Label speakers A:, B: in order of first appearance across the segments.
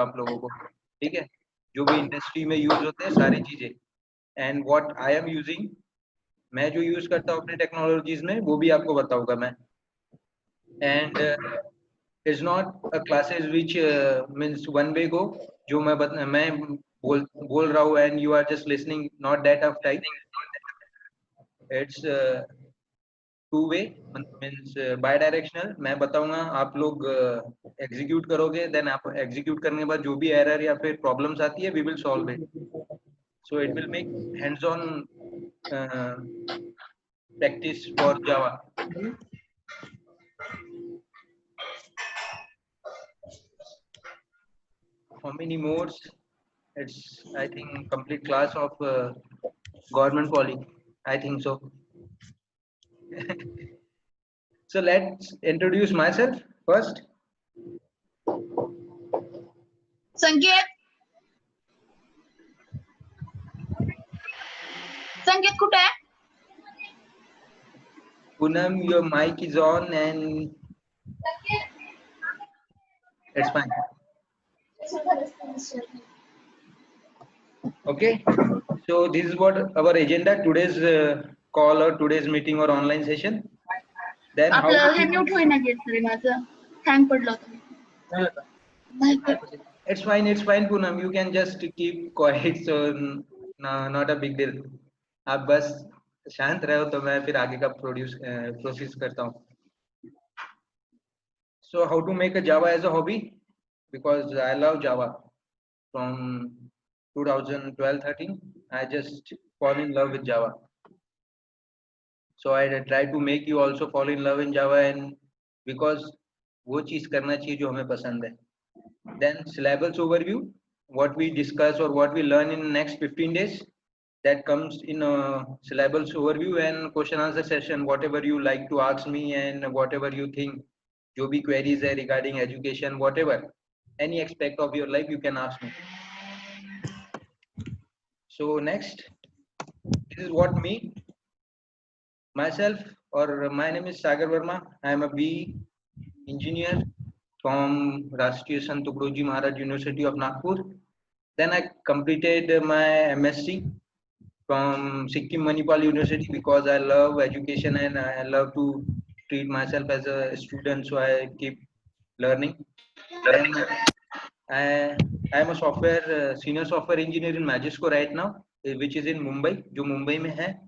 A: आप लोगों को, ठीक है, जो भी इंडस्ट्री में यूज होते हैं सारी चीजें, and what I am using, मैं जो यूज करता हूँ अपने टेक्नोलॉजीज में वो भी आपको बताऊंगा मैं. And it's not a classes which means one way go, जो मैं बोल रहा हूँ and you are just listening, not that of type. It's two way, means bidirectional. मैं बताऊंगा, आप लोग एग्जीक्यूट करोगे, देन आप एग्जीक्यूट करने के बाद जो भी एरर या फिर प्रॉब्लम्स आती है we will solve it. So it will make hands on practice for Java. How many modes? It's, I think, complete class of government poly. I think so. So let's introduce myself first.
B: संकेत कुठे आहे?
A: Poonam, your mic is on and it's fine. Okay. So this is what our agenda today's call or today's meeting or online session. Then how
B: आपलं हे mute होईना gate रे माझं, hang पडलं होतं.
A: It's fine Poonam, you can just keep quiet, so not a big deal. आप बस शांत रहो तो मैं फिर आगे का प्रोसेस करता हूँ. So how to make a Java as a hobby? Because I love Java from 2012-13. I just fall in love with Java. So I try to make you also fall in love in Java, and because वो चीज करना चाहिए जो हमें पसंद है. Then syllabus overview, what we discuss or what we learn in the next 15 days, that comes in a syllabus overview and question answer session, whatever you like to ask me and whatever you think, जो भी queries है regarding education, whatever, any aspect of your life you can ask me. So next, this is what me, myself, or my name is Sagar Verma. I am a BE engineer from Rashtriya Sant Tukadoji Maharaj University of Nagpur. Then I completed my MSc from Sikkim Manipal University because I love education and I love to treat myself as a student, so I keep learning. Then I am a senior software engineer in Majesco right now, which is in Mumbai, जो मुंबई में है.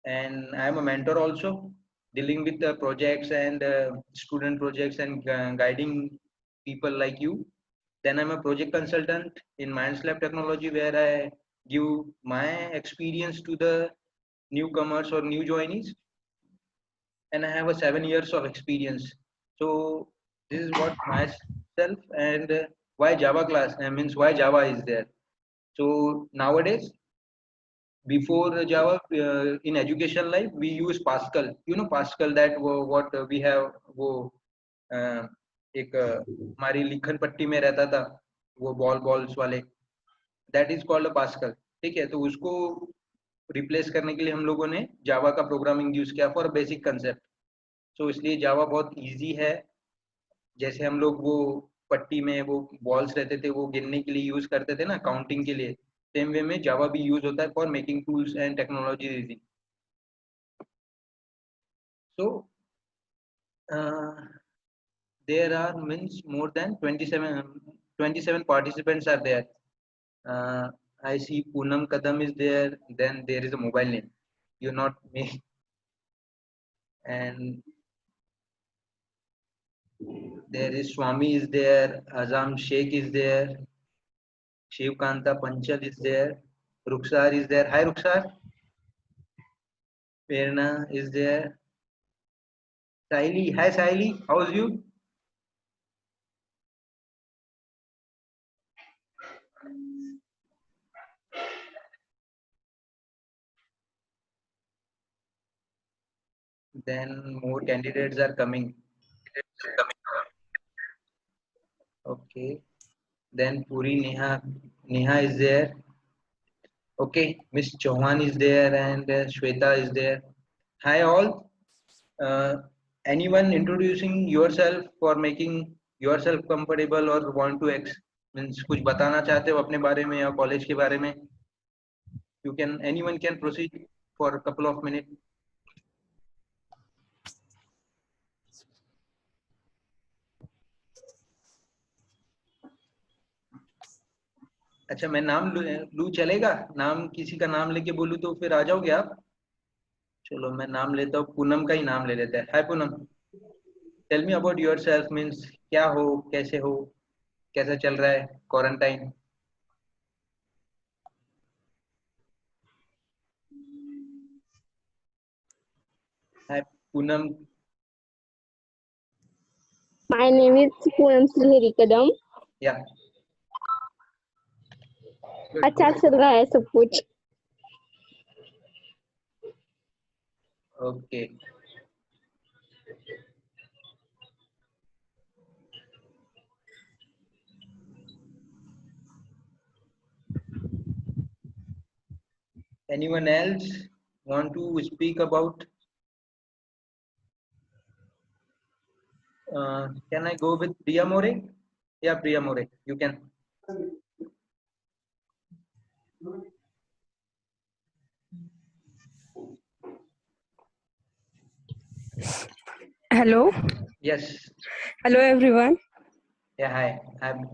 A: And I am a mentor also, dealing with the projects and student projects and guiding people like you. Then I'm a project consultant in MindSlab Technology, where I give my experience to the newcomers or new joinees, and I have a 7 years of experience. So this is what myself, and why Java class, means why Java is there. So nowadays, before Java, in education life we use Pascal. You know Pascal, that what we have वो एक हमारी लिखन पट्टी में रहता था, वो balls वाले, दैट इज कॉल्ड पास्कल. ठीक है, तो उसको रिप्लेस करने के लिए हम लोगों ने जावा का प्रोग्रामिंग यूज किया फॉर बेसिक कंसेप्ट. सो इसलिए जावा बहुत इजी है. जैसे हम लोग वो पट्टी में वो बॉल्स रहते थे वो गिनने के लिए यूज करते थे ना, काउंटिंग के लिए, सेम वे में जावा भी यूज होता है for making tools and technology easy. So there are means more than 27 participants are there. I see Poonam Kadam is there. Then there is a mobile name, you're not me. And there is Swami is there, Azam Sheikh is there, Shivkanta Panchal is there, Ruksar is there. Hi Ruksar. Prerna is there. Saili, hi Saili, how's you? Then more candidates are coming. Okay, then Puri Neha is there. Okay, Miss Chauhan is there, and Shweta is there. Hi all. Anyone introducing yourself for making yourself comfortable or want to means कुछ बताना चाहते हो अपने बारे में या college के बारे में? You can, anyone can proceed for couple of minute. अच्छा, मैं नाम लूँ चलेगा? नाम किसी का नाम लेके बोलूँ तो फिर आ जाओगे आप? चलो मैं नाम लेता हूँ, पूनम का ही नाम ले लेते हैं. Hi Poonam, tell me about yourself. Means क्या हो, कैसे हो, कैसा चल रहा है quarantine? Hi Poonam.
C: My name is Poonam Srihari Kadam.
A: या
C: अच्छा चल रहा है सब कुछ.
A: Okay. Anyone else want to speak about? Can I go with Priya More? Yeah, Priya More, you can.
D: Hello.
A: Yes.
D: Hello everyone.
A: Yeah, hi. I'm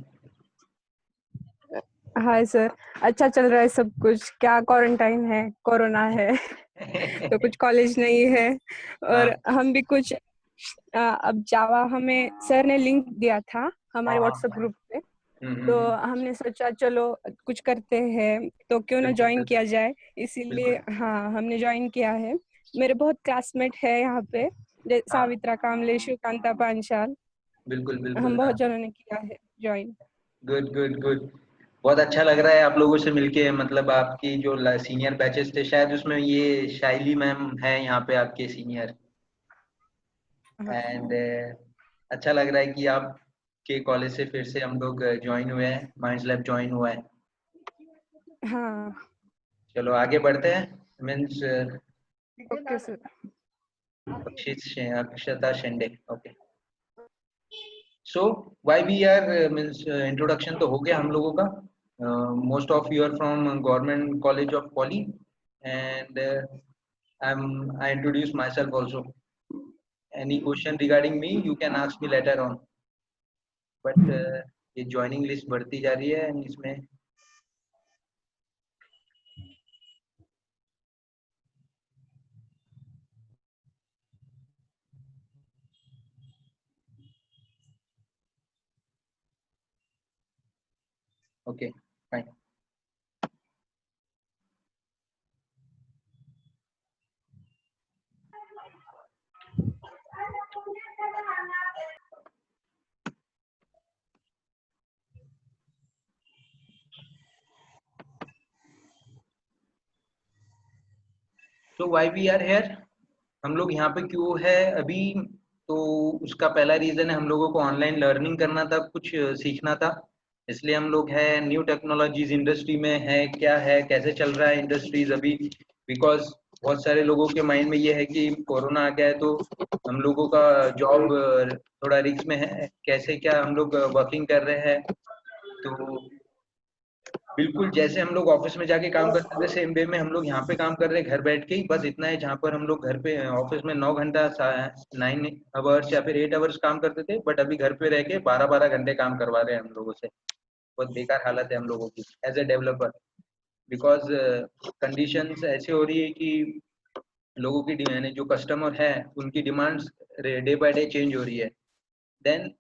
D: hi sir. अच्छा चल रहा है सब कुछ. क्या क्वारंटाइन है, कोरोना है तो कुछ कॉलेज नहीं है. और हम भी कुछ अब जावा हमें सर ने लिंक दिया था हमारे व्हाट्सएप ग्रुप पे, तो हमने सोचा चलो कुछ करते हैं तो क्यों ना ज्वाइन किया जाए, इसीलिए हाँ हमने ज्वाइन किया है. मेरे बहुत क्लासमेट है यहाँ पे, सावित्रा कामले, शिवकांता पांचाल,
A: बिल्कुल
D: हम
A: बिल्कुल.
D: बहुत जनों ने किया है ज्वाइन.
A: Good good good. बहुत अच्छा लग रहा है आप लोगों से मिलके. मतलब आपकी जो सीनियर बैचेस थे, शायद उसमें ये शाइली मैम है यहाँ पे आपके सीनियर. एंड अच्छा लग रहा है कि आपके कॉलेज से फिर से हम लोग ज्वाइन हुए हैं, माइंड्स लैब ज्वाइन हुआ है.
D: हाँ
A: चलो आगे बढ़ते हैं. Means
D: okay sir.
A: Akshata Shende. Okay. So why be are means introduction तो हो गया हम लोगों का. Most of you are from government college of poly and I introduce myself also. Any question regarding me you can ask me later on. But ये joining list बढ़ती जा रही है and इसमें ओके फाइन. तो why we are here, हम लोग यहाँ पे क्यों है अभी? तो उसका पहला रीजन है हम लोगों को ऑनलाइन लर्निंग करना था, कुछ सीखना था. इसलिए हम लोग है. न्यू टेक्नोलॉजीज इंडस्ट्री में है, क्या है, कैसे चल रहा है इंडस्ट्रीज अभी. बिकॉज बहुत सारे लोगों के माइंड में ये है कि कोरोना आ गया है तो हम लोगों का जॉब थोड़ा रिस्क में है, कैसे क्या हम लोग वर्किंग कर रहे हैं. तो बिल्कुल जैसे हम लोग ऑफिस में जाके काम करते थे, सेम वे में हम लोग यहाँ पे काम कर रहे हैं घर बैठ के ही. बस इतना है, जहाँ पर हम लोग घर पे ऑफिस में 9 घंटा 9 आवर्स या फिर 8 आवर्स काम करते थे, बट अभी घर पे रह के 12-12 घंटे काम करवा रहे हैं हम लोगों से. बहुत बेकार हालत है हम लोगों की as a developer. Because conditions ऐसे हो रही है कि लोगों की यानी जो कस्टमर है उनकी demands day by day change हो रही है. देन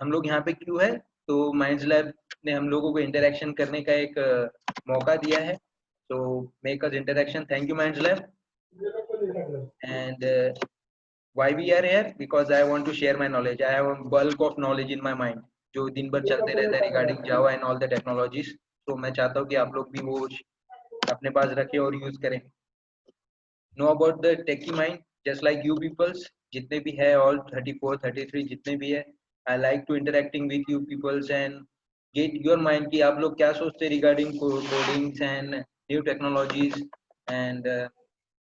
A: हम लोग यहाँ पे क्यों है? तो माइंड्स लैब ने हम लोगों को इंटरेक्शन करने का एक मौका दिया है. तो make us interaction. Thank you minds lab. And why we are here? Because I want to share my knowledge. I have a bulk of knowledge in my mind जो दिन भर चलते रहता है regarding Java and all the technologies. तो मैं चाहता हूँ कि आप लोग भी वो अपने पास रखें और यूज करें. Know about the techie mind just like you peoples, जितने भी है ऑल 34-33 जितने भी है. I like to interacting with you peoples and get your mind कि आप लोग क्या सोचते हैं regarding codings and new technologies and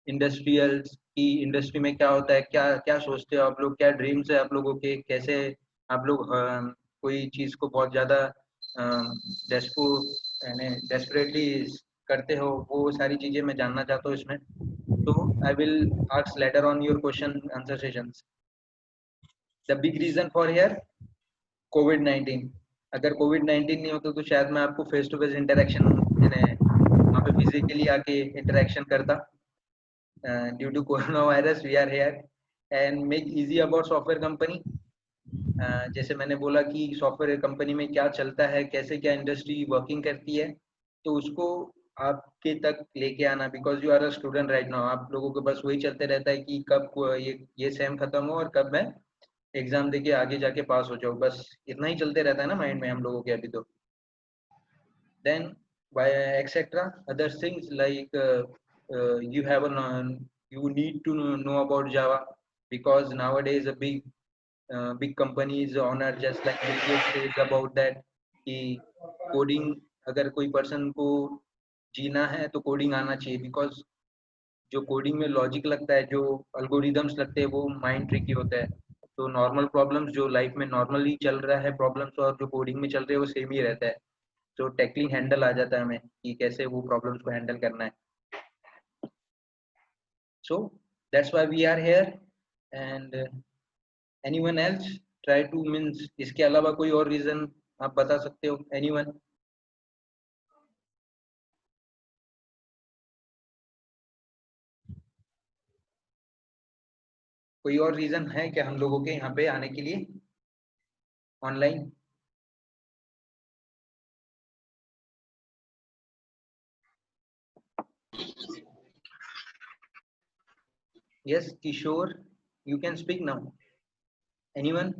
A: industrials की. इंडस्ट्री में क्या होता है, क्या क्या सोचते हो आप लोग, क्या ड्रीम्स है आप लोगों के, कैसे आप लोग कोई चीज़ को बहुत ज़्यादा डेस्पो यानी डेस्परेटली करते हो, वो सारी चीजें मैं जानना चाहता हूँ इसमें। तो I will ask later on your question answer sessions. The big reason for here कोविड-19। अगर कोविड-19 नहीं होता तो शायद मैं आपको फेस टू फेस इंटरेक्शन वहाँ पे फिजिकली आके इंटरेक्शन करता। Due to corona virus we are here and make easy about software company. जैसे मैंने बोला कि सॉफ्टवेयर कंपनी में क्या चलता है, कैसे क्या इंडस्ट्री वर्किंग करती है, तो उसको आपके तक लेके आना, because you are a student right now. आप लोगों को बस वही चलते रहता है कि कब ये सेम खत्म हो और कब मैं एग्जाम देके आगे जाके पास हो जाऊँ, बस इतना ही चलते रहता है ना माइंड में हम लोगों के अभी तो। Then by etc other things like you have you need to know about Java, because nowadays a big companies owner just like Bill Gates says about that कि कोडिंग अगर कोई पर्सन को जीना है तो कोडिंग आना चाहिए, बिकॉज जो coding में लॉजिक लगता है, जो अल्गोरिदम्स लगते हैं, वो माइंड ट्रिकी होता है। तो नॉर्मल प्रॉब्लम्स जो लाइफ में नॉर्मली चल रहा है प्रॉब्लम्स, और जो कोडिंग में चल रहे हैं वो सेम ही रहता है। तो टैकलिंग हैंडल आ जाता है हमें कि कैसे वो प्रॉब्लम्स को हैंडल करना है। So that's why we are here. And anyone else try to means, इसके अलावा कोई और रीजन आप बता सकते हो? एनीवन? कोई और रीजन है क्या हम लोगों के यहाँ पे आने के लिए online? Yes Kishore, you can speak now. Anyone?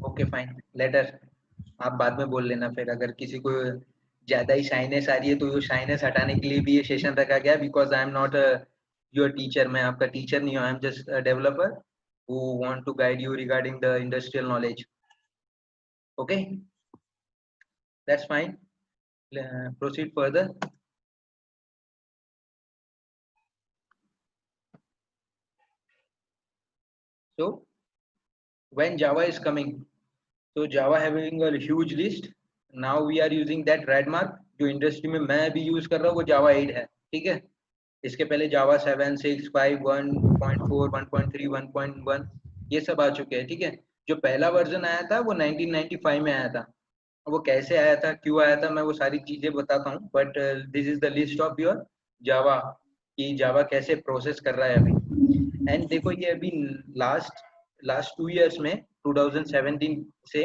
A: Okay fine, later आप बाद में बोल लेना फिर। अगर किसी को ज्यादा ही शाइनेस आ रही है तो वो शाइनेस हटाने के लिए भी ये सेशन रखा गया, because I am not your teacher. मैं आपका टीचर नहीं हूँ, I am just a developer who want to guide you regarding the industrial knowledge. Okay, that's fine, proceed further. So when Java is coming, so Java having a huge list. Now we are using that trademark जो industry में मैं अभी use कर रहा हूँ वो Java 8 है, ठीक है। इसके पहले Java 7, 6, 5, 1.4, 1.3, 1.1 ये सब आ चुके हैं, ठीक है। जो पहला वर्जन आया था वो 1995 में आया था। वो कैसे आया था, क्यों आया था, मैं वो सारी चीजें बताता हूँ, but this is the list of your Java कि जावा कैसे प्रोसेस कर रहा है अभी। एंड देखो ये अभी लास्ट 2 इयर्स में 2017 से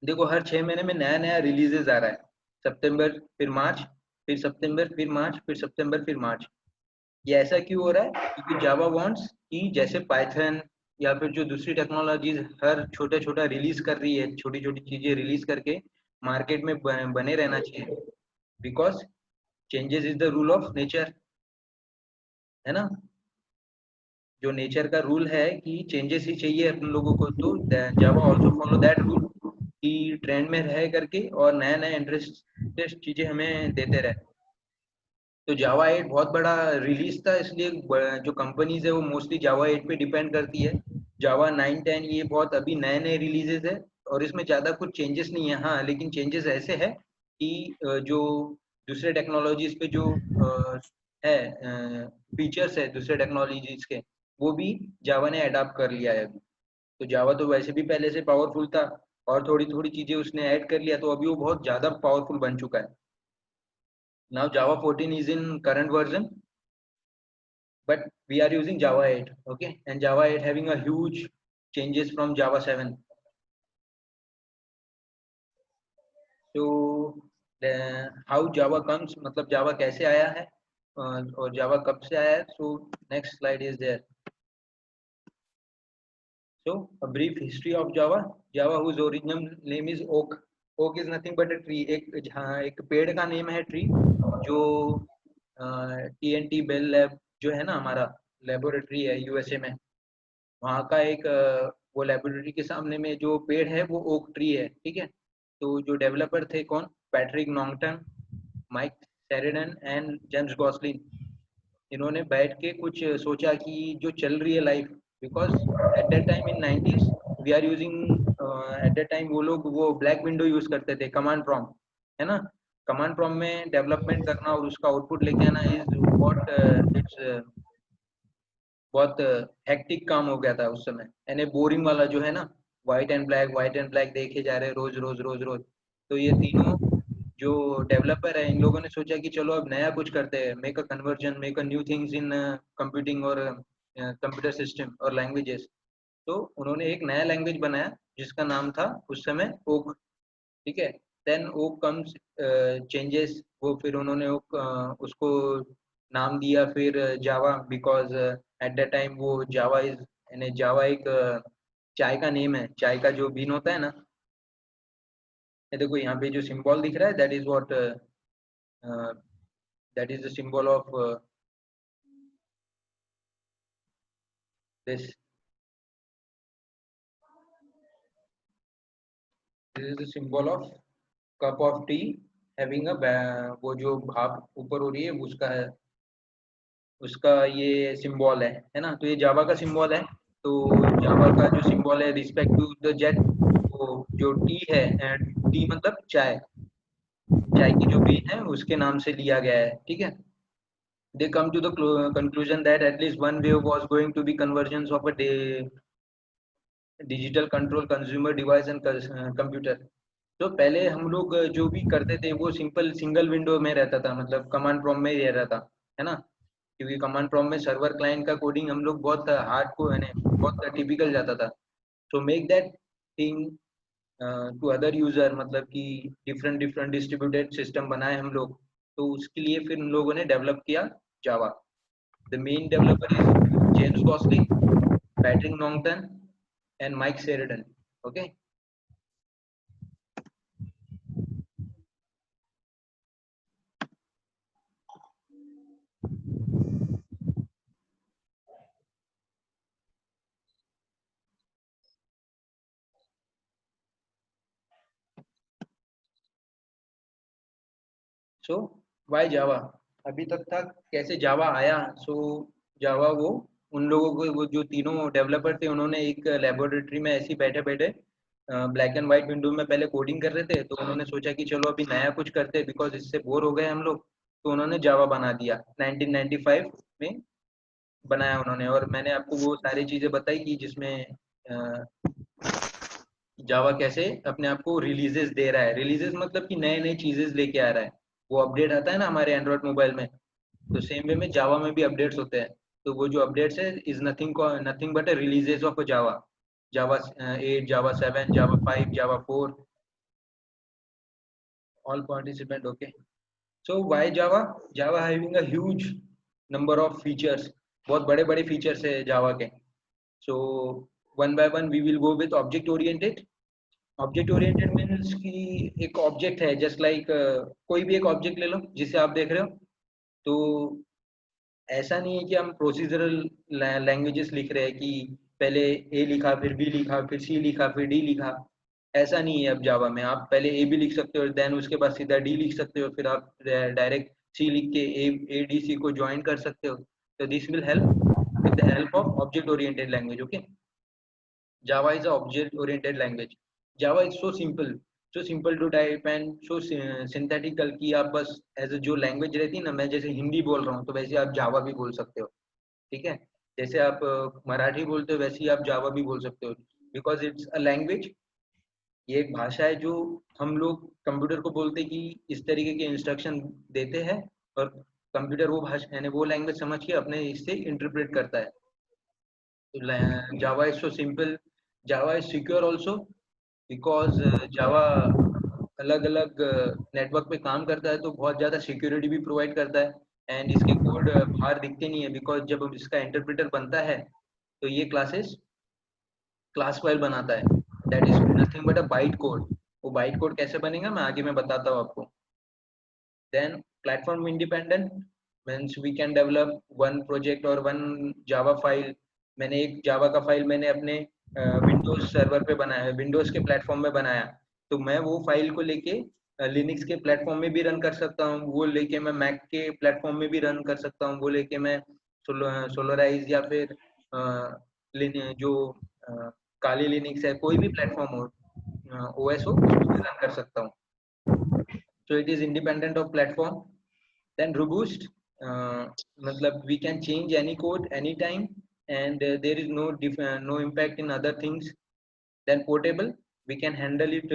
A: देखो हर 6 महीने में नया नया रिलीजेस आ रहा है। सितंबर फिर मार्च, फिर सितंबर फिर मार्च, फिर सितंबर फिर मार्च। ये ऐसा क्यों हो रहा है? क्योंकि जावा वांट्स कि जैसे पाइथन या फिर जो दूसरी टेक्नोलॉजीज हर छोटा छोटा रिलीज कर रही है, छोटी छोटी चीजें रिलीज करके मार्केट में बने रहना चाहिए, because changes is the rule of nature, है ना। जो नेचर का रूल है कि चेंजेस ही चाहिए अपन लोगों को, तो जावा आल्सो फॉलो दैट रूल कि ट्रेंड में रह करके और नया नया इंटरेस्ट चीजें हमें देते रहे। तो जावा 8 बहुत बड़ा रिलीज था, इसलिए जो कंपनीज है वो मोस्टली जावा 8 पे डिपेंड करती है। जावा 9, 10 ये बहुत अभी नए नए रिलीजेस है और इसमें ज्यादा कुछ चेंजेस नहीं है। हाँ, लेकिन चेंजेस ऐसे है कि जो दूसरे टेक्नोलॉजीज पे जो है फीचर्स है दूसरे टेक्नोलॉजीज के, वो भी जावा ने अडॉप्ट कर लिया है अभी। तो जावा तो वैसे भी पहले से पावरफुल था और थोड़ी थोड़ी चीजें उसने ऐड कर लिया, तो अभी वो बहुत ज्यादा पावरफुल बन चुका है। Now Java 14 is in current version, but we are using Java 8, okay? And Java 8 having a huge changes from Java 7. So how Java comes, मतलब Java कैसे आया है और Java कब से आया है? So next slide is there. So a brief history of Java. Java whose original name is Oak. Oak is nothing but a tree. एक पेड़ का नेम है ट्री, जो TNT बेल लैब जो है ना हमारा लेबोरेटरी है यूएसए में, वहाँ का एक वो लेबोरेटरी के सामने में जो पेड़ है वो ओक ट्री है, ठीक है। तो जो डेवलपर थे कौन? Patrick Naughton, Mike Sheridan and James Gosling. इन्होंने बैठ के कुछ सोचा कि जो चल रही है life because at that time in 90s we are using, at that time वो लोग वो ब्लैक विंडो यूज करते थे, कमांड प्रॉम्प्ट, है ना। कमांड प्रॉम्प्ट में डेवलपमेंट करना और उसका आउटपुट लेके आना इज व्हाट इट्स बहुत हेक्टिक काम हो गया था उस समय, यानी बोरिंग वाला जो है ना, व्हाइट एंड ब्लैक देखे जा रहे रोज रोज रोज रोज। तो ये तीनों जो डेवलपर है इन लोगों ने सोचा कि चलो अब नया कुछ करते हैं, make a conversion, make a new things in computing और कंप्यूटर सिस्टम और लैंग्वेजेस। तो उन्होंने एक नया लैंग्वेज बनाया जिसका नाम था उस समय ओक, ठीक है। देन ओक कम्स चेंजेस, वो फिर उन्होंने उसको नाम दिया फिर जावा, बिकॉज एट दैट टाइम वो जावा इज, यानी जावा एक चाय का नेम है, चाय का जो बीन होता है ना, ये देखो यहाँ पे जो सिंबल दिख रहा है, that is what, that is the symbol of this, this is the symbol of cup of T having a, वो जो भाप ऊपर हो रही है उसका है, उसका ये सिंबल है ना। तो ये जावा का सिंबल है। तो जावा का जो सिंबल है रिस्पेक्ट टू द जेट, वो जो टी है, टी मतलब चाय, चाय की जो बीन है उसके नाम से लिया गया है, ठीक है। They come to the conclusion that at least one way was going to be convergence of a digital control consumer device and computer। तो पहले हम लोग जो भी करते थे वो सिंपल सिंगल विंडो में रहता था, मतलब कमांड प्रॉम्प्ट में ही रह रहा था, है ना। क्योंकि कमांड प्रॉम्प्ट में सर्वर क्लाइंट का कोडिंग हम लोग बहुत हार्ड को, है बहुत टिपिकल जाता था। So make that thing to other user, मतलब कि डिफरेंट डिफरेंट डिस्ट्रीब्यूटेड सिस्टम बनाए हम लोग। तो उसके लिए फिर उन लोगों ने डेवलप किया Java. The main developer is James Gosling, Patrick Naughton and Mike Sheridan, okay. So why Java, अभी तक था कैसे जावा आया। सो जावा वो उन लोगों को, वो जो तीनों डेवलपर थे उन्होंने एक लेबोरेटरी में ऐसे बैठे बैठे ब्लैक एंड व्हाइट विंडो में पहले कोडिंग कर रहे थे। तो उन्होंने सोचा कि चलो अभी नया कुछ करते हैं, बिकॉज इससे बोर हो गए हम लोग। तो उन्होंने जावा बना दिया 1995 में, बनाया उन्होंने। और मैंने आपको वो सारी चीजें बताई कि जिसमें जावा कैसे अपने आप को रिलीजेस दे रहा है। रिलीजेस मतलब कि नए नए चीजेस लेके आ रहा है। वो अपडेट आता है ना हमारे एंड्रॉइड मोबाइल में, तो सेम वे में जावा में भी अपडेट्स होते हैं। तो वो जो अपडेट्स है is nothing but a releases of Java, Java 8, Java 7, Java 5, Java 4, all participant, okay. So why Java, Java having a huge number of features, बहुत बड़े बड़े फीचर्स है जावा के। So one by one we will go with object oriented. Object oriented means कि एक object है, just like कोई भी एक ऑब्जेक्ट ले लो जिसे आप देख रहे हो। तो ऐसा नहीं है कि हम प्रोसीजरल लैंग्वेजेस लिख रहे हैं कि पहले ए लिखा फिर बी लिखा फिर सी लिखा फिर डी लिखा। ऐसा नहीं है अब जावा में। आप पहले ए भी लिख सकते हो, देन उसके बाद सीधा डी लिख सकते हो, फिर आप डायरेक्ट सी लिख के ए डी सी को ज्वाइन कर सकते हो। तो this will help with the help of object oriented language, okay. Java is an object-oriented language. Java is so simple to type and so synthetical कि आप बस एज जो लैंग्वेज रहती है ना, मैं जैसे हिंदी बोल रहा हूँ तो वैसे आप जावा भी बोल सकते हो, ठीक है। जैसे आप मराठी बोलते हो वैसे ही आप जावा भी बोल सकते हो, बिकॉज इट्स अ लैंग्वेज। ये एक भाषा है जो हम लोग कंप्यूटर को बोलते हैं कि इस तरीके के इंस्ट्रक्शन देते हैं, और कंप्यूटर वो भाषा यानी वो लैंग्वेज समझ के अपने इससे इंटरप्रेट करता है। तो Java is so simple. Java is secure also because Java अलग अलग नेटवर्क पे काम करता है, तो बहुत ज़्यादा सिक्योरिटी भी प्रोवाइड करता है। एंड इसके कोड बाहर दिखते नहीं है, बिकॉज जब इसका इंटरप्रेटर बनता है तो ये क्लास फाइल बनाता है, that is nothing but a byte code. वो बाइट कोड कैसे बनेगा मैं आगे मैं बताता हूँ आपको। Then platform independent means we can develop one project और वन जावा फाइल। मैंने एक जावा का फाइल मैंने अपने विंडोज सर्वर पे बनाया है, विंडोज के प्लेटफॉर्म में बनाया। तो मैं वो फाइल को लेके लिनक्स के प्लेटफॉर्म में भी रन कर सकता हूँ, वो लेके मैं मैक के प्लेटफॉर्म में भी रन कर सकता हूँ, वो लेके मैं सोलराइज या फिर जो काली लिनक्स है, कोई भी प्लेटफॉर्म हो, ओएस हो, उसको भी रन कर सकता हूँ. So it is independent of platform. Then robust, मतलब we can change any code anytime, and there is no impact in other things. Then portable, we can handle it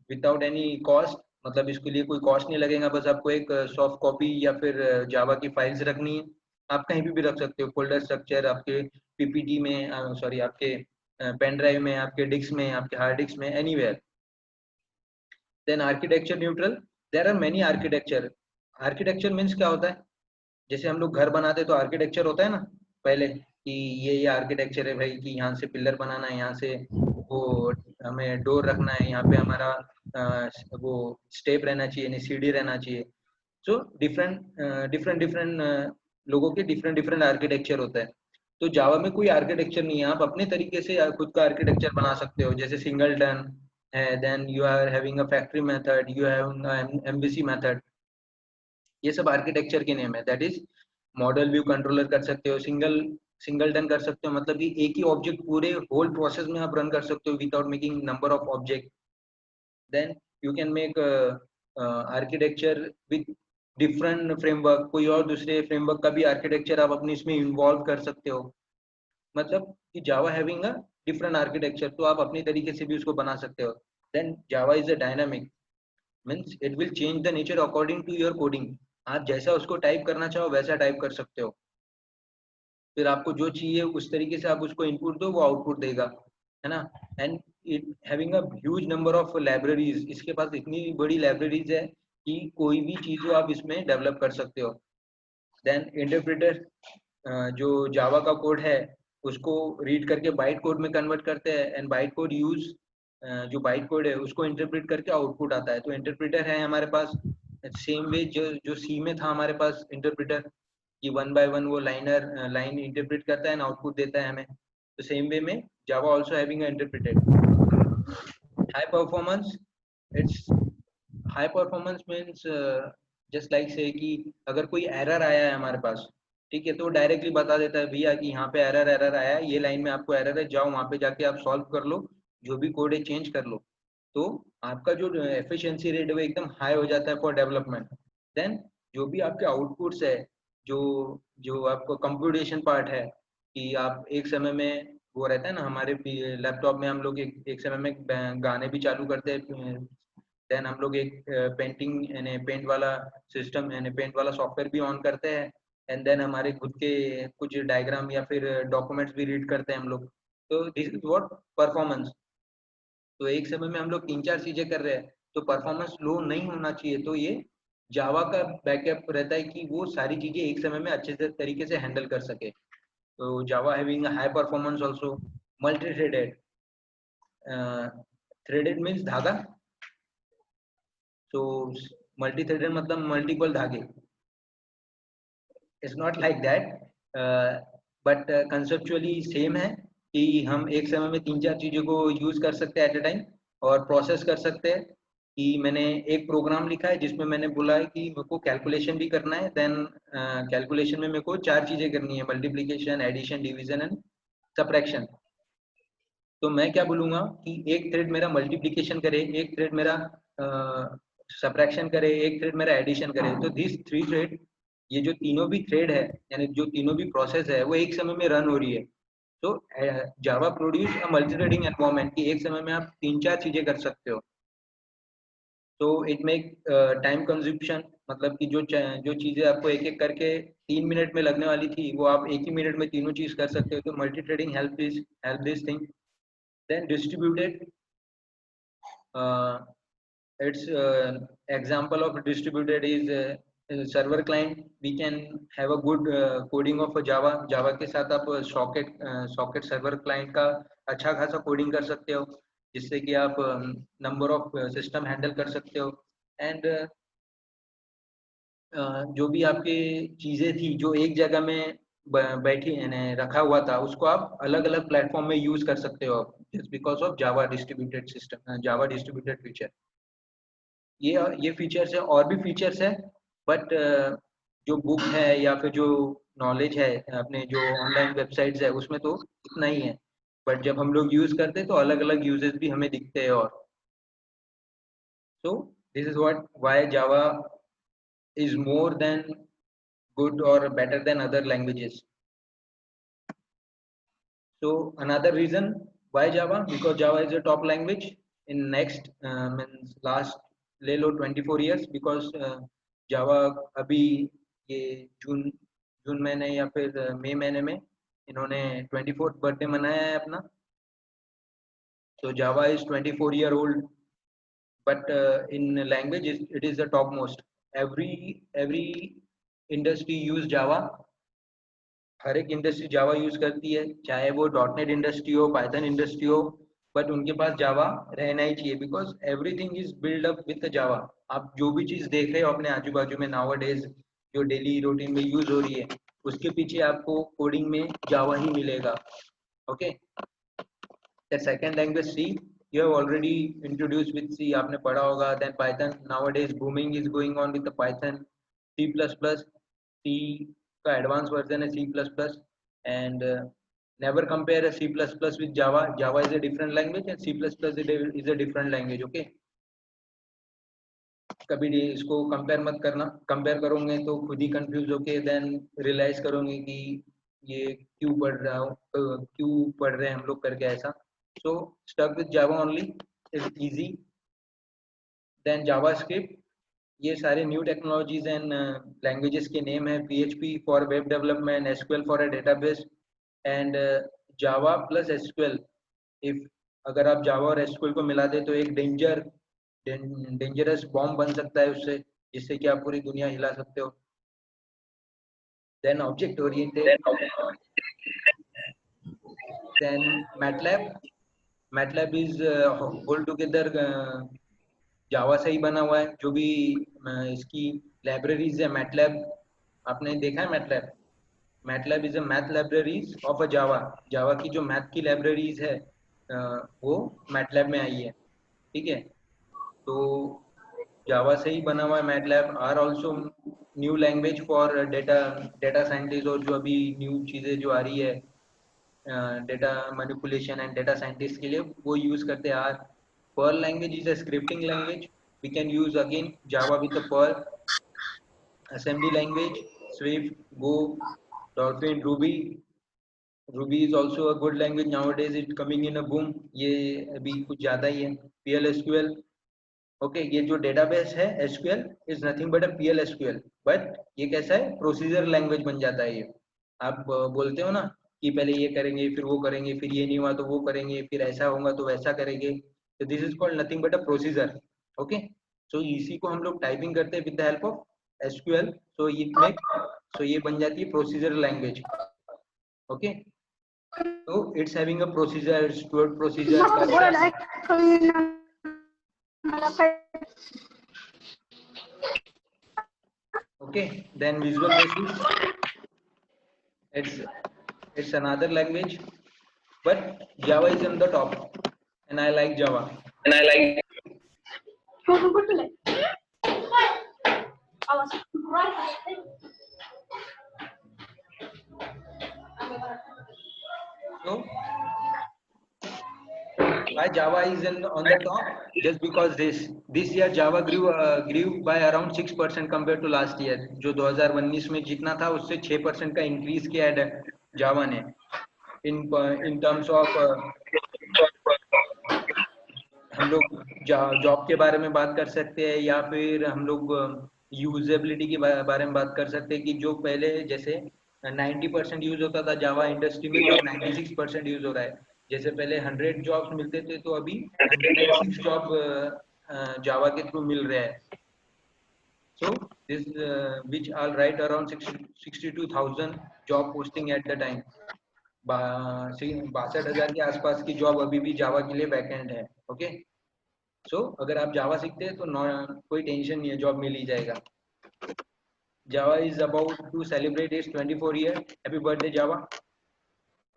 A: without any cost. मतलब इसके लिए कोई cost नहीं लगेगा, बस आपको एक सॉफ्ट कॉपी या फिर जावा की फाइल्स रखनी है. आप कहीं भी रख सकते हो. फोल्डर स्ट्रक्चर आपके पीपीटी में, सॉरी आपके पेन ड्राइव में, आपके डिस्क में, आपके हार्ड डिस्क में, anywhere. Then architecture neutral. There are many architecture. Architecture means क्या होता है? जैसे हम लोग घर बनाते तो आर्किटेक्चर होता है ना पहले, कि ये आर्किटेक्चर है भाई, कि यहाँ से पिलर बनाना है, यहाँ से वो हमें डोर रखना है, यहाँ पे हमारा वो स्टेप रहना चाहिए, नहीं सीढ़ी रहना चाहिए. सो डिफरेंट लोगों के डिफरेंट आर्किटेक्चर होता है. तो जावा में कोई आर्किटेक्चर नहीं है, आप अपने तरीके से खुद का आर्किटेक्चर बना सकते हो. जैसे सिंगलटन है, then you are having a factory method, you have MVC method. ये सब आर्किटेक्चर के नेम है. That is model view controller कर सकते हो, सिंगलटन कर सकते हो, मतलब कि एक ही ऑब्जेक्ट पूरे होल प्रोसेस में आप रन कर सकते हो without making number of object. Then you can make architecture with different framework. कोई और दूसरे फ्रेमवर्क का भी आर्किटेक्चर आप अपने इसमें इन्वॉल्व कर सकते हो. मतलब कि जावा हैविंग अ डिफरेंट आर्किटेक्चर, तो आप अपनी तरीके से भी उसको बना सकते हो. Then Java is a dynamic, means it will change the nature according to your coding. आप जैसा उसको टाइप करना चाहो वैसा टाइप कर सकते हो. फिर आपको जो चाहिए उस तरीके से आप उसको इनपुट दो, वो आउटपुट देगा, है ना. And it having a huge number of libraries. इसके पास इतनी बड़ी लाइब्रेरीज है कि कोई भी चीज आप इसमें डेवलप कर सकते हो. देन इंटरप्रेटर, जो जावा का कोड है उसको रीड करके बाइट कोड में कन्वर्ट करते हैं, एंड बाइट कोड यूज, जो बाइट कोड है उसको इंटरप्रेट करके आउटपुट आता है. तो इंटरप्रेटर है हमारे पास. सेम वे जो सी में था हमारे पास इंटरप्रेटर, कि 1 by 1 वो लाइन इंटरप्रेट करता है एंड आउटपुट देता है हमें. तो सेम वे में Java also having a interpreted. High performance, it's high performance means just like say कि अगर कोई एरर आया है हमारे पास, ठीक है, तो डायरेक्टली बता देता है भैया कि यहाँ पे एरर आया है, ये लाइन में आपको एरर है, जाओ वहाँ पे जाके आप सॉल्व कर लो, जो भी कोड है चेंज कर लो. तो आपका जो एफिशिएंसी रेट है वो एकदम हाई हो जाता है फॉर डेवलपमेंट. देन जो भी आपके आउटपुट्स है, जो जो आपको कंप्यूटेशन पार्ट है, कि आप एक समय में, वो रहता है ना हमारे लैपटॉप में, हम लोग एक समय में गाने भी चालू करते हैं. देन हम लोग एक पेंटिंग यानी पेंट वाला सिस्टम यानी पेंट वाला सॉफ्टवेयर भी ऑन करते हैं. एंड देन हमारे खुद के कुछ डायग्राम या फिर डॉक्यूमेंट्स भी रीड करते हैं हम लोग. तो दिस इज व्हाट परफॉर्मेंस. तो एक समय में हम लोग 3-4 चीजें कर रहे हैं, तो परफॉर्मेंस लो नहीं होना चाहिए. तो ये जावा का बैकअप रहता है कि वो सारी चीजें एक समय में अच्छे से तरीके से हैंडल कर सके. तो Java having high performance also. Multi threaded, threaded means धागा. तो मल्टी थ्रेडेड मतलब मल्टीपल धागे. It's not like that, but conceptually same है कि हम एक समय में 3-4 चीजों को यूज कर सकते हैं एट ए टाइम, और प्रोसेस कर सकते हैं. कि मैंने एक प्रोग्राम लिखा है जिसमें मैंने बोला है कि मेरे को कैलकुलेशन भी करना है. देन कैलकुलेशन में मेरे को 4 चीजें करनी है, multiplication, addition, division and subtraction. तो मैं क्या बोलूंगा कि एक थ्रेड मेरा मल्टीप्लिकेशन करे, एक थ्रेड मेरा सब्ट्रैक्शन करे, एक थ्रेड मेरा एडिशन करे. तो दिस 3 थ्रेड, ये जो तीनों भी थ्रेड है यानी जो तीनों भी प्रोसेस है वो एक समय में रन हो रही है. तो Java produce a multi threading environment, कि एक समय में आप 3-4 चीजें कर सकते हो. तो इट मेक टाइम कंज्यूप्शन, मतलब कि जो चीजें आपको एक एक करके 3 मिनट में लगने वाली थी, वो आप एक ही मिनट में तीनों चीज कर सकते हो. तो multi threading help this thing. Then distributed, its example of distributed is server client. We can have a good coding of java के साथ आप socket server client का अच्छा खासा कोडिंग कर सकते हो, जिससे कि आप नंबर ऑफ सिस्टम हैंडल कर सकते हो. एंड जो भी आपकी चीजें थी जो एक जगह में बैठी यानी रखा हुआ था, उसको आप अलग अलग प्लेटफॉर्म में यूज कर सकते हो, just because of Java distributed system, Java distributed feature. ये फीचर्स है, और भी फीचर्स है, बट जो बुक है या फिर जो नॉलेज है अपने जो ऑनलाइन वेबसाइट्स है उसमें तो इतना ही है, बट जब हम लोग यूज करते हैं तो अलग अलग यूजेस भी हमें दिखते हैं। और सो this is what why Java is more than good or better than other languages. So another reason why Java, because Java is a top language in next means last ले लो 24 years, because Java अभी ये जून महीने या फिर मई महीने में इन्होंने 24th birthday मनाया है अपना। So Java is 24 year old, but in language it is the topmost. Every industry use Java, हर एक इंडस्ट्री जावा यूज करती है, चाहे वो डॉटनेट इंडस्ट्री हो, पाइथन इंडस्ट्री हो, बट उनके पास जावा रहना ही चाहिए, because everything is build up with Java. आप जो भी चीज देख रहे हो अपने आजू बाजू में नाउ डेज जो डेली रूटीन में यूज हो रही है, उसके पीछे आपको कोडिंग में जावा ही मिलेगा। Okay, the second language C, you have already introduce with C, आपने पढ़ा होगा। Then Python, now days booming is going on with the Python. C plus plus, C का एडवांस वर्जन है C plus plus, and never compare C plus plus with Java. Java is a different language and C plus plus is a different language. Okay, कभी भी इसको compare मत करना, compare करोगे तो खुद ही कंफ्यूज होके देन रियलाइज करोगे कि ये क्यों पढ़ रहा हूँ, क्यों पढ़ रहे हैं हम लोग करके ऐसा। So stuck with Java only, is easy. Then JavaScript, ये सारे न्यू टेक्नोलॉजीज एंड लैंग्वेजेस के नेम है। PHP for web development, SQL for a database, and Java plus SQL। If अगर आप जावा और SQL को मिला दे तो एक डेंजरस बॉम्ब बन सकता है उससे, जिससे कि आप पूरी दुनिया हिला सकते हो। Then object oriented, then MATLAB is whole together Java से ही बना हुआ है। जो भी इसकी लाइब्रेरीज है मैटलैब, आपने देखा है MATLAB? MATLAB is a math libraries of a Java. Java की जो मैथ की लाइब्रेरीज है वो मैटलैब में आई है। ठीक है, तो जावा से ही बना हुआ है MATLAB. R also new language for data scientist, और जो अभी न्यू चीज़ें जो आ रही है data manipulation and data scientist के लिए, वो यूज करते हैं। R Perl language is a scripting language, we can use again Java with the Perl. assembly language, Swift, Go, Dolphin, Ruby is also a good language nowadays. It's coming in a boom. ये अभी कुछ ज़्यादा ही है। PL SQL, okay, ये जो database है SQL is nothing but a PL SQL, but ये कैसा है, प्रोसीजर लैंग्वेज बन जाता है ये। आप बोलते हो ना कि पहले ये करेंगे, फिर वो करेंगे, फिर ये नहीं हुआ तो वो करेंगे, फिर ऐसा होगा तो वैसा करेंगे, तो this is called nothing but a procedure. Okay, so इसी को हम लोग टाइपिंग करते हैं with the help of SQL, so ये बन जाती है procedure language. Okay, so it's having a procedure, stored procedure okay. Then Visual Basic, it's another language, but Java is on the top and I like Java. So why Java is on the top? Just because this year Java grew by around 6% compared to last year. जो 2019 में जितना था उससे 6% का increase किया है जावा ने। in terms of हम लोग जॉब के बारे में बात कर सकते हैं, या फिर हम लोग यूजेबिलिटी के बारे में बात कर सकते हैं कि जो पहले जैसे 90% यूज होता था जावा इंडस्ट्री में, तो 96% यूज हो रहा है। जैसे पहले 100 जॉब्स मिलते थे तो अभी 106 जॉब जावा के थ्रू मिल रहे हैं। So this which are right around 62,000 job posting at the time. 62,000 के आसपास की जॉब अभी भी जावा के लिए वैकेंट है। ओके, सो अगर आप जावा सीखते हैं तो कोई टेंशन नहीं है, जॉब मिल ही जाएगा। Java is about to celebrate its 24 year. Happy birthday Java!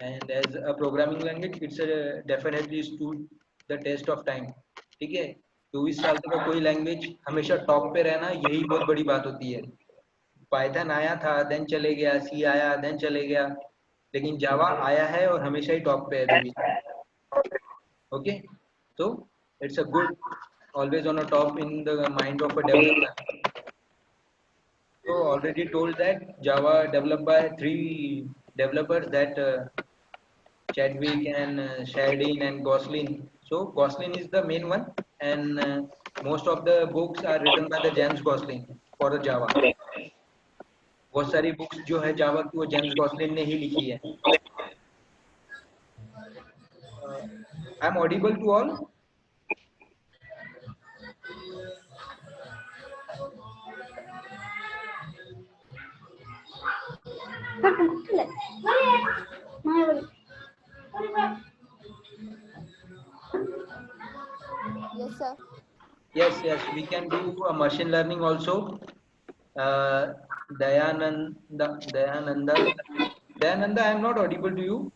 A: And as a programming language, it's definitely stood the test of time. ठीक है, 24 साल तक का कोई लैंग्वेज हमेशा टॉप पे रहना, यही बहुत बड़ी बात होती है। पाइथन आया था देन चले गया, सी आया देन चले गया, लेकिन जावा आया है और हमेशा ही टॉप पे है अभी भी। Okay, so it's a good, always on a top in the mind of a developer. So already told that Java developed by 3 developers, that Chadwick and Shardin and Gosling. So Gosling is the main one, and most of the books are written by the James Gosling for the Java. बहुत सारी books जो है जावा की वो James गॉसलिन ने ही लिखी है। I am audible to all?
E: Yes, sir.
A: Yes, we can do a machine learning also. Dayananda, I am not audible to you.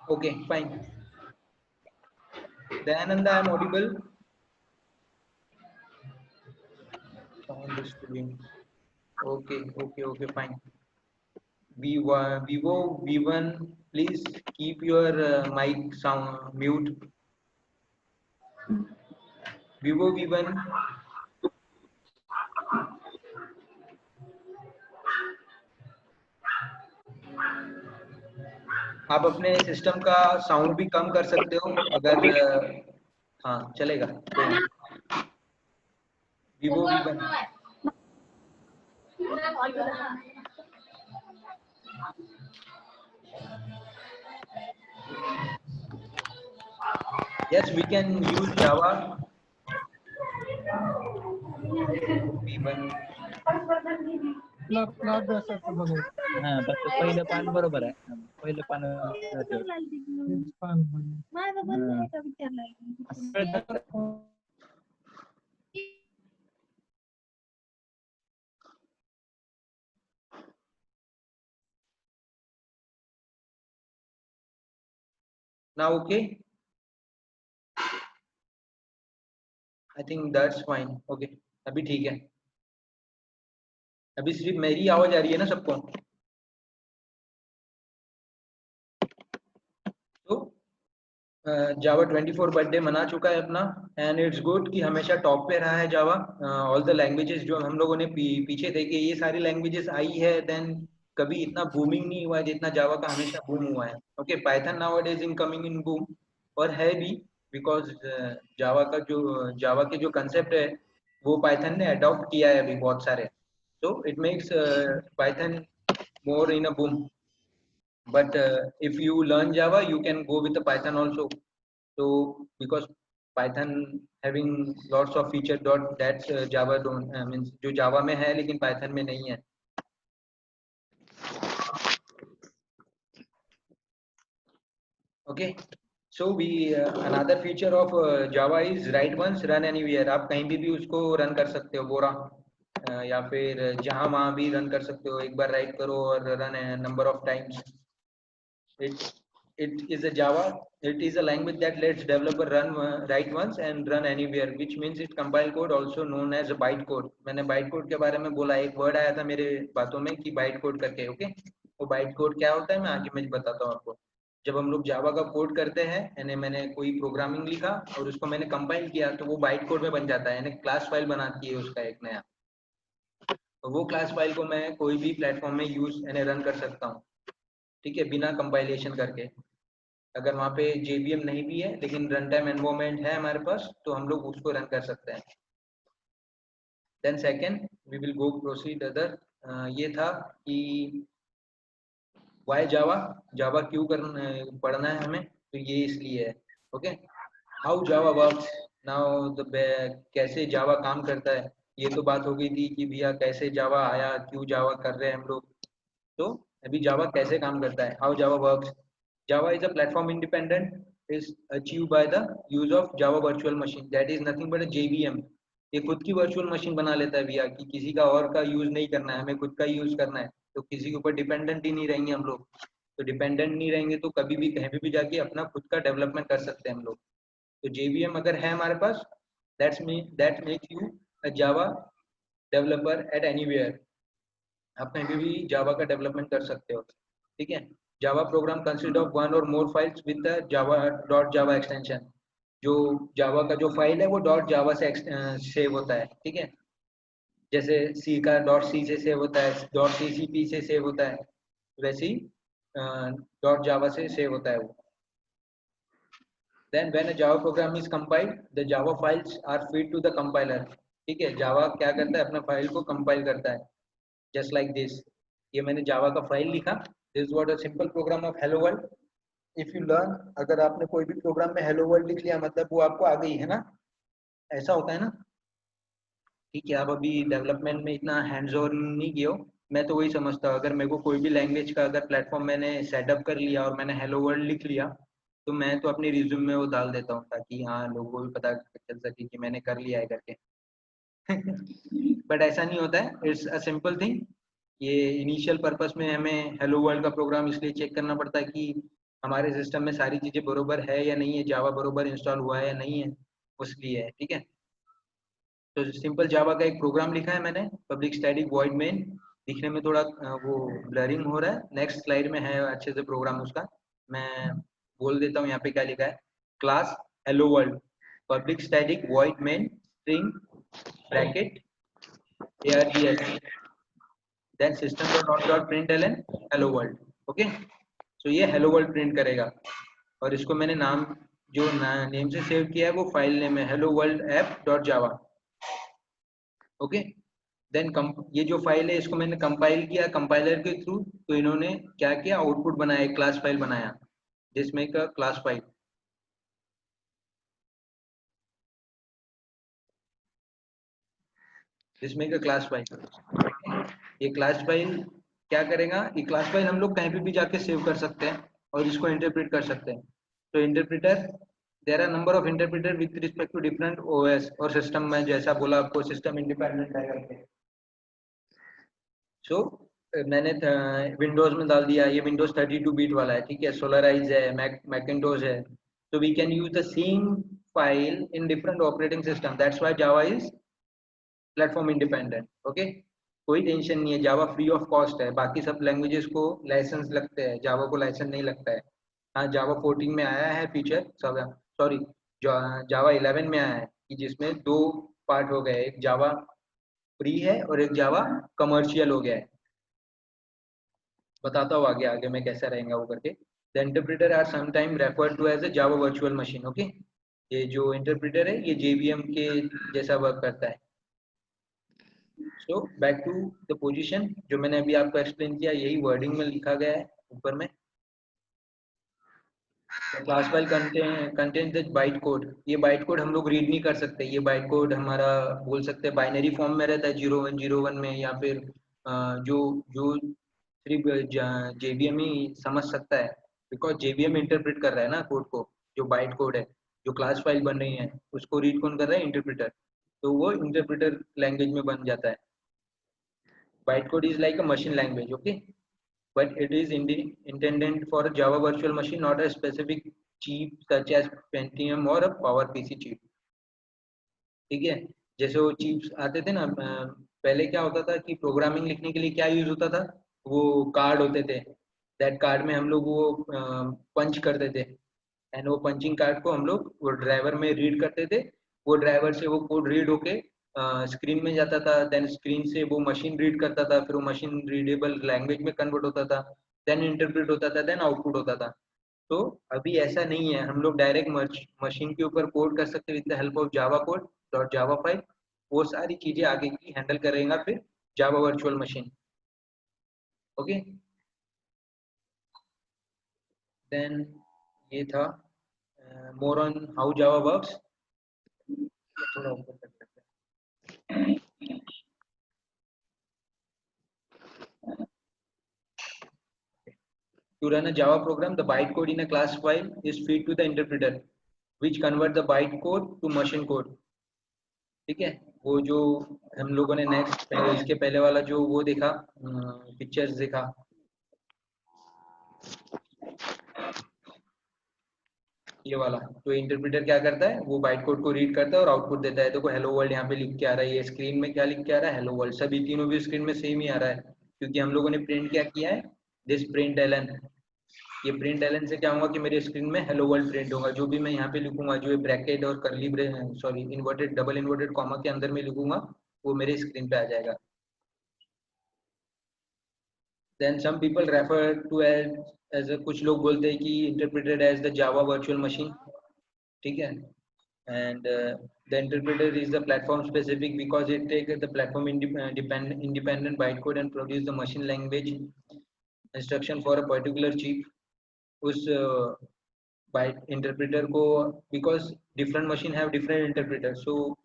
A: Okay, fine. Dayananda, I am audible. Sound is doing. Okay, fine. Vivo V1, please keep your mic sound mute. Vivo V1. आप अपने system का sound भी कम कर सकते हो अगर हाँ चलेगा, कोई नहीं। Vivo V1. Yes, we can use Java. V1.
F: हा फक्त पहिलं पान बरोबर आहे, पहिलं पान
A: Now okay, I think that's fine. Okay, अभी ठीक है। अभी सिर्फ मेरी आवाज आ रही है ना सबको? तो जावा 24 बर्थडे मना चुका है अपना, एंड इट्स गुड कि हमेशा टॉप पे रहा है जावा। ऑल द लैंग्वेजेस जो हम लोगों ने पीछे देखे, ये सारी लैंग्वेजेस आई है, देन कभी इतना बूमिंग नहीं हुआ है जितना जावा का हमेशा बूम हुआ है। Okay, Python nowadays in coming in boom, और है भी बिकॉज जावा के जो कंसेप्ट है वो पाइथन ने अडॉप्ट किया है अभी बहुत सारे, so it makes Python more in a boom. But if you learn Java, you can go with the Python also. So because Python having lots of feature dot that's Java don't means जो Java में है लेकिन Python में नहीं है। Okay, so we another feature of Java is write once run anywhere. आप कहीं भी उसको रन कर सकते हो, बोरा या फिर जहां वहां भी रन कर सकते हो। एक बार राइट करो और run number of times. it is a Java, it is a language that lets developer write once and run anywhere, which means it compile code also known as a bytecode. मैंने bytecode के बारे में बोला, एक word आया था मेरे बातों में कि bytecode करके। ओके, वो bytecode क्या होता है मैं आगे मैं बताता हूँ आपको। जब हम लोग जावा का कोड करते हैं, यानी मैंने कोई प्रोग्रामिंग लिखा और उसको मैंने कंपाइल किया तो वो बाइटकोड में बन जाता है, यानी क्लास फाइल बनाती है उसका एक नया। तो वो क्लास फाइल को मैं कोई भी प्लेटफॉर्म में यूज यानी रन कर सकता हूँ, ठीक है, बिना कंपाइलेशन करके। अगर वहाँ पे JVM नहीं भी है लेकिन रन टाइम एनवायरनमेंट है हमारे पास, तो हम लोग उसको रन कर सकते हैं। Then second we will go proceed other. ये था कि वाई जावा, जावा क्यों पढ़ना है हमें, तो ये इसलिए है। Okay, how Java works now, कैसे जावा काम करता है। ये तो बात हो गई थी कि भैया कैसे जावा आया, क्यों जावा कर रहे हैं हम लोग। तो अभी जावा कैसे काम करता है, how Java works. Java is a platform independent is achieved by the use of Java virtual machine, that is nothing but a JVM। ये खुद की वर्चुअल मशीन बना लेता है भैया कि किसी का और का यूज नहीं करना है, हमें खुद का यूज करना है, तो किसी के ऊपर डिपेंडेंट ही नहीं रहेंगे हम लोग। तो डिपेंडेंट नहीं रहेंगे तो कभी भी कहीं भी जाके अपना खुद का डेवलपमेंट कर सकते हैं हम लोग। तो JVM अगर है हमारे पास, that makes you a Java developer at anywhere. आप कहीं भी जावा का डेवलपमेंट कर सकते हो, ठीक है। Java program consist of one or more files with the Java dot Java extension. जो जावा का जो फाइल है वो डॉट जावा से सेव होता है, ठीक है। जैसे सी का डॉट सी से सेव होता है, डॉट CCP से सेव होता है, वैसे ही डॉट जावा से सेव होता है वो। Then when a Java program is compiled, the Java files are fed to the compiler, ठीक है। जावा क्या करता है, अपना फाइल को कंपाइल करता है, जस्ट लाइक दिस। ये मैंने जावा का फाइल लिखा, this what a simple program of hello world. If you learn, अगर आपने कोई भी प्रोग्राम में हेलो वर्ल्ड लिख लिया मतलब वो आपको आ गई है ना, ऐसा होता है ना, ठीक है। आप अभी डेवलपमेंट में इतना हैंड्स ऑन नहीं किए हो, मैं तो वही समझता हूँ। अगर मेरे को कोई भी लैंग्वेज का अगर प्लेटफॉर्म मैंने सेटअप कर लिया और मैंने हेलो वर्ल्ड लिख लिया, तो मैं तो अपनी रिज्यूम में वो डाल देता हूँ, ताकि हाँ लोगों को भी पता चल सके कि मैंने कर लिया है करके। बट ऐसा नहीं होता है, इट्स अ सिंपल थिंग। ये इनिशियल पर्पस में हमें हेलो वर्ल्ड का प्रोग्राम इसलिए चेक करना पड़ता है कि हमारे सिस्टम में सारी चीज़ें बरोबर है या नहीं है, जावा बरोबर इंस्टॉल हुआ है या नहीं है, उसलिए है, ठीक है। तो सिंपल जावा का एक प्रोग्राम लिखा है मैंने, पब्लिक स्टैटिक वॉइड मेन। दिखने में थोड़ा वो ब्लरिंग हो रहा है, नेक्स्ट स्लाइड में है अच्छे से प्रोग्राम उसका। मैं बोल देता हूँ यहाँ पे क्या लिखा है। Class hello world public static void main string bracket ARES then system.out.println hello world, okay. So ये हेलो वर्ल्ड प्रिंट करेगा, और इसको मैंने नाम जो नेम से सेव किया है वो फाइल नेम है hello world app dot Java, okay. Then ये जो फाइल है इसको मैंने कंपाइल किया कंपाइलर के थ्रू, तो इन्होंने क्या किया, आउटपुट बनाया, एक क्लास फाइल बनाया, जिसमें का क्लास फाइल, जिसमें का क्लास फाइल। ये क्लास फाइल क्या करेगा, ये क्लास फाइल हम लोग कहीं पे भी जाके सेव कर सकते हैं और इसको इंटरप्रेट कर सकते हैं। तो interpreter, there are number of interpreter with respect to different OS और सिस्टम में, जैसा बोला आपको सिस्टम इंडिपेंडेंट है करके। सो मैंने विंडोज में डाल दिया, ये विंडोज 32 बिट वाला है, ठीक है। सोलराइज है, मैकिंटोश है, तो we can use the same file in different operating system, that's why Java is platform independent, okay. कोई टेंशन नहीं है, जावा फ्री ऑफ कॉस्ट है। बाकी सब लैंग्वेजेस को लाइसेंस लगते हैं, जावा को लाइसेंस नहीं लगता है। हाँ, जावा 14 में आया है फीचर, सॉरी जावा 11 में आया है कि जिसमें दो पार्ट हो गए, एक जावा फ्री है और एक जावा कमर्शियल हो गया है। बताता हूँ आगे आगे में कैसा रहेगा वो करके। The interpreter are sometime referred to as a Java virtual machine, okay. ये जो इंटरप्रेटर है ये JVM के जैसा वर्क करता है। So back to the position, जो मैंने अभी आपको एक्सप्लेन किया यही वर्डिंग में लिखा गया है ऊपर में। Class file contain the byte code. ये बाइट कोड हम लोग रीड नहीं कर सकते, ये बाइट कोड हमारा बोल सकते हैं बाइनरी फॉर्म में रहता है 0101 में, या फिर जो जो सिर्फ JVM ही समझ सकता है, बिकॉज JVM इंटरप्रेट कर रहा है ना कोड को। जो बाइट कोड है, जो क्लास फाइल बन रही है, उसको रीड कौन कर रहा है, इंटरप्रेटर। तो वो इंटरप्रेटर लैंग्वेज में बन जाता है। Bytecode is like a machine language, okay, but it is intended for a Java virtual machine, not a specific chip such as Pentium or a PowerPC chip, ठीक है। जैसे वो चिप्स आते थे ना, पहले क्या होता था कि प्रोग्रामिंग लिखने के लिए क्या यूज होता था, वो कार्ड होते थे। दैट कार्ड में हम लोग वो पंच करते थे, एंड वो पंचिंग कार्ड को हम लोग वो ड्राइवर में रीड करते थे। वो ड्राइवर से वो कोड रीड होके स्क्रीन में जाता था, देन स्क्रीन से वो मशीन रीड करता था, फिर वो मशीन रीडेबल लैंग्वेज में कन्वर्ट होता था, देन इंटरप्रेट होता था, देन आउटपुट होता था। तो अभी ऐसा नहीं है, हम लोग डायरेक्ट मशीन के ऊपर कोड कर सकते with the help of Java code dot Java file. वो सारी चीजें आगे की हैंडल करेगा फिर Java virtual machine, okay. Then ये था more on how Java works. थोड़ा ऊपर कर सकते हैं। To run a Java program, the bytecode in a class file is fed to the interpreter, which convert the bytecode to machine code, ठीक है। वो जो हम लोगों ने नेक्स्ट इसके पहले वाला जो वो देखा पिक्चर्स देखा, ये वाला तो इंटरप्रेटर क्या करता है, वो बाइट कोड को रीड करता है और आउटपुट देता है। देखो हेलो वर्ल्ड यहाँ पे लिख के आ रहा है, ये स्क्रीन में क्या लिख के आ रहा है, हेलो वर्ल्ड। सभी तीनों भी स्क्रीन में सेम ही आ रहा है, क्योंकि हम लोगों ने प्रिंट क्या किया है, दिस प्रिंट एलन। ये प्रिंट एलन से क्या होगा कि मेरे स्क्रीन में हेलो वर्ल्ड प्रिंट होगा। जो भी मैं यहाँ पे लिखूंगा, जो ब्रैकेट और करली sorry inverted double inverted comma के अंदर में लिखूंगा, वो मेरे स्क्रीन पे आ जाएगा। Then some people refer to as कुछ लोग बोलते हैं कि interpreted as the Java virtual machine, ठीक है। And the interpreter is the platform specific because it take the platform independent bytecode and produce the machine language instruction for a particular chip। उस byte interpreter को, because different machine have different interpreter, so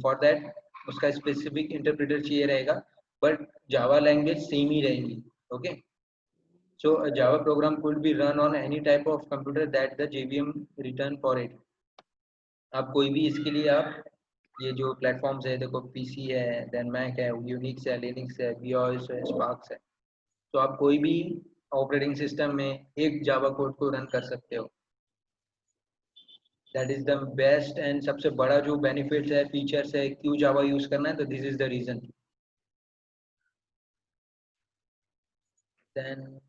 A: for that उसका specific interpreter चाहिए रहेगा, but Java language same ही रहेगी। okay, so a Java program could be run on any type of computer that the JVM return for it। आप कोई भी इसके लिए आप ये जो प्लेटफॉर्म्स है, देखो पीसी है, देन मैक है, यूनिक्स है, लिनक्स है, बीओएस है, स्पार्क्स है, तो आप कोई भी ऑपरेटिंग सिस्टम में एक जावा कोड को रन कर सकते हो। That is the best and सबसे बड़ा जो बेनिफिट्स है, फीचर्स है, क्यों जावा यूज करना है, तो this is the reason. Then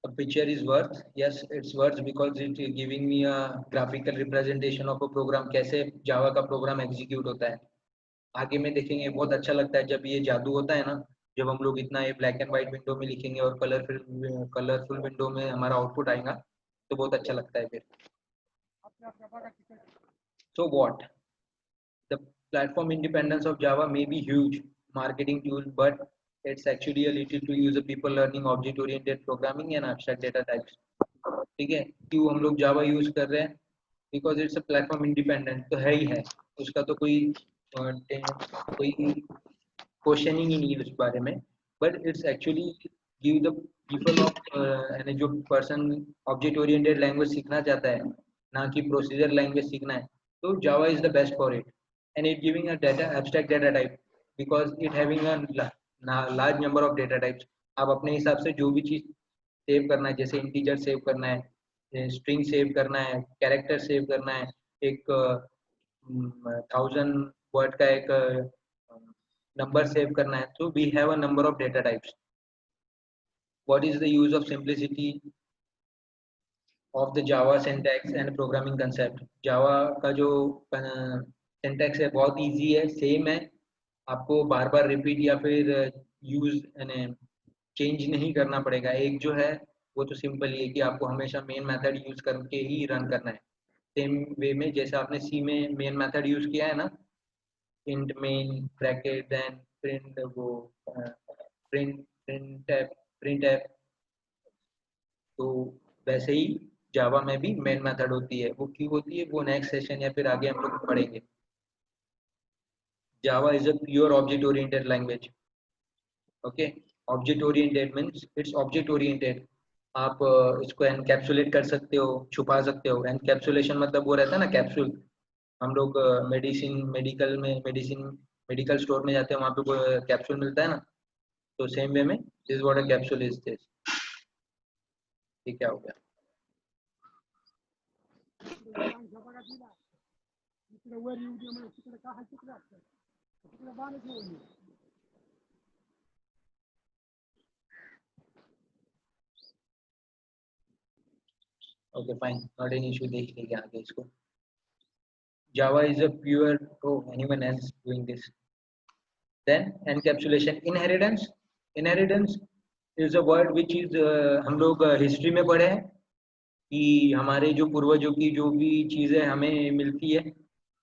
A: a picture is worth, yes it's worth because it is giving me a graphical representation of a program, कैसे जावा का प्रोग्राम एग्जीक्यूट होता है। आगे में देखेंगे, बहुत अच्छा लगता है जब ये जादू होता है ना, जब हम लोग इतना ये ब्लैक एंड व्हाइट विंडो में लिखेंगे और कलरफुल विंडो में हमारा आउटपुट आएगा, तो बहुत अच्छा लगता है फिर। So what? The platform independence of Java may be huge marketing tool, but it's actually a little to use people learning object oriented programming and abstract data types। ठीक है, क्यों हम लोग जावा यूज कर रहे हैं, because it's a platform independent, तो है ही है, उसका तो कोई क्वेश्चन ही नहीं है उस बारे में। But it's actually give the people of जो पर्सन ऑब्जेक्ट ओरिएंटेड लैंग्वेज सीखना चाहता है, ना कि प्रोसीजर लैंग्वेज सीखना है, तो Java is the best for it. And it giving a data abstract data type, because it having a large number of data types. आप अपने हिसाब से जो भी चीज सेव करना है, जैसे इंटीजर सेव करना है, स्ट्रिंग सेव करना है, कैरेक्टर सेव करना है, एक 1000 वर्ड का एक नंबर सेव करना है, तो we have a number of data types. What is the use of simplicity of the Java syntax and programming concept. Java का जो सिंटैक्स है बहुत इजी है, सेम है, आपको बार बार रिपीट या फिर यूज यानी चेंज नहीं करना पड़ेगा। एक जो है वो तो सिंपल ही है कि आपको हमेशा मेन मेथड यूज करके ही रन करना है, सेम वे में जैसे आपने सी में मेन मेथड यूज किया है ना, int main bracket then print वो प्रिंट एप, तो वैसे ही जावा में भी मेन मेथड होती है। वो क्यों होती है, वो नेक्स्ट सेशन या फिर आगे हम लोग पढ़ेंगे। जावा is a pure object oriented language. Okay, object oriented means its object oriented. आप इसको एनकैप्सुलेट कर सकते हो, छुपा सकते हो। एनकैप्सुलेशन मतलब वो रहता है ना कैप्सूल, हम लोग मेडिकल स्टोर में जाते हैं, वहाँ पे वो कैप्सूल मिलता है ना, तो सेम वे में this what a capsule is this. ये क्या हो गया, okay fine, not an issue, देख लेंगे आगे इसको। Java is a pure, oh anyone else doing this? Then encapsulation, inheritance is a word which is हम लोग हिस्ट्री में पढ़े हैं कि हमारे जो पूर्वजों की जो भी चीजें हमें मिलती है,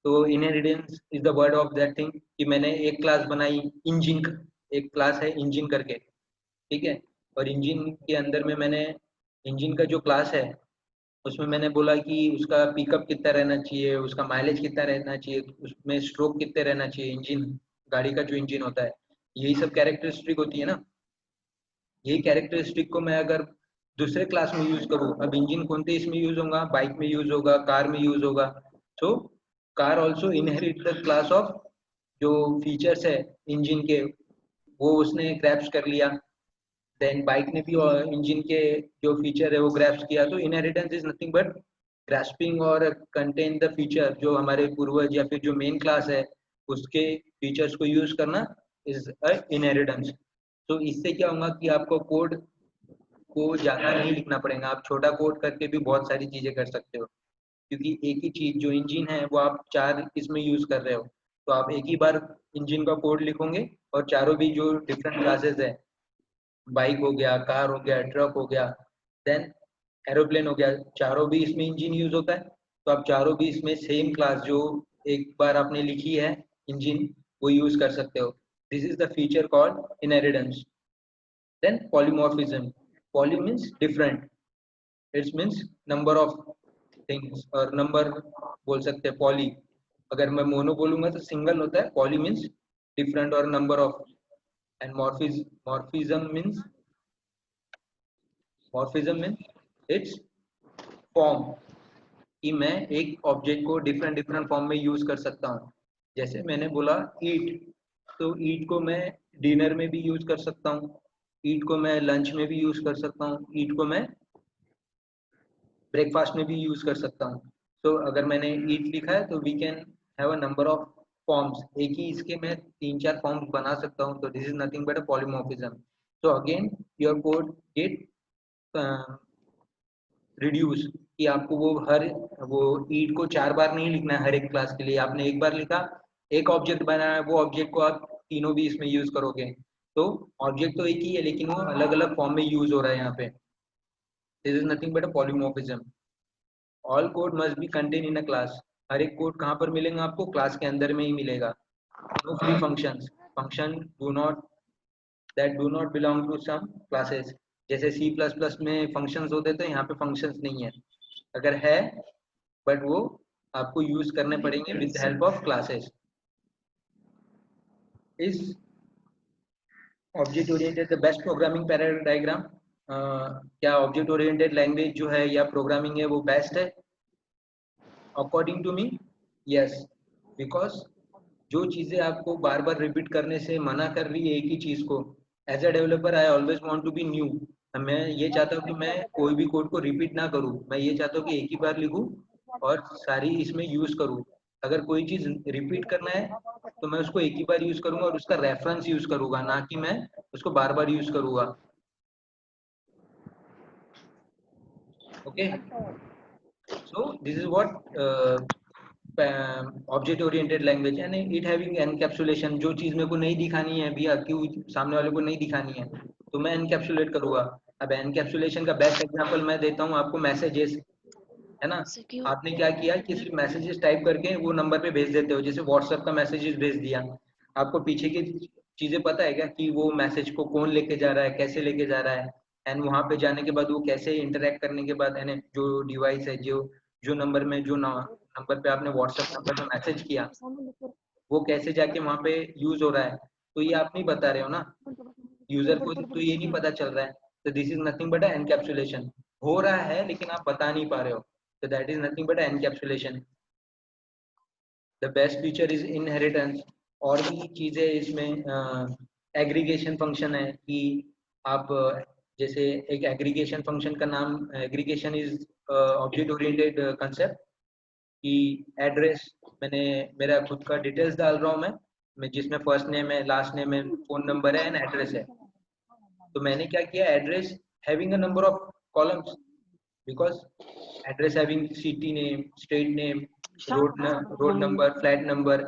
A: तो inheritance is the word of that thing. कि मैंने एक क्लास बनाई इंजन, एक क्लास है इंजन करके, ठीक है, और इंजन के अंदर में मैंने इंजन का जो क्लास है उसमें मैंने बोला कि उसका पिकअप कितना रहना चाहिए, उसका माइलेज कितना रहना चाहिए, उसमें स्ट्रोक कितने रहना चाहिए, इंजन गाड़ी का जो इंजन होता है, यही सब कैरेक्टरिस्टिक होती है ना। यही कैरेक्टरिस्टिक को मैं अगर दूसरे क्लास में यूज करूँ, अब इंजन कौन से इसमें यूज होगा, बाइक में यूज होगा, कार में यूज होगा, so car also inherit the class of जो फीचर्स है इंजन के, वो उसने ग्रैप्स कर लिया, देन बाइक ने भी इंजन के जो फीचर है वो ग्रैप्स किया। तो inheritance is nothing but grasping और कंटेन द फीचर, जो हमारे पूर्वज या फिर जो मेन क्लास है उसके फीचर्स को यूज करना इज अ इनहेरिटेंस। तो इससे क्या होगा कि आपको कोड को ज़्यादा नहीं लिखना पड़ेगा, आप छोटा कोड करके भी बहुत सारी चीज़ें कर सकते हो, क्योंकि एक ही चीज़ जो इंजन है वो आप 4 इसमें यूज़ कर रहे हो, तो आप एक ही बार इंजन का कोड लिखोगे और चारों भी जो डिफरेंट क्लासेस है, बाइक हो गया, कार हो गया, ट्रक हो गया, देन एरोप्लेन हो गया, चारों भी इसमें इंजन यूज होता है। तो आप चारों भी इसमें सेम क्लास जो एक बार आपने लिखी है इंजन, वो यूज कर सकते हो। This is the feature called inheritance. Then polymorphism, poly means different, it's means number of things, और नंबर बोल सकते हैं पॉली। अगर मैं मोनो बोलूंगा तो सिंगल होता है, पॉली मीन्स डिफरेंट और number of. And morphism means it's form, कि मैं एक ऑब्जेक्ट को डिफरेंट डिफरेंट फॉर्म में यूज कर सकता हूँ। जैसे मैंने बोला ईट, तो ईट को मैं डिनर में भी यूज कर सकता हूँ, ईट को मैं लंच में भी यूज कर सकता हूँ, ईट को मैं ब्रेकफास्ट में भी यूज कर सकता हूँ। तो अगर मैंने ईट लिखा है तो we can have a number of forms, एक ही इसके मैं 3-4 फॉर्म्स बना सकता हूँ। तो this is nothing but a polymorphism. तो again your code get reduce, कि आपको वो ईट को 4 बार नहीं लिखना है हर एक क्लास के लिए। आपने एक बार लिखा, एक ऑब्जेक्ट बनाया, वो ऑब्जेक्ट को आप तीनों भी इसमें यूज करोगे, तो ऑब्जेक्ट तो एक ही है लेकिन वो अलग अलग फॉर्म में यूज हो रहा है यहाँ पे। This is nothing but a polymorphism. All code must be contain in a class, हर एक कोड कहाँ पर मिलेगा आपको? क्लास के अंदर में ही मिलेगा। No free functions, function do not belong to some classes. जैसे C++ में फंक्शंस होते थे, यहाँ पे फंक्शंस नहीं है, अगर है बट वो आपको यूज करने पड़ेंगे with help of classes. Is object oriented the best programming paradigm? क्या ऑब्जेक्ट ओरिएंटेड लैंग्वेज जो है या प्रोग्रामिंग है वो बेस्ट है? According to me yes, because जो चीज़ें आपको बार बार रिपीट करने से मना कर रही है एक ही चीज़ को, as a developer I always want to be new. मैं ये चाहता हूँ कि मैं कोई भी कोड को रिपीट ना करूँ, मैं ये चाहता हूँ कि एक ही बार लिखूँ और सारी इसमें यूज़ करूँ। अगर कोई चीज़ रिपीट करना है तो मैं उसको एक ही बार यूज़ करूँगा और उसका रेफरेंस यूज़ करूँगा, ना कि मैं उसको बार बार यूज़ करूँगा। Okay, so this is what object oriented language, यानी इट हैविंग एनकैप्सुलेशन। जो चीज़ मेरे को नहीं दिखानी है भैया, क्यों सामने वाले को नहीं दिखानी है, तो मैं एनकैप्सुलेट करूँगा। अब एनकैप्सुलेशन का बेस्ट एग्जांपल मैं देता हूँ आपको, मैसेजेस, है ना। आपने क्या किया कि सिर्फ मैसेजेस टाइप करके वो नंबर पे भेज देते हो, जैसे व्हाट्सएप का मैसेजेस भेज दिया। आपको पीछे की चीज़ें पता है क्या कि वो मैसेज को कौन लेके जा रहा है, कैसे लेके जा रहा है, एंड वहाँ पे जाने के बाद वो कैसे इंटरेक्ट करने के बाद, यानी जो डिवाइस है, जो जो नंबर में जो नंबर पे आपने व्हाट्सएप नंबर पे मैसेज किया, वो कैसे जाके वहाँ पे यूज हो रहा है, तो ये आप नहीं बता रहे हो ना, यूजर को तो ये नहीं पता चल रहा है। तो this is nothing but encapsulation. हो रहा है लेकिन आप बता नहीं पा रहे हो, तो that is nothing but encapsulation. The best feature is inheritance. और भी चीजें इसमें, एग्रीगेशन फंक्शन है कि आप जैसे एक एग्रीगेशन फंक्शन का नाम, aggregation is object oriented concept, कि एड्रेस, मैंने मेरा खुद का डिटेल्स डाल रहा हूँ मैं जिसमें फर्स्ट नेम है, लास्ट नेम है, फोन नंबर है एंड एड्रेस है। तो मैंने क्या किया, address having a number of columns, because address having city name, state name, road number, flat number,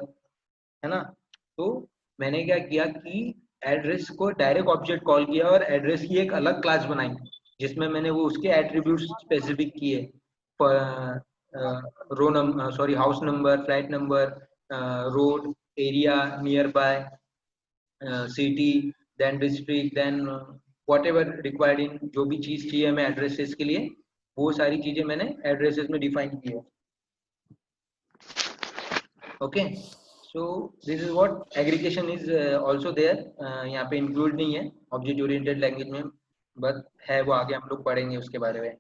A: है ना। तो मैंने क्या किया कि एड्रेस को डायरेक्ट ऑब्जेक्ट कॉल किया और एड्रेस की एक अलग क्लास बनाई जिसमें मैंने वो उसके एट्रीब्यूट्स स्पेसिफिक किए, house number, flat number, road, area, nearby, city, then district, then whatever required in, जो भी चीज़ चाहिए हमें एड्रेसेस के लिए, वो सारी चीज़ें मैंने एड्रेसेस में डिफाइन की है। Okay, so this is what aggregation is also there, यहाँ पे इंक्लूड नहीं है ऑब्जेक्ट ओरिएंटेड लैंग्वेज में, बट है वो, आगे हम लोग पढ़ेंगे उसके बारे में।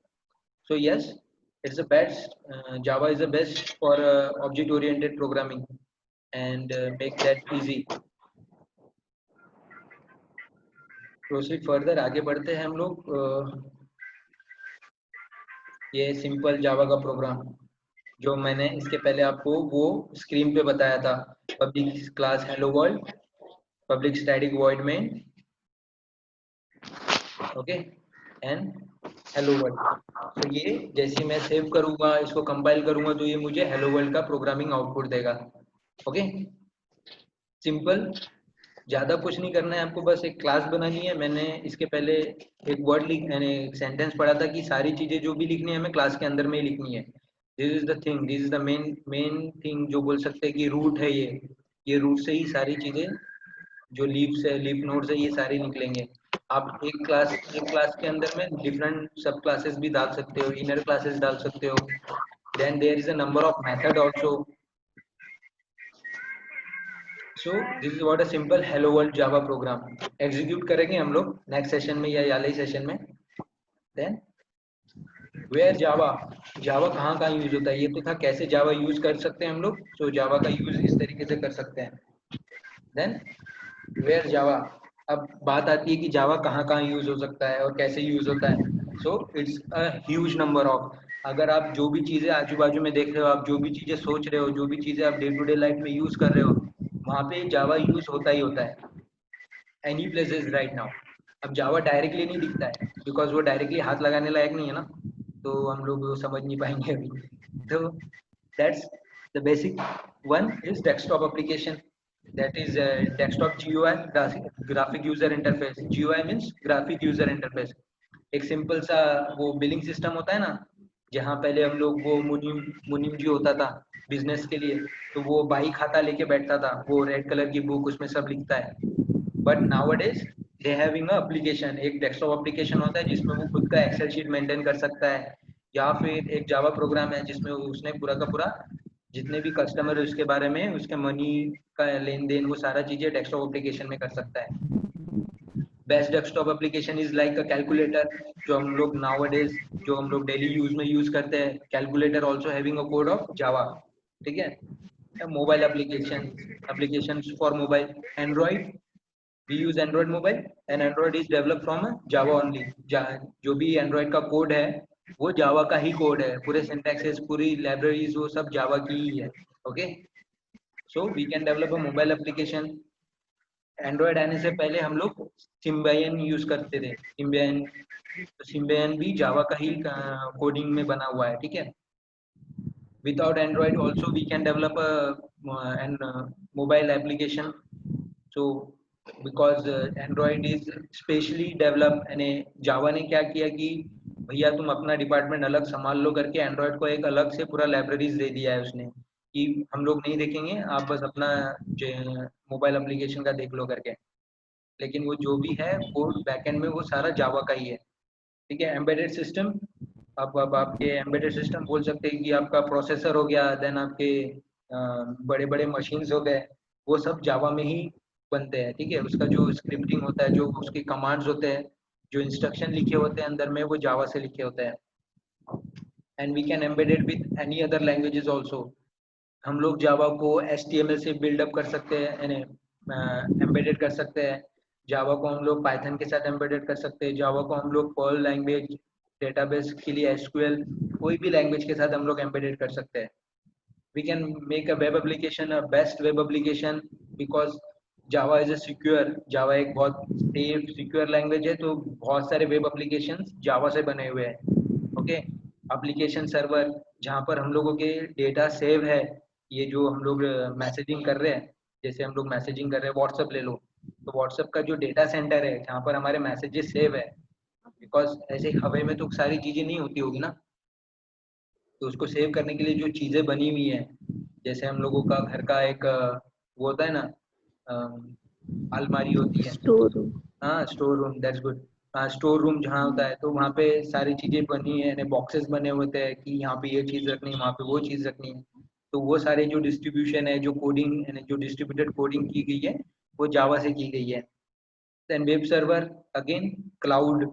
A: So yes, it's the best, Java is the best for object oriented programming and make that easy. Proceed further, आगे बढ़ते हैं हम लोग। ये सिंपल जावा का प्रोग्राम जो मैंने इसके पहले आपको वो स्क्रीन पे बताया था, public class hello world, public static void main, okay, and hello world. तो ये जैसे मैं सेव करूंगा, इसको कंपाइल करूंगा, तो ये मुझे हेलो वर्ल्ड का प्रोग्रामिंग आउटपुट देगा। ओके, सिंपल, ज्यादा कुछ नहीं करना है आपको, बस एक क्लास बनानी है। मैंने इसके पहले एक वर्ड यानी एक सेंटेंस पढ़ा था कि सारी चीजें जो भी लिखनी है हमें क्लास के अंदर में ही लिखनी है। This is the thing, this is the main thing, जो बोल सकते हैं कि रूट है ये रूट से ही सारी चीजें, जो लीव्स है, लीफ नोड्स है, ये सारे निकलेंगे। आप एक क्लास के अंदर में डिफरेंट सब क्लासेस भी डाल सकते हो, इनर क्लासेस डाल सकते हो। Then there is a number of method also. So this is what a simple hello world Java program. Execute करेंगे हम लोग नेक्स्ट सेशन में या वाले सेशन में। देन वेयर जावा, जावा कहाँ कहाँ यूज होता है, ये तो था कैसे जावा यूज कर सकते हैं हम लोग। सो जावा का यूज इस तरीके से कर सकते हैं। देन वेयर जावा, अब बात आती है कि जावा कहाँ कहाँ यूज हो सकता है और कैसे यूज होता है। So it's a huge number of, अगर आप जो भी चीजें आजू बाजू में देख रहे हो, आप जो भी चीजें सोच रहे हो, जो भी चीजें आप डे टू डे लाइफ में यूज कर रहे हो, वहाँ पे जावा यूज होता ही होता है, एनी प्लेसेस राइट नाउ। अब जावा डायरेक्टली नहीं दिखता है बिकॉज वो डायरेक्टली हाथ लगाने लायक नहीं है ना, तो हम लोग वो समझ नहीं पाएंगे अभी। तो that's the basic one is desktop application, that is desktop GUI, graphic user interface। GUI means graphic user interface। एक सिंपल सा वो बिलिंग सिस्टम होता है ना, जहाँ पहले हम लोग वो मुनीम मुनीम जी होता था बिजनेस के लिए, तो वो बाई खाता लेके बैठता था, वो रेड कलर की बुक, उसमें सब लिखता है। But nowadays they having a application, एक डेस्कटॉप एप्लीकेशन होता है जिसमें वो खुद का एक्सेल शीट मेंटेन कर सकता है, या फिर एक जावा प्रोग्राम है जिसमें उसने पूरा का पूरा जितने भी कस्टमर है उसके बारे में, उसके मनी का लेन देन, वो सारा चीजें डेस्कटॉप एप्लीकेशन में कर सकता है। Best desktop application is like a calculator, जो हम लोग नाउअडेज जो हम लोग डेली यूज में यूज करते हैं। Calculator also having a code of Java, ठीक है। Mobile application for mobile, Android, we use Android mobile and Android is developed from Java only। जो भी Android का कोड है वो जावा का ही कोड है, पूरे सिंटैक्सेस, पूरी लाइब्रेरीज वो सब जावा की ही है। Okay, so we can develop a mobile application. Android आने से पहले हम लोग सिम्बियन यूज करते थे, सिम्बियन, तो सिम्बियन भी जावा का ही कोडिंग में बना हुआ है, ठीक है। Without Android also we can develop mobile application. So because Android is specially develop, यानी जावा ने क्या किया कि भैया तुम अपना डिपार्टमेंट अलग संभाल लो करके एंड्रॉयड को एक अलग से पूरा लाइब्रेरीज दे दिया है उसने, कि हम लोग नहीं देखेंगे, आप बस अपना मोबाइल एप्लीकेशन का देख लो करके। लेकिन वो जो भी है वो बैकएंड में वो सारा जावा का ही है, ठीक है। एम्बेडेड सिस्टम, अब आपके एम्बेडेड सिस्टम बोल सकते हैं कि आपका प्रोसेसर हो गया, देन आपके बड़े बड़े मशीन्स हो गए, वो सब जावा में ही बनते हैं, ठीक है। उसका जो स्क्रिप्टिंग होता है, जो उसके कमांड्स होते हैं, जो इंस्ट्रक्शन लिखे होते हैं अंदर में, वो जावा से लिखे होते हैं। And we can embed it with any other languages also. हम लोग जावा को HTML से बिल्डअप कर सकते हैं, यानी एम्बेडेड कर सकते हैं। जावा को हम लोग पाइथन के साथ एम्बेडेड कर सकते हैं। जावा को हम लोग पर्ल लैंग्वेज, डेटाबेस के लिए SQL, कोई भी लैंग्वेज के साथ हम लोग एम्बेडेड कर सकते हैं। We can make a web application, a best web application, because Java is a secure, Java एक बहुत सेफ सिक्योर लैंग्वेज है, तो बहुत सारे वेब एप्लीकेशन जावा से बने हुए हैं। ओके, एप्लीकेशन सर्वर, जहाँ पर हम लोगों के डेटा सेव है, ये जो हम लोग मैसेजिंग कर रहे हैं, जैसे हम लोग मैसेजिंग कर रहे हैं, व्हाट्सएप ले लो, तो व्हाट्सएप का जो डेटा सेंटर है जहाँ पर हमारे मैसेजेस सेव है, बिकॉज ऐसे हवा में तो सारी चीजें नहीं होती होगी ना, तो उसको सेव करने के लिए जो चीजें बनी हुई है, जैसे हम लोगों का घर का एक वो होता है ना, अलमारी होती है,
C: स्टोर रूम।
A: हाँ स्टोर रूम, दैट्स गुड। हाँ स्टोर रूम जहाँ होता है, तो वहाँ पे सारी चीजें बनी है, बॉक्सेस बने होते हैं कि यहाँ पे ये चीज रखनी है, वहाँ पे वो चीज रखनी है। तो वो सारे जो डिस्ट्रीब्यूशन है, जो कोडिंग, जो डिस्ट्रीब्यूटेड कोडिंग की गई है, वो जावा से की गई है। Then web server, again cloud,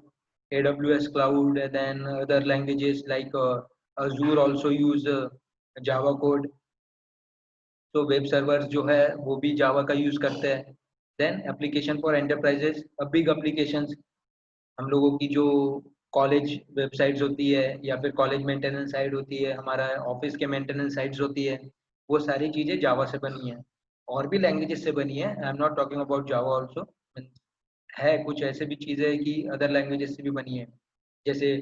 A: AWS cloud, and then other languages like Azure also use Java code। तो वेब सर्वर जो है वो भी जावा का यूज करते हैं। Then application for enterprises, big applications, हम लोगों की जो कॉलेज वेबसाइट्स होती है या फिर कॉलेज मेंटेनेंस साइट होती है, हमारा ऑफिस के मेंटेनेंस साइट्स होती है, वो सारी चीज़ें जावा से बनी है। और भी लैंग्वेजेस से बनी है, I am not talking about Java also, है कुछ ऐसे भी चीज़ें कि अदर लैंग्वेजेस से भी बनी है। जैसे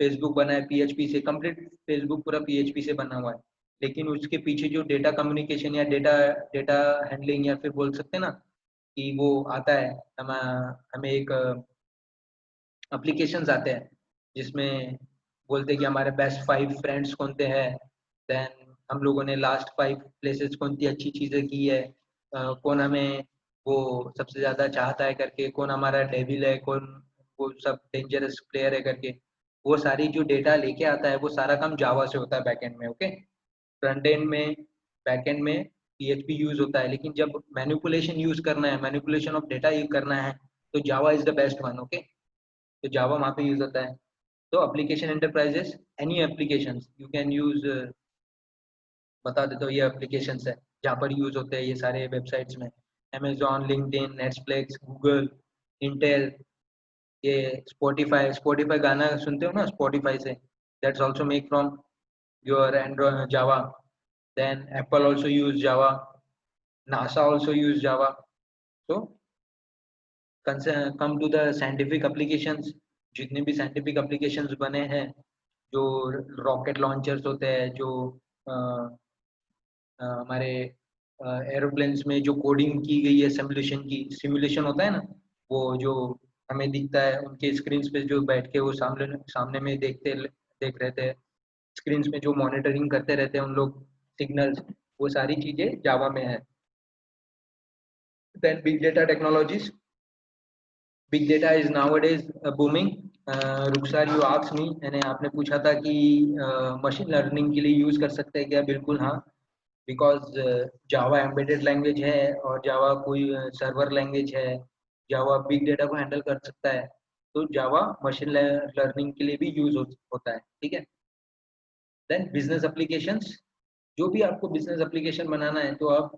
A: फेसबुक बना है पीएचपी से, कंप्लीट फेसबुक पूरा पीएचपी से बना हुआ है, लेकिन उसके पीछे जो डेटा कम्युनिकेशन या डेटा डेटा हैंडलिंग या फिर बोल सकते हैं ना कि वो आता है, हमें एक एप्लीकेशंस आते हैं जिसमें बोलते हैं कि हमारे बेस्ट 5 फ्रेंड्स कौन से हैं, देन हम लोगों ने लास्ट 5 प्लेसेस कौन सी अच्छी चीज़ें की है, कौन हमें वो सबसे ज़्यादा चाहता है करके, कौन हमारा डेविल है, कौन वो सब डेंजरस प्लेयर है करके, वो सारी जो डेटा लेके आता है वो सारा काम जावा से होता है बैकएंड में। ओके, फ्रंट एंड में, बैकएंड में पीएचपी यूज होता है, लेकिन जब मैनिपुलेशन यूज करना है, मैनिपुलेशन ऑफ डेटा यूज करना है, तो Java is the best one. Okay, तो जावा वहाँ पे यूज होता है। तो application enterprises, any application you can use, बता देता हूँ ये एप्लीकेशन है जहाँ पर यूज होते हैं ये सारे वेबसाइट्स में, Amazon, LinkedIn, Netflix, Google, Intel, ये स्पॉटिफाई, स्पॉटिफाई गाना सुनते हो ना स्पॉटिफाई से, that's also make from your Android Java. Then Apple also use Java, NASA also use Java. So come to the scientific applications, जितने भी scientific applications बने हैं, जो रॉकेट लॉन्चर्स होते हैं, जो हमारे एरोप्लेन्स में जो कोडिंग की गई है, सिमुलेशन की, सिमुलेशन होता है ना, वो जो हमें दिखता है उनके स्क्रीन पे, जो बैठ के वो सामने सामने में देख रहे थे, स्क्रीन में जो मॉनिटरिंग करते रहते हैं उन लोग सिग्नल्स, वो सारी चीज़ें जावा में है। Then big data technologies, big data is nowadays booming. Rukhsar you asks me, यानी आपने पूछा था कि मशीन लर्निंग के लिए यूज़ कर सकते हैं क्या? बिल्कुल हाँ, बिकॉज जावा एम्बेडेड लैंग्वेज है और जावा कोई सर्वर लैंग्वेज है, जावा बिग डेटा को हैंडल कर सकता है, तो जावा मशीन लर्निंग के लिए भी यूज होता है। ठीक है, देन बिजनेस एप्लीकेशंस, जो भी आपको बिजनेस एप्लीकेशन बनाना है तो आप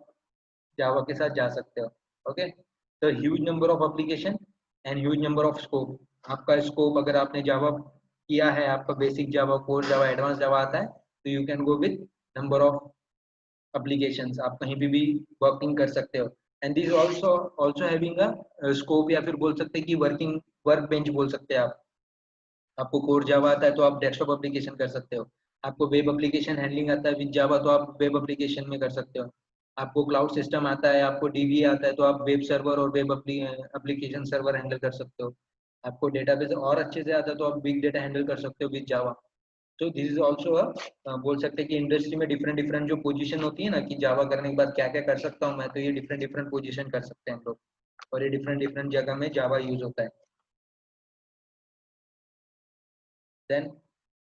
A: जावा के साथ जा सकते हो। ओके, तो huge number of application and huge number of scope. आपका स्कोप अगर आपने जावा किया है, आपका बेसिक जावा, कोर जावा, एडवांस जावा आता है, तो you can go with number of applications, आप कहीं भी वर्किंग कर सकते हो। And this also having a scope, या फिर बोल सकते हैं कि वर्किंग वर्क बेंच बोल सकते हैं आप। आपको कोर जावा आता है तो आप डेस्कटॉप एप्लीकेशन कर सकते हो, आपको वेब एप्लीकेशन हैंडलिंग आता है विद जावा तो आप वेब एप्लीकेशन में कर सकते हो, आपको क्लाउड सिस्टम आता है, आपको डीबी आता है तो आप वेब सर्वर और वेब एप्लीकेशन सर्वर हैंडल कर सकते हो, आपको डेटाबेस और अच्छे से आता है तो आप बिग डेटा हैंडल कर सकते हो विद जावा। तो दिस इज ऑल्सो बोल सकते हैं कि इंडस्ट्री में डिफरेंट डिफरेंट जो पोजीशन होती है ना कि जावा करने के बाद क्या क्या कर सकता हूँ मैं, तो ये डिफरेंट डिफरेंट पोजीशन कर सकते हैं हम लोग, और ये डिफरेंट डिफरेंट जगह में जावा यूज होता है। Then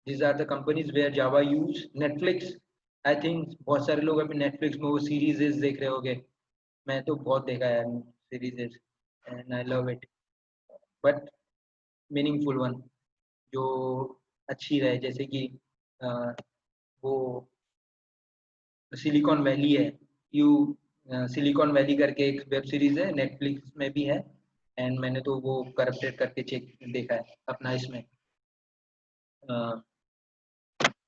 A: these are the companies where java use। netflix, I think बहुत सारे लोग अभी नेटफ्लिक्स में वो सीरीज देख रहे होंगे, मैं तो बहुत देखा है series, and I love it, but meaningful one, जो अच्छी रहे, जैसे कि वो सिलिकॉन वैली है, यू सिलिकॉन वैली करके एक वेब सीरीज है, नेटफ्लिक्स में भी है, एंड मैंने तो वो करप्टेड करके चेक देखा है अपना इसमें,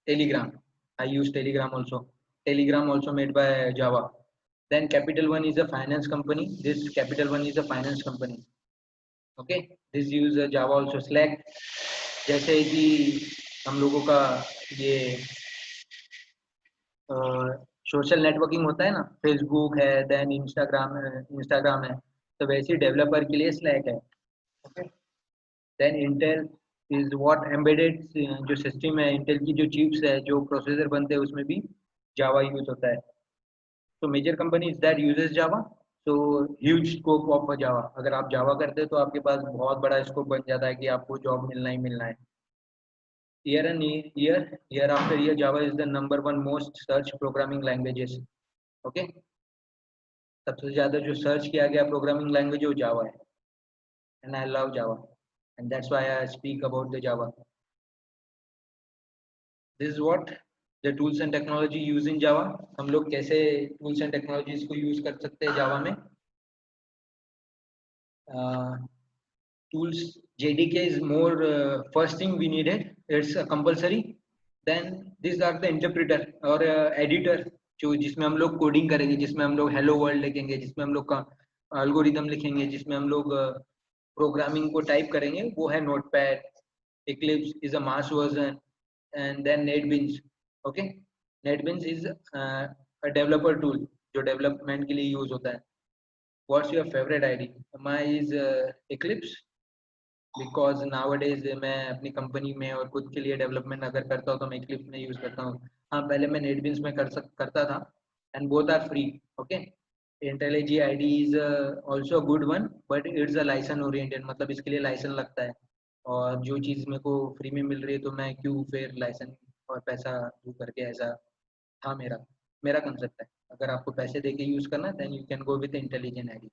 A: Telegram. I use Telegram also. Telegram also made by Java. Then Capital One is a finance company. This Capital One is a finance company. Okay. This use Java also। Slack, जैसे कि हम लोगों का ये सोशल नेटवर्किंग होता है ना, Facebook है, देन इंस्टाग्राम है, तो वैसे डेवलपर के लिए स्लैक है। Okay, then Intel is what embedded, जो सिस्टम है इंटेल की, जो चिप्स है, जो प्रोसेसर बनते हैं, उसमें भी जावा यूज होता है। तो मेजर कंपनीज दैट यूजेस जावा, तो ह्यूज स्कोप ऑफ जावा, अगर आप जावा करते हैं तो आपके पास बहुत बड़ा स्कोप बन जाता है कि आपको जॉब मिलना ही मिलना है। Year and year after year Java is the number 1 most search programming languages. Okay, सबसे ज्यादा जो सर्च किया गया प्रोग्रामिंग लैंग्वेज वो जावा है, and I love Java, and that's why I speak about the Java। This is what the tools and technology used in Java। हम लोग कैसे tools and technologies को use कर सकते हैं Java में। tools. JDK is more first thing we needed. It's compulsory. Then these are the interpreter और editor जो जिसमें हम लोग कोडिंग करेंगे, जिसमें हम लोग हेलो वर्ल्ड लिखेंगे, जिसमें हम लोग का एल्गोरिदम लिखेंगे, जिसमें हम लोग प्रोग्रामिंग को टाइप करेंगे, वो है notepad. Eclipse is a mass version, and then NetBeans. Okay, NetBeans is a developer tool जो डेवलपमेंट के लिए यूज होता है. What's your favorite ID? Mine is Eclipse because nowadays मैं अपनी कंपनी में और खुद के लिए डेवलपमेंट अगर करता हूँ तो मैं Eclipse में यूज करता हूँ. हाँ, पहले मैं NetBeans में करता था, and both are free. Okay, IntelliJ ID is also a good one, but it's a license oriented, मतलब इसके लिए लाइसेंस लगता है, और जो चीज़ मेरे को फ्री में मिल रही है तो मैं क्यों फिर लाइसेंस और पैसा दू करके, ऐसा था मेरा कंसेप्ट है. अगर आपको पैसे देके यूज करना then you can go with intelligent ID.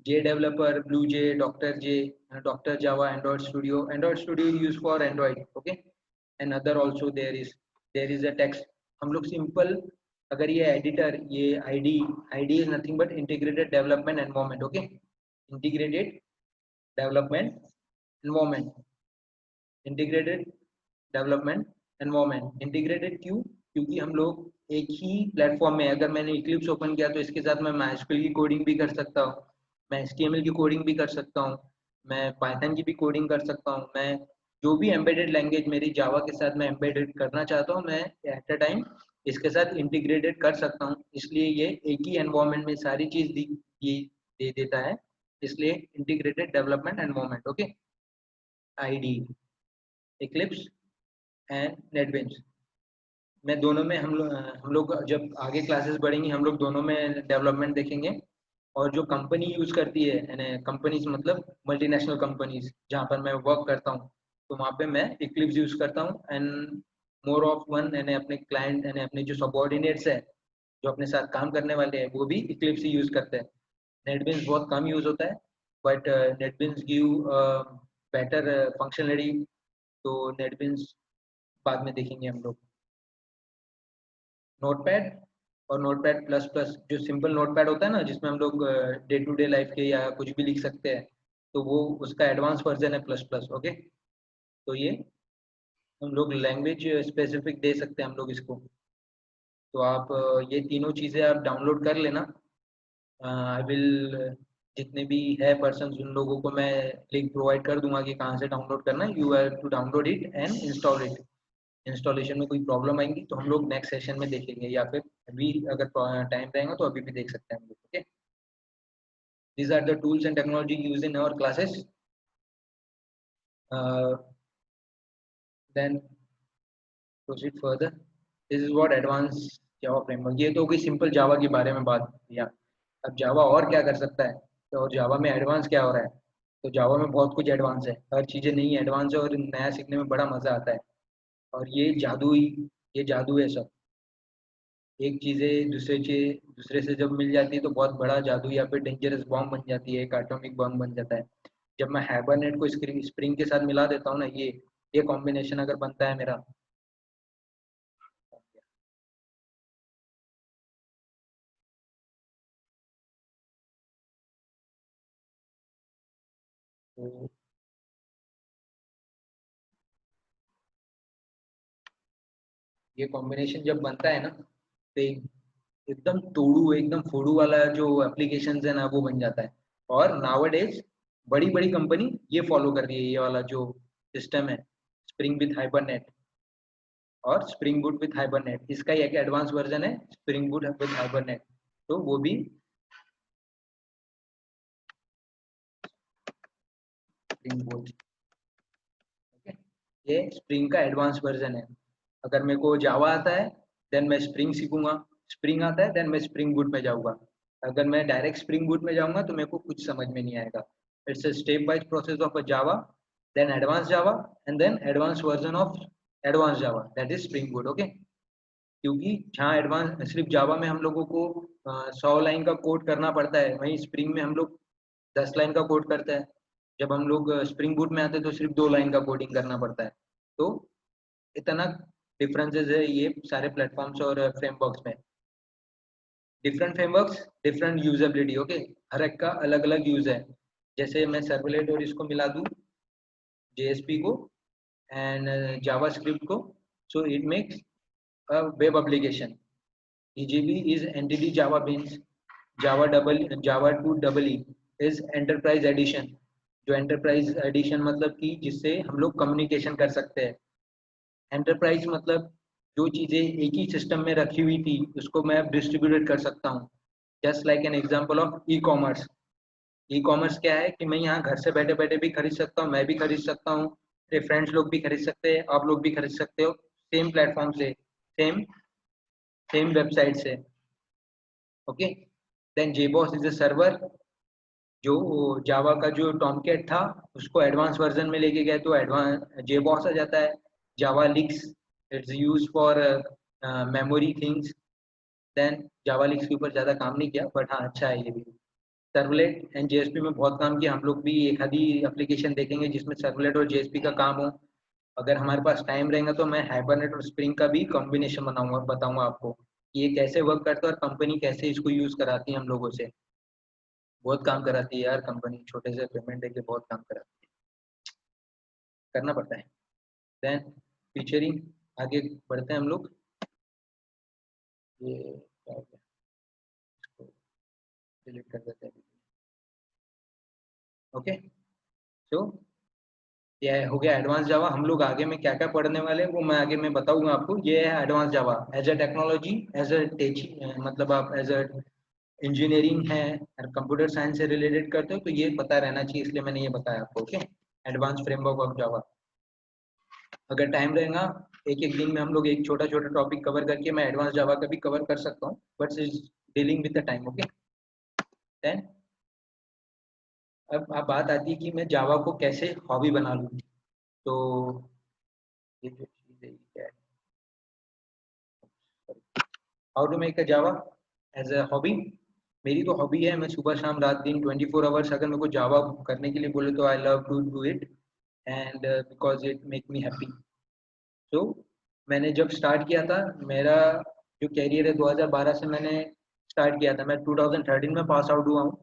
A: J developer, blue J, doctor Java, Android studio use for Android. Okay, and other also there is a text. हम लोग सिंपल, अगर ये एडिटर, ये ID is nothing but integrated development environment. Okay, integrated development environment, integrated development environment. Integrated क्यों? क्योंकि हम लोग एक ही प्लेटफॉर्म में, अगर मैंने इक्लिप्स ओपन किया तो इसके साथ मैं MySQL की कोडिंग भी कर सकता हूँ, मैं HTML की कोडिंग भी कर सकता हूँ, मैं पाइथन की भी कोडिंग कर सकता हूँ, मैं जो भी एम्बेडेड लैंग्वेज मेरी जावा के साथ मैं एम्बेडेड करना चाहता हूँ, मैं एट अ टाइम इसके साथ इंटीग्रेटेड कर सकता हूँ. इसलिए ये एक ही एनवायरनमेंट में सारी चीज दे देता है, इसलिए integrated development environment. Okay, ID, Eclipse and NetBeans. मैं दोनों में हम लोग जब आगे क्लासेस बढ़ेंगी हम लोग दोनों में डेवलपमेंट देखेंगे. और जो कंपनी यूज करती है, यानी कंपनीज मतलब मल्टीनेशनल कंपनीज जहाँ पर मैं वर्क करता हूँ, तो वहाँ पे मैं इक्लिप्स यूज करता हूँ. एंड मोर ऑफ वन, यानी अपने क्लाइंट, यानी अपने जो सबऑर्डिनेट्स है, जो अपने साथ काम करने वाले हैं, वो भी इक्लिप्स ही यूज करते हैं. नेटबीन्स बहुत कम यूज होता है, but NetBeans give better functionality. तो नेटबीन्स बाद में देखेंगे हम लोग. नोटपैड और नोटपैड प्लस प्लस, जो सिंपल नोटपैड होता है ना, जिसमें हम लोग डे टू डे लाइफ के या कुछ भी लिख सकते हैं, तो वो उसका एडवांस वर्जन है प्लस प्लस. ओके, तो ये हम लोग लैंग्वेज स्पेसिफिक दे सकते हैं हम लोग इसको. तो आप ये तीनों चीज़ें आप डाउनलोड कर लेना. आई विल, जितने भी है पर्सन, उन लोगों को मैं लिंक प्रोवाइड कर दूंगा कि कहाँ से डाउनलोड करना है. You have to download it and install it. Installation में कोई प्रॉब्लम आएंगी तो हम लोग नेक्स्ट सेशन में देखेंगे, या फिर अभी अगर टाइम रहेगा तो अभी भी देख सकते हैं हम लोग. Okay, these are the tools and technology use in our classes. Then proceed further. This is what advance Java framework. ये तो कोई सिंपल जावा के बारे में बात किया. अब जावा और क्या कर सकता है, तो और जावा में एडवांस क्या हो रहा है. तो जावा में बहुत कुछ एडवांस है, हर चीज़ें नई एडवांस है और नया सीखने में बड़ा मज़ा आता है. और ये जादू है सब. एक चीज़ें दूसरे से जब मिल जाती है तो बहुत बड़ा जादू या फिर डेंजरस बॉम्ब बन जाती है, एक एटॉमिक बॉम्ब बन जाता है. जब मैं हाइबरनेट को स्प्रिंग के साथ मिला देता हूँ ना, ये कॉम्बिनेशन अगर बनता है मेरा, तो ये कॉम्बिनेशन जब बनता है ना, तो एकदम फोड़ू वाला जो एप्लीकेशन है ना, वो बन जाता है. और नाउअडेज बड़ी बड़ी कंपनी ये फॉलो कर रही है, ये वाला जो सिस्टम है, स्प्रिंग विथ हाइबरनेट और स्प्रिंग बूट विथ हाइबरनेट. इसका एक एडवांस वर्जन है स्प्रिंग बूट विथ हाइबरनेट, तो वो भी स्प्रिंग बूट. ये स्प्रिंग का एडवांस वर्जन है. अगर मेरे को जावा आता है देन मैं स्प्रिंग सीखूंगा, स्प्रिंग आता है देन मैं स्प्रिंग बूट में जाऊंगा. अगर मैं डायरेक्ट स्प्रिंग बूट में जाऊंगा तो मेरे को कुछ समझ में नहीं आएगा. It's a step wise process of a Java, then advance Java, and then advance version of advance Java, that is spring boot. Okay, क्योंकि जहाँ एडवांस सिर्फ जावा में हम लोगों को 100 लाइन का कोड करना पड़ता है, वहीं स्प्रिंग में हम लोग 10 लाइन का कोड करते हैं. जब हम लोग स्प्रिंग बूट में आते हैं तो सिर्फ 2 लाइन का कोडिंग करना पड़ता है. तो इतना डिफरेंसेस है ये सारे प्लेटफॉर्म्स और फ्रेमवर्क्स में. Different frameworks different usability. Okay, हर एक का अलग अलग यूज है। जैसे मैं सर्वलेट और इसको मिला दूं JSP को एंड जावास्क्रिप्ट को, so it makes a web application. EJB is entity Java beans, Java 2 is enterprise edition। जो enterprise edition मतलब कि जिससे हम लोग कम्युनिकेशन कर सकते हैं। एंटरप्राइज मतलब जो चीजें एक ही सिस्टम में रखी हुई थी उसको मैं डिस्ट्रीब्यूटेड कर सकता हूँ। Just like an example of e commerce. E commerce क्या है कि मैं यहाँ घर से बैठे बैठे भी खरीद सकता हूँ, मैं भी खरीद सकता हूँ, मेरे फ्रेंड्स लोग भी खरीद सकते हैं, आप लोग भी खरीद सकते हो, सेम प्लेटफॉर्म से, सेम सेम वेबसाइट से। Okay, then JBoss is a server. जो जावा का जो टॉमकेट था उसको एडवांस वर्जन में लेके गए तो एडवांस JBoss आ जाता है। Java leaks, it's use for memory things. Then Java leaks के ऊपर ज़्यादा काम नहीं किया, बट हाँ अच्छा है ये भी। सर्वलेट एंड JSP में बहुत काम किया हम लोग भी। एक आधी एप्लीकेशन देखेंगे जिसमें सर्वलेट और JSP का काम हो। अगर हमारे पास टाइम रहेगा तो मैं हाइबरनेट और स्प्रिंग का भी कॉम्बिनेशन बनाऊंगा, बताऊंगा आपको कि ये कैसे वर्क करता है और कंपनी कैसे इसको यूज कराती है हम लोगों से। बहुत काम कराती है यार कंपनी, छोटे से पेमेंट देके बहुत काम कराती है, करना पड़ता है। देन फीचरिंग, आगे बढ़ते हैं हम लोग। ये क्या हो गया, इसको डिलीट कर देते हैं। ओके, सो ये हो गया एडवांस जावा। हम लोग आगे में क्या क्या पढ़ने वाले हैं वो मैं आगे में बताऊंगा आपको। ये है advance Java as a technology, as a मतलब आप एज अ इंजीनियरिंग है और कंप्यूटर साइंस से रिलेटेड करते हो तो ये पता रहना चाहिए, इसलिए मैंने ये बताया आपको। Okay, advance framework of Java. अगर टाइम रहेगा एक एक दिन में हम लोग एक छोटा छोटा टॉपिक कवर करके मैं एडवांस जावा का भी कवर कर सकता हूँ, but is dealing with the time. Okay, then अब बात आती है कि मैं जावा को कैसे हॉबी बना लूँ। तो ये जो चीज़ है ये क्या है, how to make a Java as a hobby. मेरी तो हॉबी है, मैं सुबह शाम रात दिन 24 आवर्स अगर मेरे को जावा करने के लिए बोले तो I love to do it and because it make me happy. तो मैंने जब स्टार्ट किया था मेरा जो कैरियर है 2012 से मैंने स्टार्ट किया था। मैं 2013 में पास आउट हुआ हूँ।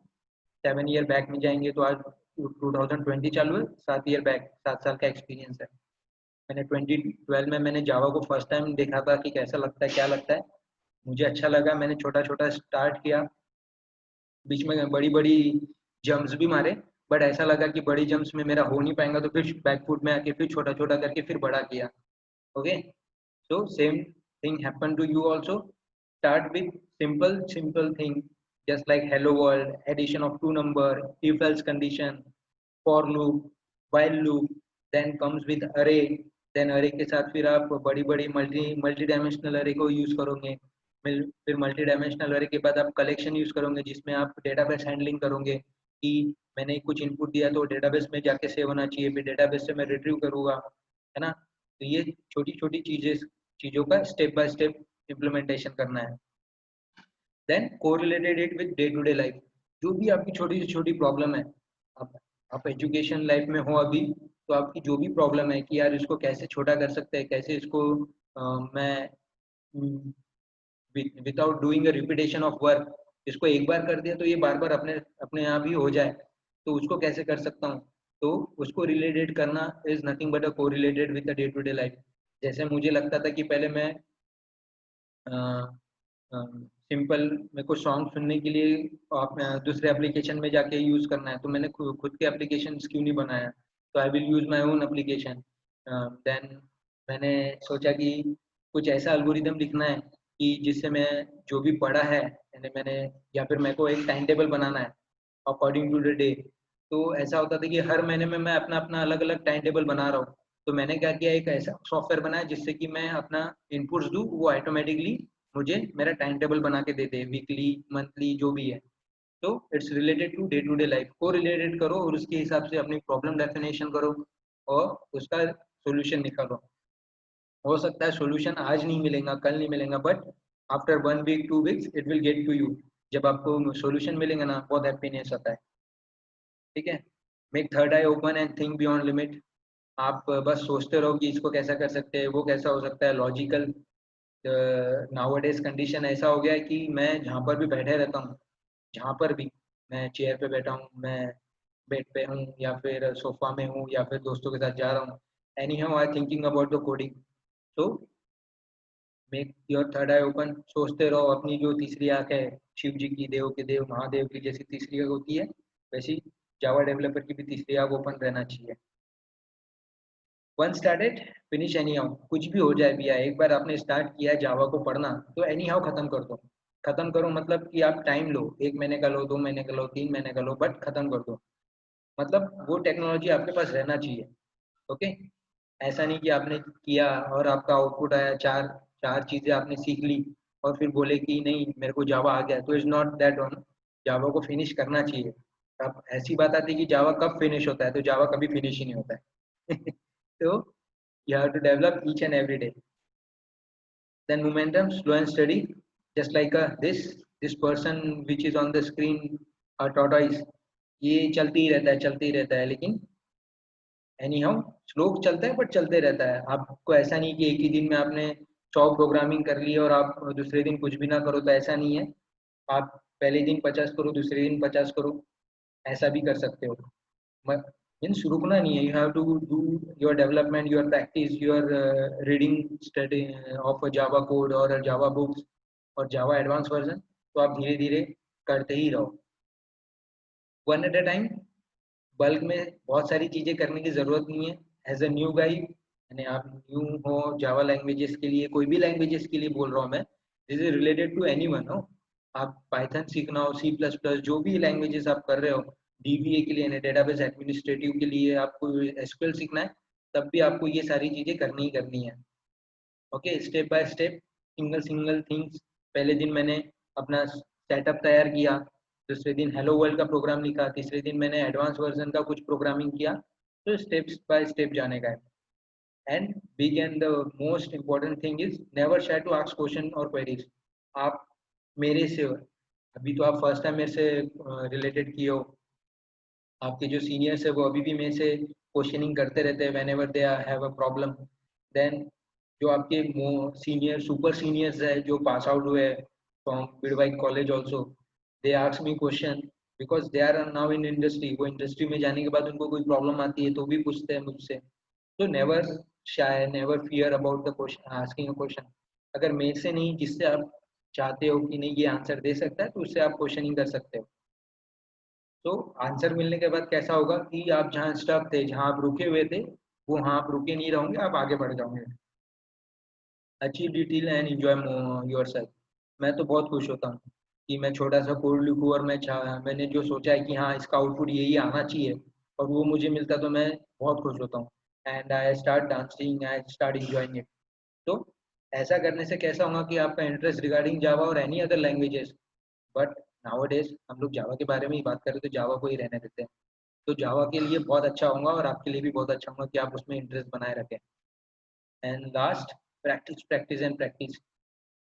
A: 7 ईयर बैक में जाएंगे तो आज 2020 चालू है, 7 ईयर बैक, 7 साल का एक्सपीरियंस है। मैंने 2012 में मैंने जावा को फर्स्ट टाइम देखा था कि कैसा लगता है क्या लगता है। मुझे अच्छा लगा, मैंने छोटा छोटा स्टार्ट किया, बीच में बड़ी बड़ी जंप्स भी मारे, बट ऐसा लगा कि बड़ी जंप्स में मेरा हो नहीं पाएगा तो फिर बैकफुट में आके फिर छोटा छोटा करके फिर बड़ा किया। Okay, so same thing happen to you also. Start with simple thing, just like hello world, addition of two number, if else condition, for loop, while loop, then comes with array। then array के साथ फिर आप बड़ी बड़ी multi dimensional array को use करोगे। फिर multi dimensional array के बाद आप कलेक्शन यूज करोगे जिसमें आप डेटाबेस हैंडलिंग करोगे कि मैंने कुछ इनपुट दिया तो डेटाबेस में जाके सेव होना चाहिए, फिर डेटाबेस से मैं रिट्रीव करूंगा, है ना। तो ये छोटी छोटी चीजों का स्टेप बाय स्टेप इम्प्लीमेंटेशन करना है। Then correlated it with day to day life. जो भी आपकी छोटी से छोटी प्रॉब्लम है, आप एजुकेशन लाइफ में हो अभी, तो आपकी जो भी प्रॉब्लम है कि यार इसको कैसे छोटा कर सकते हैं, कैसे इसको मैं without doing a repetition of work, इसको एक बार कर दिया तो ये बार बार अपने अपने आप ही हो जाए, तो उसको कैसे कर सकता हूँ। तो उसको रिलेटेड करना is nothing but a correlated with the day to day life. जैसे मुझे लगता था कि पहले मैं सिंपल, मेरे को सॉन्ग सुनने के लिए दूसरे एप्लीकेशन में जाके यूज करना है तो मैंने खुद के एप्लीकेशन क्यों नहीं बनाया, तो I will use my own application. Then मैंने सोचा कि कुछ ऐसा एल्गोरिदम लिखना है कि जिससे मैं जो भी पढ़ा है मैंने या फिर मेरे को एक टाइम टेबल बनाना है अकॉर्डिंग टू द डे। तो ऐसा होता था कि हर महीने में मैं अपना अपना अलग अलग टाइम टेबल बना रहा हूँ। तो मैंने क्या किया, एक ऐसा सॉफ्टवेयर बनाया जिससे कि मैं अपना इनपुट्स दूँ, वो ऑटोमेटिकली मुझे मेरा टाइम टेबल बना के दे दे, वीकली मंथली जो भी है। तो it's related to day life को रिलेटेड करो और उसके हिसाब से अपनी प्रॉब्लम डेफिनेशन करो और उसका सोल्यूशन निकालो। हो सकता है सोल्यूशन आज नहीं मिलेगा, कल नहीं मिलेगा, but after 1 week 2 weeks it will get to you. जब आपको सोल्यूशन मिलेगा ना बहुत हैप्पीनेस आता है। ठीक है, make third I open and think beyond limit. आप बस सोचते रहो कि इसको कैसा कर सकते हैं, वो कैसा हो सकता है, लॉजिकल नाउअडेज कंडीशन ऐसा हो गया है कि मैं जहाँ पर भी बैठे रहता हूँ, जहाँ पर भी मैं चेयर पे बैठा हूँ, मैं बेड पे हूँ या फिर सोफा में हूँ या फिर दोस्तों के साथ जा रहा हूँ, any how I thinking about the coding. So make your third I open, सोचते रहो। अपनी जो तीसरी आंख है, शिव जी की, देव के देव महादेव की जैसी तीसरी आंख होती है, वैसी जावा डेवलपर की भी तीसरी आंख ओपन रहना चाहिए। One started finish any how, कुछ भी हो जाए भैया, एक बार आपने स्टार्ट किया जावा को पढ़ना तो एनी हाउ खत्म कर दो। खत्म करो मतलब कि आप टाइम लो, 1 महीने का लो, 2 महीने का लो, 3 महीने का लो, बट खत्म कर दो। मतलब वो टेक्नोलॉजी आपके पास रहना चाहिए। ओके, ऐसा नहीं कि आपने किया और आपका आउटपुट आया, चार चार चीजें आपने सीख ली और फिर बोले कि नहीं मेरे को जावा आ गया, तो इज नॉट दैट ऑन। जावा को फिनिश करना चाहिए। अब ऐसी बात आती है कि जावा कब फिनिश होता है, तो जावा कभी फिनिश ही नहीं होता है। तो you have to develop each and every day. Then momentum, slow and steady, just like this person which is on the screen, a tortoise, ये चलती ही रहता है, चलते ही रहता है, लेकिन एनी हाउ स्लो चलता है बट चलते रहता है। आपको ऐसा नहीं कि एक ही दिन में आपने 100 प्रोग्रामिंग कर ली और आप दूसरे दिन कुछ भी ना करो, तो ऐसा नहीं है। आप पहले दिन 50 करो, दूसरे दिन 50 करो, ऐसा भी कर सकते हो। मीन्स रुकना नहीं है। You have to do your development, your practice, your reading study of Java code और जावा बुक्स और जावा एडवांस वर्जन। तो आप धीरे धीरे करते ही रहो, one at a time. Bulk में बहुत सारी चीज़ें करने की ज़रूरत नहीं है। एज अ न्यू गाई, यानी आप न्यू हो जावा लैंग्वेजेस के लिए, कोई भी लैंग्वेजेस के लिए बोल रहा हूँ मैं, this is related to any one हो। आप पाइथन सीखना हो, सी प्लस प्लस, जो भी लैंग्वेजेस आप कर रहे हो, डीबीए के लिए यानी डेटाबेस एडमिनिस्ट्रेटिव के लिए आपको एसक्यूएल सीखना है, तब भी आपको ये सारी चीज़ें करनी ही करनी है। Okay, step by step, single single things. पहले दिन मैंने अपना सेटअप तैयार किया, दूसरे दिन हेलो वर्ल्ड का प्रोग्राम लिखा, तीसरे दिन मैंने एडवांस वर्जन का कुछ प्रोग्रामिंग किया। तो स्टेप्स बाय स्टेप जाने का है। And big and the most important thing is never shy to ask question और क्वेरीज। आप मेरे से, अभी तो आप फर्स्ट टाइम मेरे से रिलेटेड किए हो, आपके जो सीनियर्स है वो अभी भी मेरे से क्वेश्चनिंग करते रहते हैं, whenever they have a problem. Then जो आपके सीनियर सुपर सीनियर्स है जो पास आउट हुए फ्रॉम बिडवाइक college also, they ask me question because they are now in industry. वो इंडस्ट्री में जाने के बाद उनको कोई प्रॉब्लम आती है तो भी पूछते हैं मुझसे। तो never shy, never fear about the question, asking a question. अगर मेरे से नहीं, जिससे आप चाहते हो कि नहीं ये आंसर दे सकता है, तो उससे आप क्वेश्चनिंग कर सकते हो। तो आंसर मिलने के बाद कैसा होगा कि आप जहाँ स्टक थे, जहाँ आप रुके हुए थे, वो वहाँ आप रुके नहीं रहोगे, आप आगे बढ़ जाओगे। Achieve detail and enjoy your self. मैं तो बहुत खुश होता हूँ कि मैं छोटा सा कोड लिखूँ और मैंने जो सोचा है कि हाँ इसका आउटपुट यही आना चाहिए, और वो मुझे मिलता, तो मैं बहुत खुश होता हूँ। And I start dancing, I start enjoying it. तो ऐसा करने से कैसा होगा कि आपका इंटरेस्ट रिगार्डिंग जावा और any other languages, but nowadays हम लोग जावा के बारे में ही बात करें तो जावा को ही रहने देते हैं। तो जावा के लिए बहुत अच्छा होगा और आपके लिए भी बहुत अच्छा होगा कि आप उसमें इंटरेस्ट बनाए रखें। And last, practice practice and practice.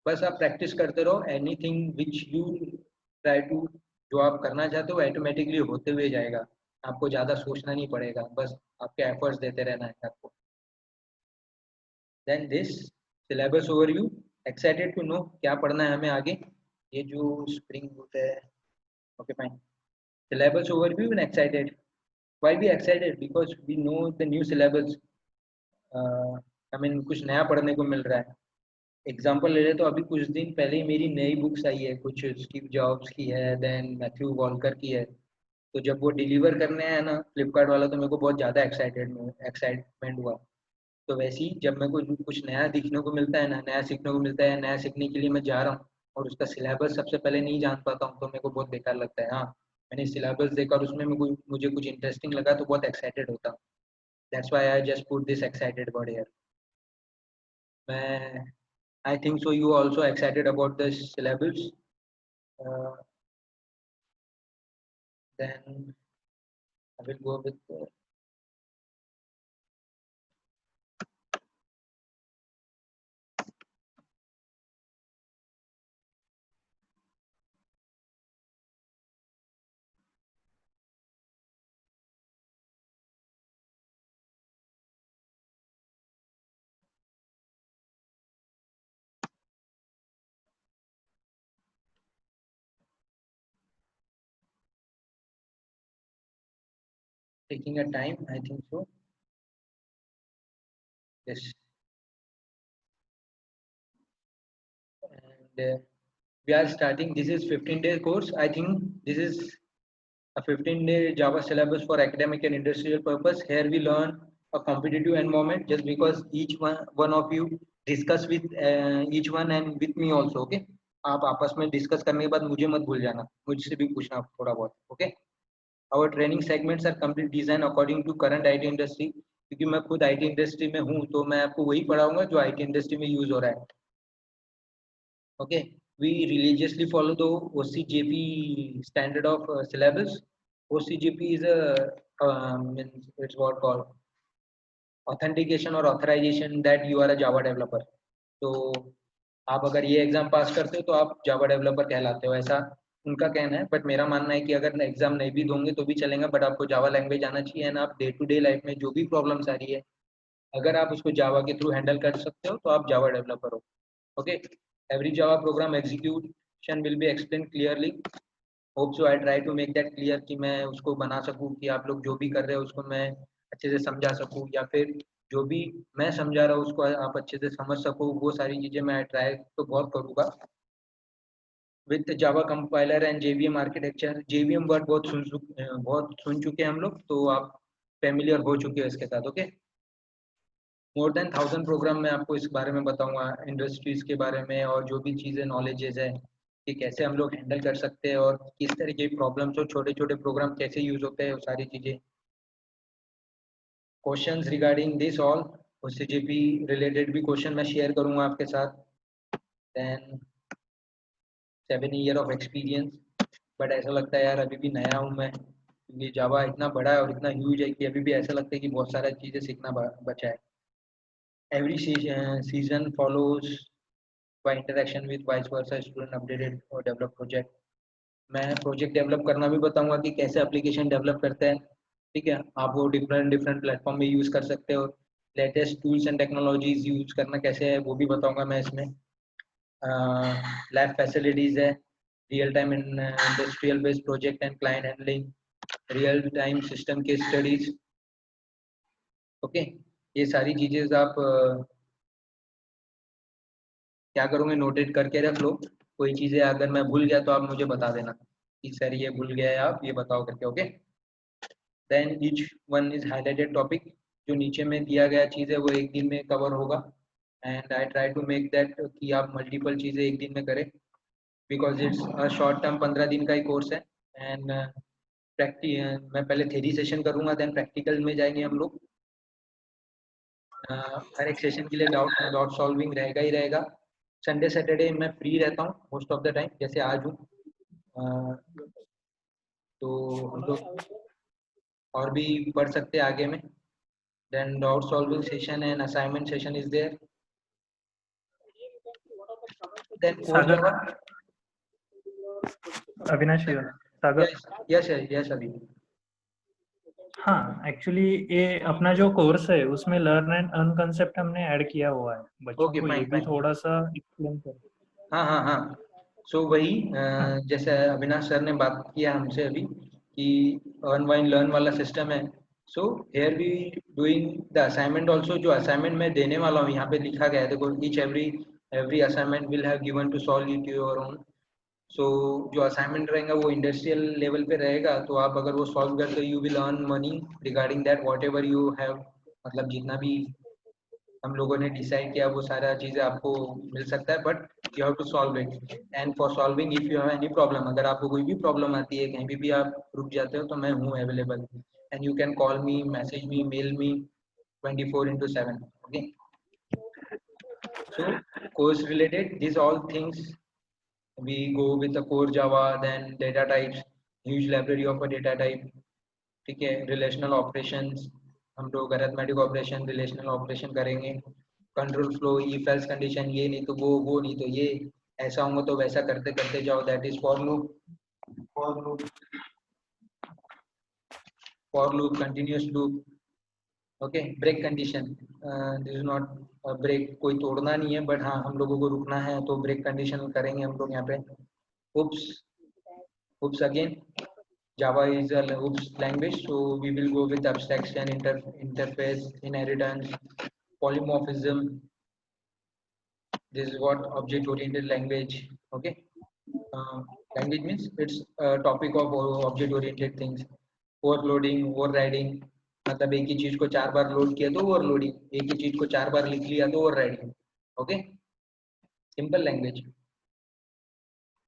A: बस आप प्रैक्टिस करते रहो, anything which you try to, जो आप करना चाहते हो ऑटोमेटिकली होते हुए जाएगा। आपको ज़्यादा सोचना नहीं पड़ेगा, बस आपके एफर्ट्स देते रहना है आपको। Then this syllabus overview, excited to know क्या पढ़ना है हमें आगे। ये जो स्प्रिंग बूट है, okay fine. Syllabus overview and excited. Why we excited? Because we know the new syllabus. हमें कुछ नया पढ़ने को मिल रहा है। एग्जाम्पल ले ले तो अभी कुछ दिन पहले ही मेरी नई बुक्स आई है, कुछ स्टीव जॉब्स की है, देन मैथ्यू वॉलकर की है। तो जब वो डिलीवर करने आया ना फ्लिपकार्ट वाला, तो मेरे को बहुत ज़्यादा एक्साइटमेंट हुआ। तो वैसे ही जब मेरे को कुछ नया दिखने को मिलता है ना, नया सीखने को मिलता है, नया सीखने के लिए मैं जा रहा हूँ और उसका सिलेबस सबसे पहले नहीं जान पाता हूँ, तो मेरे को बहुत बेकार लगता है। हाँ, मैंने सिलेबस देखा और उसमें मुझे कुछ इंटरेस्टिंग लगा तो बहुत एक्साइटेड होता हूँ। That's why I just put this excited word here. मैं I think so you also excited about the syllabus. Then I will go with taking a time, I think so. Yes. And we are starting. This is 15-day course. I think this is a 15-day Java syllabus for academic and industrial purpose. Here we learn a competitive environment just because each one of you discuss with each one and with me also. Okay. आप आपस में discuss करने के बाद मुझे मत भूल जाना, मुझसे भी पूछना थोड़ा बहुत. Okay. Our training segments are complete design according to current IT industry. क्योंकि मैं खुद IT इंडस्ट्री में हूँ तो मैं आपको वही पढ़ाऊंगा जो IT इंडस्ट्री में यूज हो रहा है. Okay, we religiously follow the OCJP standard of syllabus. OCJP is it's what called authentication or authorization that you are a Java developer. तो आप अगर ये एग्जाम पास करते हो तो आप जावा डेवलपर कहलाते हो, ऐसा उनका कहना है. बट मेरा मानना है कि अगर एग्जाम नहीं भी दोगे तो भी चलेगा, बट आपको जावा लैंग्वेज आना चाहिए एंड आप डे टू डे लाइफ में जो भी प्रॉब्लम्स आ रही है अगर आप उसको जावा के थ्रू हैंडल कर सकते हो तो आप जावा डेवलपर हो. Okay. Every Java program execution will be explained clearly. Hope so I try to make that clear कि मैं उसको बना सकूँ कि आप लोग जो भी कर रहे हो उसको मैं अच्छे से समझा सकूँ, या फिर जो भी मैं समझा रहा हूँ उसको आप अच्छे से समझ सको. वो सारी चीज़ें मैं ट्राई तो बहुत करूँगा. With Java compiler and JVM architecture. JVM word बहुत सुन चुके हैं हम लोग, तो आप फेमिलियर हो चुके हैं इसके साथ. ओके. मोर देन 1000 प्रोग्राम मैं आपको इस बारे में बताऊंगा, इंडस्ट्रीज के बारे में और जो भी चीज़ें नॉलेजेस है कि कैसे हम लोग हैंडल कर सकते हैं और किस तरीके की प्रॉब्लम्स हो, छोटे छोटे प्रोग्राम कैसे यूज होते हैं, वो सारी चीज़ें. Questions regarding this all OCJP related भी क्वेश्चन मैं शेयर करूंगा आपके साथ. Then 7 year of experience. But ऐसा लगता है यार अभी भी नया हूँ मैं, ये जावा इतना बड़ा है और इतना ह्यूज है कि अभी भी ऐसा लगता है कि बहुत सारा चीज़ें सीखना बचा है. Every season follows by interaction with vice versa student updated or develop project. मैं प्रोजेक्ट डेवलप करना भी बताऊंगा कि कैसे एप्लीकेशन डेवलप करते हैं. ठीक है, आप वो डिफरेंट प्लेटफॉर्म में यूज कर सकते हो. Latest tools and technologies use करना कैसे है वो भी बताऊंगा मैं इसमें. लैब फैसिलिटीज है, real time industrial based project and client handling, real time system के स्टडीज. ओके. ये सारी चीजें आप क्या करोगे, नोटेट करके रख लो. कोई चीजें अगर मैं भूल गया तो आप मुझे बता देना कि सर ये भूल गया है, आप ये बताओ करके. Okay. Then each one is highlighted topic. जो नीचे में दिया गया चीज़ है वो एक दिन में कवर होगा and I try to make that कि आप मल्टीपल चीज़ें एक दिन में करें because it's a short term 15 दिन का ही कोर्स है. एंड मैं पहले थ्योरी सेशन करूँगा, देन प्रैक्टिकल में जाएंगे हम लोग. हर एक सेशन के लिए डाउट सॉल्विंग रहेगा ही रहेगा. संडे सैटरडे मैं फ्री रहता हूँ मोस्ट ऑफ द टाइम, जैसे आज हूँ. तो हम लोग और भी पढ़ सकते हैं आगे में. Then doubt solving session and assignment session is there. Then core Java.
E: Avinash Sagar.
A: Yes अभी.
E: हाँ, एक्चुअली ये अपना जो कोर्स है उसमें लर्न एंड अर्न कंसेप्ट हमने ऐड किया हुआ है. बच्चों
A: Okay,
E: को ये
A: fine,
E: भी
A: fine.
E: थोड़ा सा एक्सप्लेन करो.
A: हाँ. सो वही जैसे अविनाश सर ने बात किया हमसे अभी कि अर्न वाइन लर्न वाला सिस्टम है. So here we doing the assignment also. जो असाइनमेंट मैं देने वाला हूँ यहाँ पे लिखा गया है, देखो each every assignment will have given to solve it your own. So जो असाइनमेंट रहेगा वो इंडस्ट्रियल लेवल पे रहेगा, तो आप अगर वो सॉल्व करते हो you will earn money regarding that what ever you have. मतलब जितना भी हम लोगों ने डिसाइड किया वो सारा चीज़ें आपको मिल सकता है, but you have to solve it. And for solving if you have any problem, अगर आपको कोई भी प्रॉब्लम आती है कहीं भी आप रुक जाते हो तो मैं हूँ available. And you can call me, message me, mail me 24/7. Okay. So course related this all things we go with the core Java, then data types, huge library of a data type. ठीक है. Relational operations, हम लोग arithmetic operation, relational operation करेंगे. Control flow, if else condition, ये नहीं तो वो नहीं तो ये, ऐसा होगा तो वैसा करते करते जाओ, that is for loop continuous loop. Okay. Break condition, this is not break, कोई तोड़ना नहीं है बट हाँ हम लोगों को रुकना है तो ब्रेक कंडीशन करेंगे हम लोग यहाँ पे. Oops again. Java is a OOPS language, so we will go with abstraction, interface, inheritance, polymorphism. This is what object-oriented language. Okay, language means it's a topic of object-oriented things. Overloading, overriding, मतलब एक ही चीज को 4 बार load किया तो overloading, एक ही चीज को 4 बार लिख लिया तो overriding. Okay, simple language.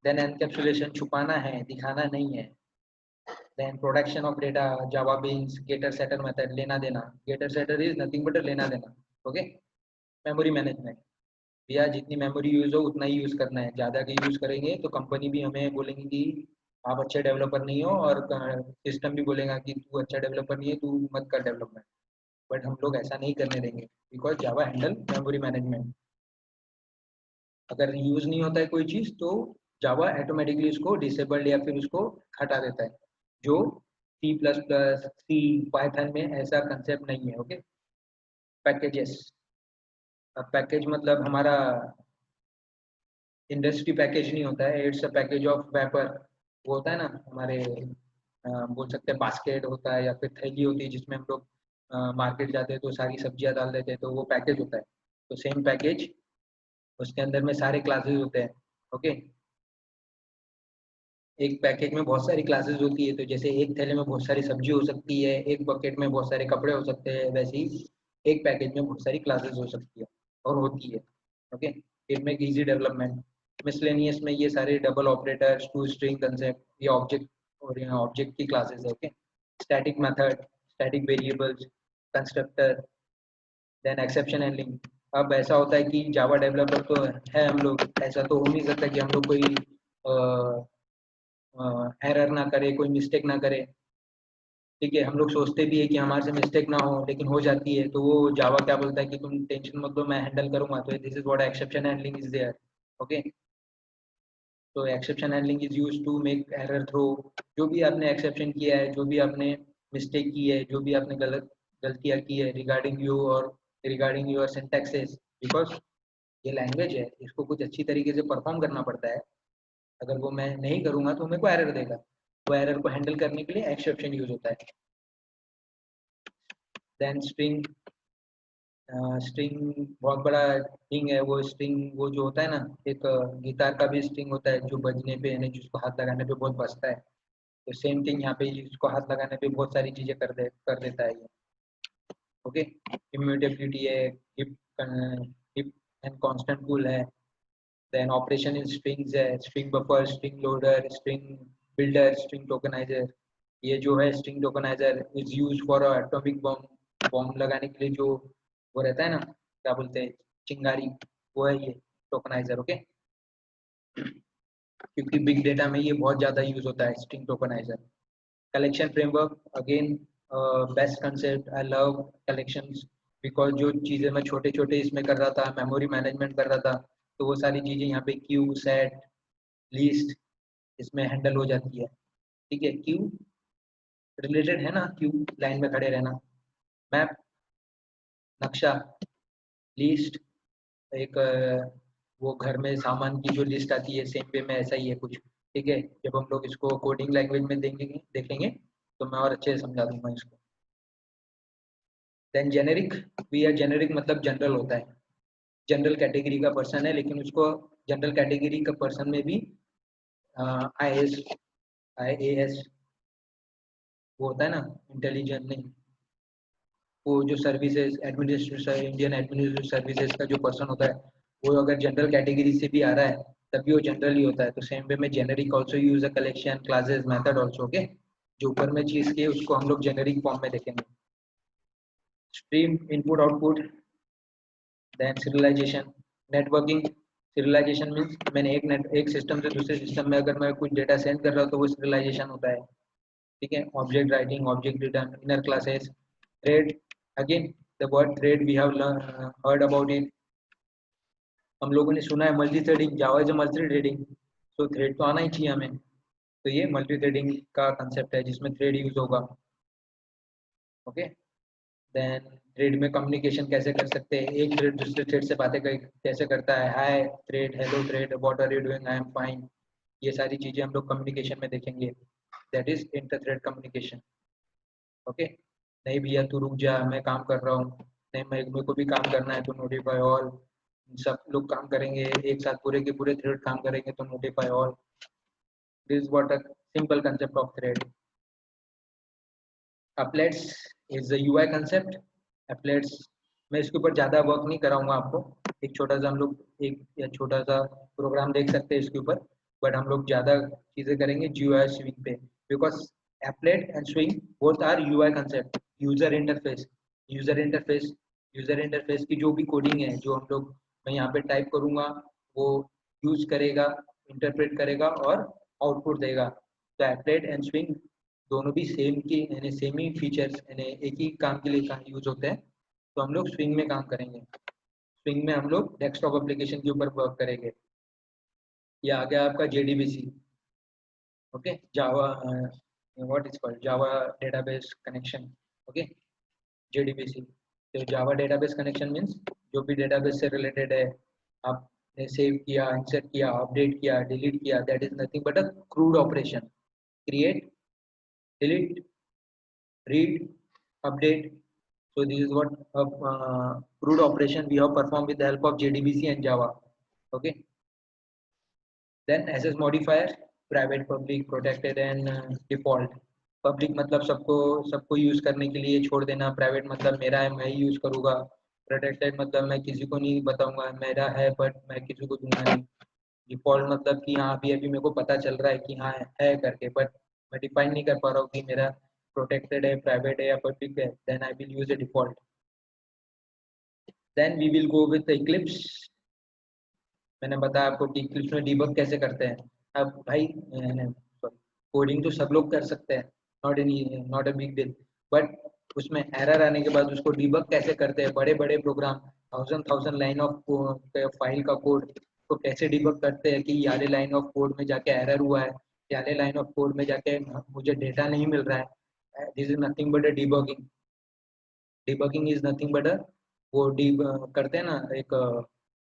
A: Then encapsulation, छुपाना है, दिखाना नहीं है. Then production of data, Java beans, getter setter method, लेना देना. Getter setter is nothing but लेना देना. ओके, मेमोरी मैनेजमेंट, भैया जितनी मेमोरी यूज हो उतना ही यूज करना है. ज़्यादा की यूज करेंगे तो कंपनी भी हमें बोलेंगे कि आप अच्छे डेवलपर नहीं हो, और सिस्टम भी बोलेगा कि तू अच्छा डेवलपर नहीं है, तू मत कर डेवलपमेंट. बट हम लोग ऐसा नहीं करने देंगे, because Java handle memory management. अगर यूज नहीं होता है कोई चीज़ तो जावा ऑटोमेटिकली उसको डिसेबल्ड या फिर उसको हटा देता है, जो C++, सी, पाइथन में ऐसा कंसेप्ट नहीं है. Okay, packages. अब पैकेज मतलब हमारा इंडस्ट्री पैकेज नहीं होता है, it's a package of vapour. वो होता है ना हमारे, बोल सकते हैं बास्केट होता है या फिर थैली होती है जिसमें हम लोग मार्केट जाते हैं तो सारी सब्जियां डाल देते हैं, तो वो पैकेज होता है. तो सेम पैकेज, उसके अंदर में सारे क्लासेस होते हैं. ओके, एक पैकेज में बहुत सारी क्लासेस होती है. तो जैसे एक थैले में बहुत सारी सब्जी हो सकती है, एक बकेट में बहुत सारे कपड़े हो सकते हैं, वैसे ही एक पैकेज में बहुत सारी क्लासेस हो सकती है और होती है. Okay, it make easy development. Miscellaneous में ये सारे double operators, to string concept, ये ऑब्जेक्ट और यहाँ ऑब्जेक्ट की क्लासेस है. Okay, static method, static variables, constructor, then exception handling. अब ऐसा होता है कि जावा डेवलपर तो है हम लोग, ऐसा तो हो नहीं सकता कि हम लोग कोई एरर ना करे, कोई मिस्टेक ना करे. ठीक है, हम लोग सोचते भी है कि हमारे से मिस्टेक ना हो, लेकिन हो जाती है. तो वो जावा क्या बोलता है कि तुम टेंशन मत लो, मैं हैंडल करूंगा. तो this is what exception handling is there. Okay, तो exception handling is used to make error throw. जो भी आपने एक्सेप्शन किया है, जो भी आपने मिस्टेक की है, जो भी आपने गलतियाँ की है रिगार्डिंग यू और रिगार्डिंग योर सिंटैक्सेस, बिकॉज ये लैंग्वेज है, इसको कुछ अच्छी तरीके से परफॉर्म करना पड़ता है. अगर वो मैं नहीं करूंगा तो मेरे को एरर देगा. वो एरर को हैंडल करने के लिए एक्सेप्शन यूज होता है. Then string. स्ट्रिंग बहुत बड़ा थिंग है. वो स्ट्रिंग, वो जो होता है ना, एक गिटार का भी स्ट्रिंग होता है जो बजने पे यानी जिसको हाथ लगाने पे बहुत बजता है. तो सेम थिंग यहाँ पे, जिसको हाथ लगाने पे बहुत सारी चीजें कर देता है ये. ओके, इम्यूटेबिलिटी है, heap heap and constant pool है. देन ऑपरेशन इन स्ट्रिंग्स है, string buffer, string loader, string builder, string tokenizer. ये जो है string tokenizer is use for atomic bomb लगाने के लिए, जो वो रहता है ना, क्या बोलते हैं, चिंगारी, वो है ये टोकनाइजर. ओके, क्योंकि बिग डेटा में ये बहुत ज़्यादा यूज होता है string tokenizer. Collection framework, again best concept. I love collections because जो चीज़ें मैं छोटे छोटे इसमें कर रहा था, मेमोरी मैनेजमेंट कर रहा था, तो वो सारी चीज़ें यहाँ पे क्यू, सेट, लिस्ट इसमें हैंडल हो जाती है. ठीक है, क्यू रिलेटेड है ना, क्यू लाइन में खड़े रहना. मैप, नक्शा, लिस्ट, एक वो घर में सामान की जो लिस्ट आती है, सेम वे में ऐसा ही है कुछ. ठीक है, जब हम लोग इसको कोडिंग लैंग्वेज में देखेंगे तो मैं और अच्छे से समझा दूंगा इसको. Then generic. We are generic मतलब जनरल होता है, जनरल कैटेगरी का पर्सन है, लेकिन उसको जनरल कैटेगरी का पर्सन में भी IAS वो होता है ना, इंटेलिजेंट नहीं, वो जो services administration, Indian administrative services का जो पर्सन होता है, वो अगर जनरल कैटेगरी से भी आ रहा है तभी वो जनरल ही होता है. तो सेम वे में generic also use a collection, classes, method also. Okay, जो ऊपर में चीज की उसको हम लोग जेनेरिक फॉर्म में देखेंगे. Stream, input output. Then serialization, networking. Serialization means मैंने एक सिस्टम से दूसरे सिस्टम में अगर मैं कुछ डेटा सेंड कर रहा हूँ तो वो सीरियलाइजेशन होता है. ठीक है, object writing, object return, inner classes, thread. Again the word thread we have heard about it. हम लोगों ने सुना है multi threading, Java is multi threading, तो थ्रेड तो आना ही चाहिए हमें. तो ये मल्टी थ्रेडिंग का कंसेप्ट है जिसमें थ्रेड यूज होगा. ओके, देन थ्रेड में कम्युनिकेशन कैसे कर सकते हैं, एक थ्रेड दूसरे थ्रेड से बातें कैसे करता है. Hi thread, hello thread, what are you doing, I am fine. ये सारी चीजें हम लोग कम्युनिकेशन में देखेंगे. That is inter thread communication. Okay, नहीं भैया तू रुक जा, मैं काम कर रहा हूँ, नहीं मेरे को भी काम करना है, तो नोटिफाई ऑल। सब लोग काम करेंगे एक साथ, पूरे के पूरे थ्रेड काम करेंगे तो notify all. This is what a simple concept of thread. Applets is the UI concept. Applets मैं इसके ऊपर ज़्यादा वर्क नहीं कराऊंगा आपको, एक छोटा सा हम लोग एक या छोटा सा प्रोग्राम देख सकते हैं इसके ऊपर, बट हम लोग ज़्यादा चीज़ें करेंगे जीयूआई स्विंग पे, because applet and swing both are UI concept. User interface, user interface, user interface की जो भी कोडिंग है, जो हम लोग मैं यहाँ पे टाइप करूँगा वो यूज करेगा, इंटरप्रेट करेगा और आउटपुट देगा। तो एप्लेट एंड स्विंग दोनों भी सेम की यानी सेम ही फीचर्स यानी एक ही काम के लिए यूज होते हैं, तो हम लोग स्विंग में काम करेंगे। स्विंग में हम लोग डेस्कटॉप एप्लीकेशन के ऊपर वर्क करेंगे। ये आ गया आपका JDBC। Okay, Java what is called Java database connection. Okay, JDBC। तो जावा डेटाबेस कनेक्शन मीन्स जो भी डेटाबेस से रिलेटेड है, आपने सेव किया, इंसर्ट किया, अपडेट किया, डिलीट किया, that is nothing but a crude operation. Create, delete, read, update. So this is what crude operation we have performed with the help of JDBC and Java. Okay. Then SS modifier, private, public, protected and default. Public मतलब सबको use करने के लिए छोड़ देना, private मतलब मेरा है मैं ही यूज करूँगा, प्रोटेक्टेड मतलब मैं किसी को नहीं बताऊंगा, मेरा है बट मैं किसी को दूंगा नहीं। डिफॉल्ट मतलब कि हाँ अभी अभी मेरे को पता चल रहा है कि हाँ है करके, बट मैं डिफाइन नहीं कर पा रहा हूँ कि मेरा प्रोटेक्टेड है, प्राइवेट है या पब्लिक है, then I will use a default. Then we will go with Eclipse. मैंने बताया आपको कि इक्लिप्स में डिबग कैसे करते हैं। अब भाई कोडिंग तो सब लोग कर सकते हैं, not a big deal, but उसमें एरर आने के बाद उसको डिबग कैसे करते हैं, बड़े बड़े प्रोग्राम 1000 लाइन ऑफ फाइल का कोड को कैसे डिबग करते हैं कि यारे लाइन ऑफ कोड में जाके एरर हुआ है, यारे लाइन ऑफ कोड में जाके मुझे डेटा नहीं मिल रहा है। This is nothing but a debugging. Debugging is nothing but a वो करते हैं ना, एक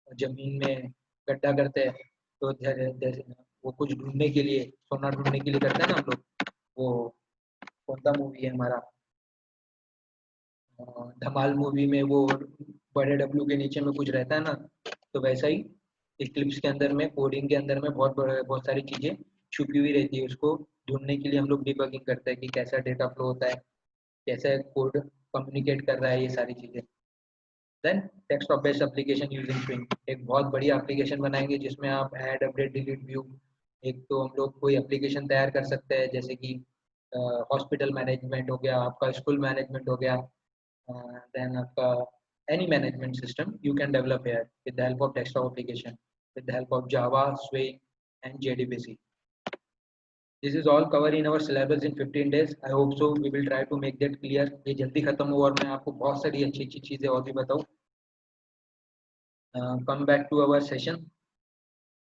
A: जमीन में गड्ढा करते हैं तो वो कुछ ढूंढने के लिए, सोना ढूंढने के लिए करते हैं ना हम लोग। वो कौन सा मूवी है हमारा, धमाल मूवी में वो बड़े डब्लू के नीचे में कुछ रहता है ना, तो वैसा ही इक्लिप्स के अंदर में, कोडिंग के अंदर में बहुत सारी चीजें छुपी हुई रहती है, उसको ढूंढने के लिए हम लोग डिबगिंग करते हैं कि कैसा डेटा फ्लो होता है, कैसे कोड कम्युनिकेट कर रहा है, ये सारी चीजें। Then desktop based application using swing, एक बहुत बड़ी एप्लीकेशन बनाएंगे जिसमें आप ऐड, अपडेट, डिलीट, व्यू, एक तो हम लोग कोई एप्लीकेशन तैयार कर सकते हैं जैसे कि हॉस्पिटल मैनेजमेंट हो गया, आपका स्कूल मैनेजमेंट हो गया, देन आपका any management system you can develop here with the help of desktop application, with the help of Java, Swing and JDBC. This is all covered in our syllabus in 15 days. I hope so. We will try to make that clear. ये जल्दी खत्म हो और मैं आपको बहुत सारी अच्छी अच्छी चीजें और भी बताऊँ। Come back to our session.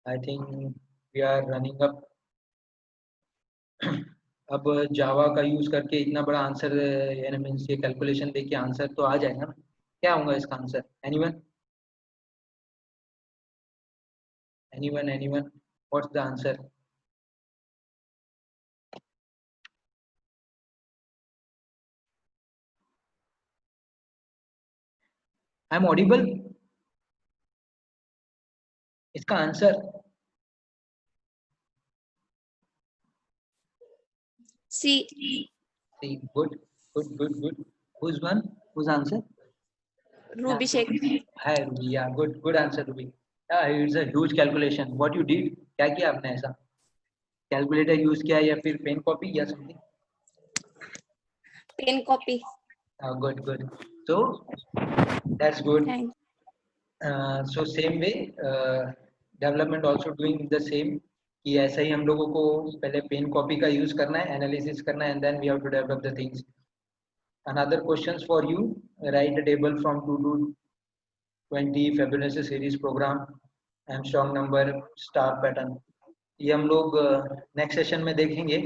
A: I think we are running up. अब जावा का यूज करके इतना बड़ा आंसर यानी मीन्स ये कैलकुलेशन देखिए आंसर तो आ जाएगा ना, क्या होगा इसका answer? anyone what's the answer? I'm audible? इसका answer
B: C.
A: good. Whose answer?
B: Ruby Sheikh.
A: Hi Ruby, yeah, good answer Ruby. Yeah, it's a huge calculation. What you did, क्या किया आपने ऐसा? कैलकुलेटर यूज किया या फिर पेन कॉपी या something?
B: Pen copy.
A: Good. So that's good.
B: Thanks.
A: So same way development also doing the same, कि ऐसा ही हम लोगों को पहले पेन कॉपी का यूज करना है, एनालिसिस करना है, and then we have to develop the things. Another questions for you. Write a table from 2 to 20 Fibonacci series program, Armstrong number, star pattern. ये हम लोग नेक्स्ट सेशन में देखेंगे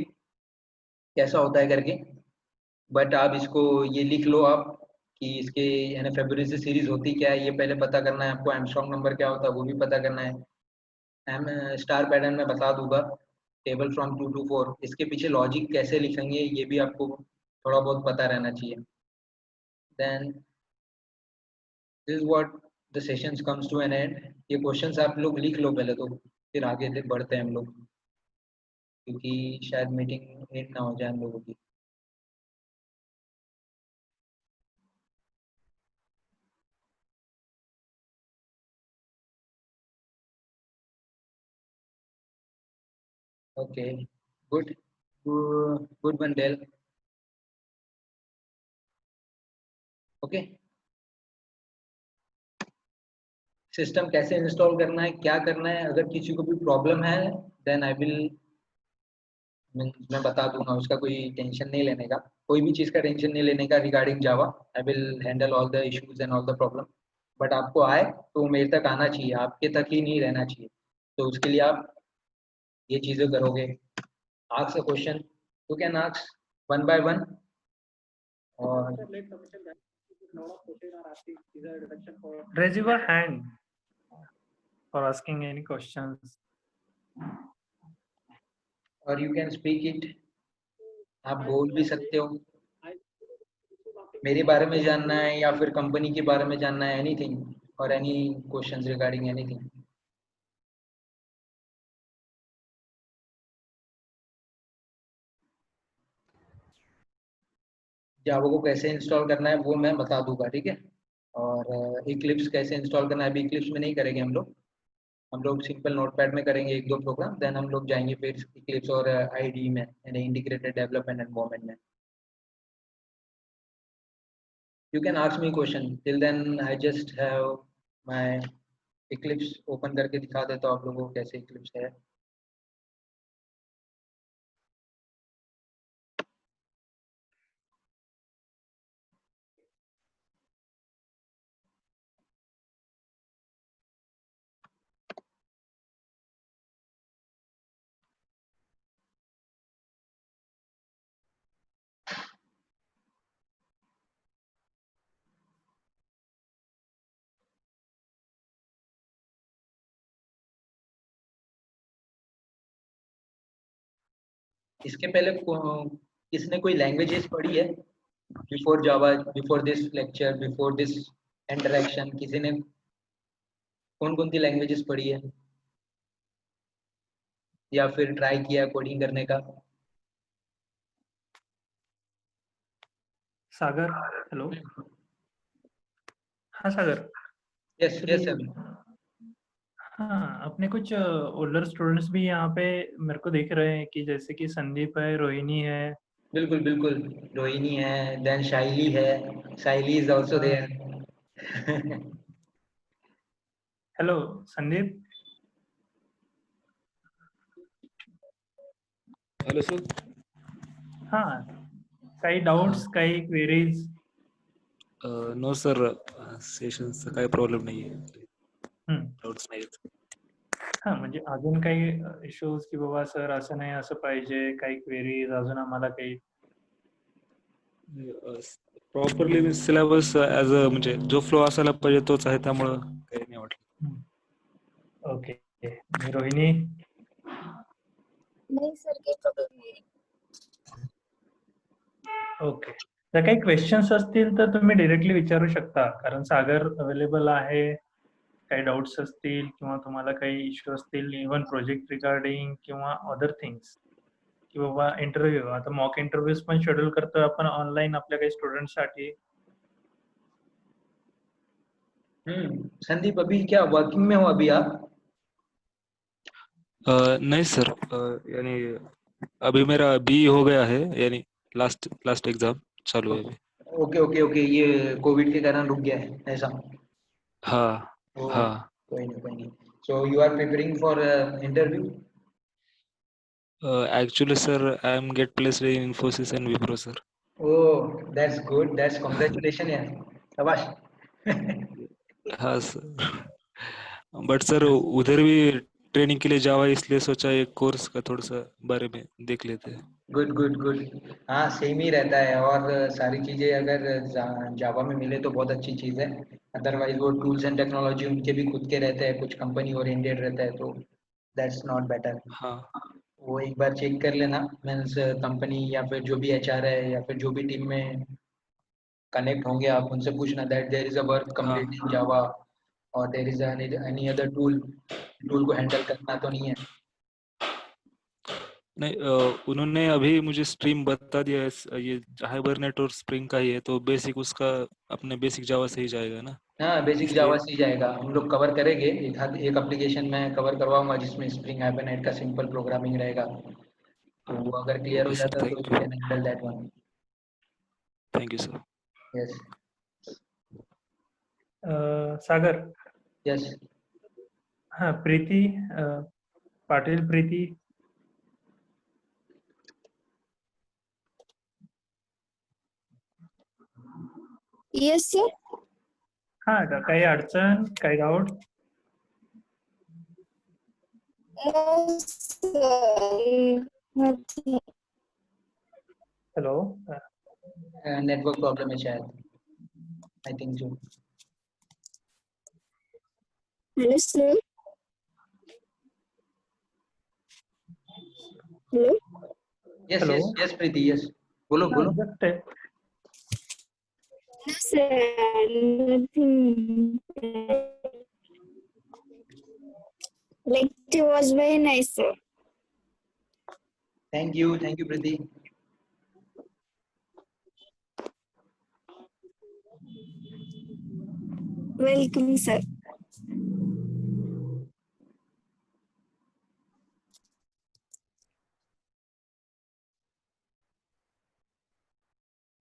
A: कैसा होता है करके, बट आप इसको ये लिख लो आप कि इसके यानी फेब्रुअरी सीरीज होती क्या है, ये पहले पता करना है आपको। एमस्ट्रॉन्ग नंबर क्या होता है वो भी पता करना है। स्टार पैटर्न में बता दूंगा टेबल फ्रॉम 2 to 4, इसके पीछे लॉजिक कैसे लिखेंगे ये भी आपको थोड़ा बहुत पता रहना चाहिए. Then this is what the sessions comes to an end. ये क्वेश्चंस आप लोग लिख लो पहले तो, फिर आगे तक बढ़ते हैं हम लोग, क्योंकि शायद मीटिंग एंड ना हो जाए हम लोगों की. Okay, good. Good one, Del. Okay. System कैसे इंस्टॉल करना है, क्या करना है, अगर किसी को भी प्रॉब्लम है देन आई विल, मैं बता दूंगा, उसका कोई टेंशन नहीं लेने का, कोई भी चीज़ का टेंशन नहीं लेने का regarding Java. I will handle all the issues and all the problem. But आपको आए तो मेरे तक आना चाहिए, आपके तक ही नहीं रहना चाहिए. तो उसके लिए आप ये चीज़ें करोगे. Ask a question, you can ask one by one. और
E: Raise your hand for asking any questions.
A: और यू कैन स्पीक इट. आप बोल भी सकते हो. मेरे बारे में जानना है या फिर कंपनी के बारे में जानना है, एनीथिंग और एनी क्वेश्चंस रिगार्डिंग एनीथिंग. जावा को कैसे इंस्टॉल करना है वो मैं बता दूंगा, ठीक है. और इक्लिप्स कैसे इंस्टॉल करना है, अभी इक्लिप्स में नहीं करेंगे हम लोग सिंपल नोटपैड में करेंगे एक दो प्रोग्राम, देन हम लोग जाएंगे फिर इक्लिप्स और आईडी में, यानी इंटीग्रेटेड डेवलपमेंट एनवायरनमेंट में. You can ask me question. Till then, I just have my Eclipse open करके दिखा देता हूँ आप लोगों को कैसे Eclipse है. इसके पहले किसने कोई लैंग्वेजेस पढ़ी है before Java, before this lecture, before this interaction? किसी ने कौन कौन सी लैंग्वेजेस पढ़ी है या फिर ट्राई किया कोडिंग करने का?
E: सागर, हेलो. हाँ सागर.
A: यस यस अभी.
E: हाँ, अपने कुछ ओल्डर स्टूडेंट्स भी यहाँ पे मेरे को देख रहे हैं कि जैसे कि संदीप है, रोहिणी है.
A: बिल्कुल बिल्कुल, रोहिणी है, देन शाइली है. Shaily is also there.
E: Hello Sandeep.
G: Hello sir.
E: हाँ, काही डाउट्स, काही क्वेरीज?
G: नो सर, सेशनचा काही प्रॉब्लेम नाही आहे. डाउट्स नाही आहेत.
E: हा, म्हणजे अजून काही इश्यूज की बाबा सर असं नाही असं पाहिजे, काही क्वेरीज अजून आम्हाला काही?
G: प्रॉपरली सिलेबस ॲज अ म्हणजे जो फ्लो असायला पाहिजे तोच आहे, त्यामुळं काही नाही वाटलं.
E: ओके. रोहिणी?
B: नाही सर, काही प्रॉब्लेम नाही.
E: ओके. जर काही क्वेश्चन्स असतील तर तुम्ही डायरेक्टली विचारू शकता, कारण सागर अवेलेबल आहे. काही डाउट्स असतील किंवा तुम्हाला काही इश्यू असतील, इव्हन प्रोजेक्ट रिगार्डिंग किंवा अदर थिंग्स, की बाबा इंटरव्ह्यू, आता मॉक इंटरव्ह्यूज पण शेड्यूल करतोय आपण ऑनलाईन आपल्या काही स्टुडंटसाठी.
A: संदीप अभी क्या वर्किंग में हो अभी आप?
G: नहीं सर, यानी अभी मेरा बी हो गया है, यानी लास्ट एग्जाम चालू है अभी.
A: ओके ओके ओके, ये कोविड के कारण रुक गया है ऐसा?
G: हाँ हाँ.
A: कोई नहीं. So you are preparing for interview?
G: Actually sir, I am get placed in Infosys and Wipro sir.
A: Oh that's good, that's congratulation यार, शाबाश.
G: हाँ सर, बट सर उधर भी ट्रेनिंग के लिए जावा, इसलिए सोचा एक कोर्स का थोड़ा सा बारे में देख लेते हैं.
A: Good good good. हाँ सेम ही रहता है, और सारी चीज़ें अगर जावा में मिले तो बहुत अच्छी चीज़ है. अदरवाइज वो टूल्स एंड टेक्नोलॉजी उनके भी खुद के रहते हैं, कुछ कंपनी ओरिएंटेड रहता है, तो दैट्स नॉट बेटर.
G: हाँ
A: वो एक बार चेक कर लेना, मीन्स कंपनी या फिर जो भी एचआर है या फिर जो भी टीम में कनेक्ट होंगे आप उनसे पूछना that there is a work
G: हाँ
A: कंप्लीट इन जावा और there is any other tool को हैंडल करना तो नहीं है।
G: नहीं, उन्होंने अभी मुझे स्ट्रीम बता दिया है, ये हाइबरनेट और स्प्रिंग का ही है, तो बेसिक उसका अपने बेसिक जावा से ही जाएगा ना,
A: हाँ, बेसिक जावा
G: इसलिए।
A: से ही जाएगा। हम लोग कवर करेंगे, एक एप्लीकेशन में कवर करवाऊंगा जिसमें स्प्रिंग हाइबरनेट का सिंपल प्रोग्रामिंग रहेगा, तो वो अगर क्लियर हो
G: ओके सर,
A: जाता है तो
G: thank
A: we
G: you.
A: Can handle that one.
G: Thank you sir.
A: Yes
E: Sagar,
A: yes.
E: हाँ प्रीति, पाटिल प्रीति.
C: Yes, sir.
E: हा का काही अडचण, काही doubt?
C: No, sir. Nothing.
E: Hello,
A: network problem है शायद, आई थिंक सो।
C: Hello, sir. Hello.
A: Yes
E: Hello.
A: Yes yes प्रीति, यस बोलो बोलो।
E: Just
C: No, sir. Nothing. Lecture was very nice, sir.
A: Thank you Preeti.
C: Welcome, sir.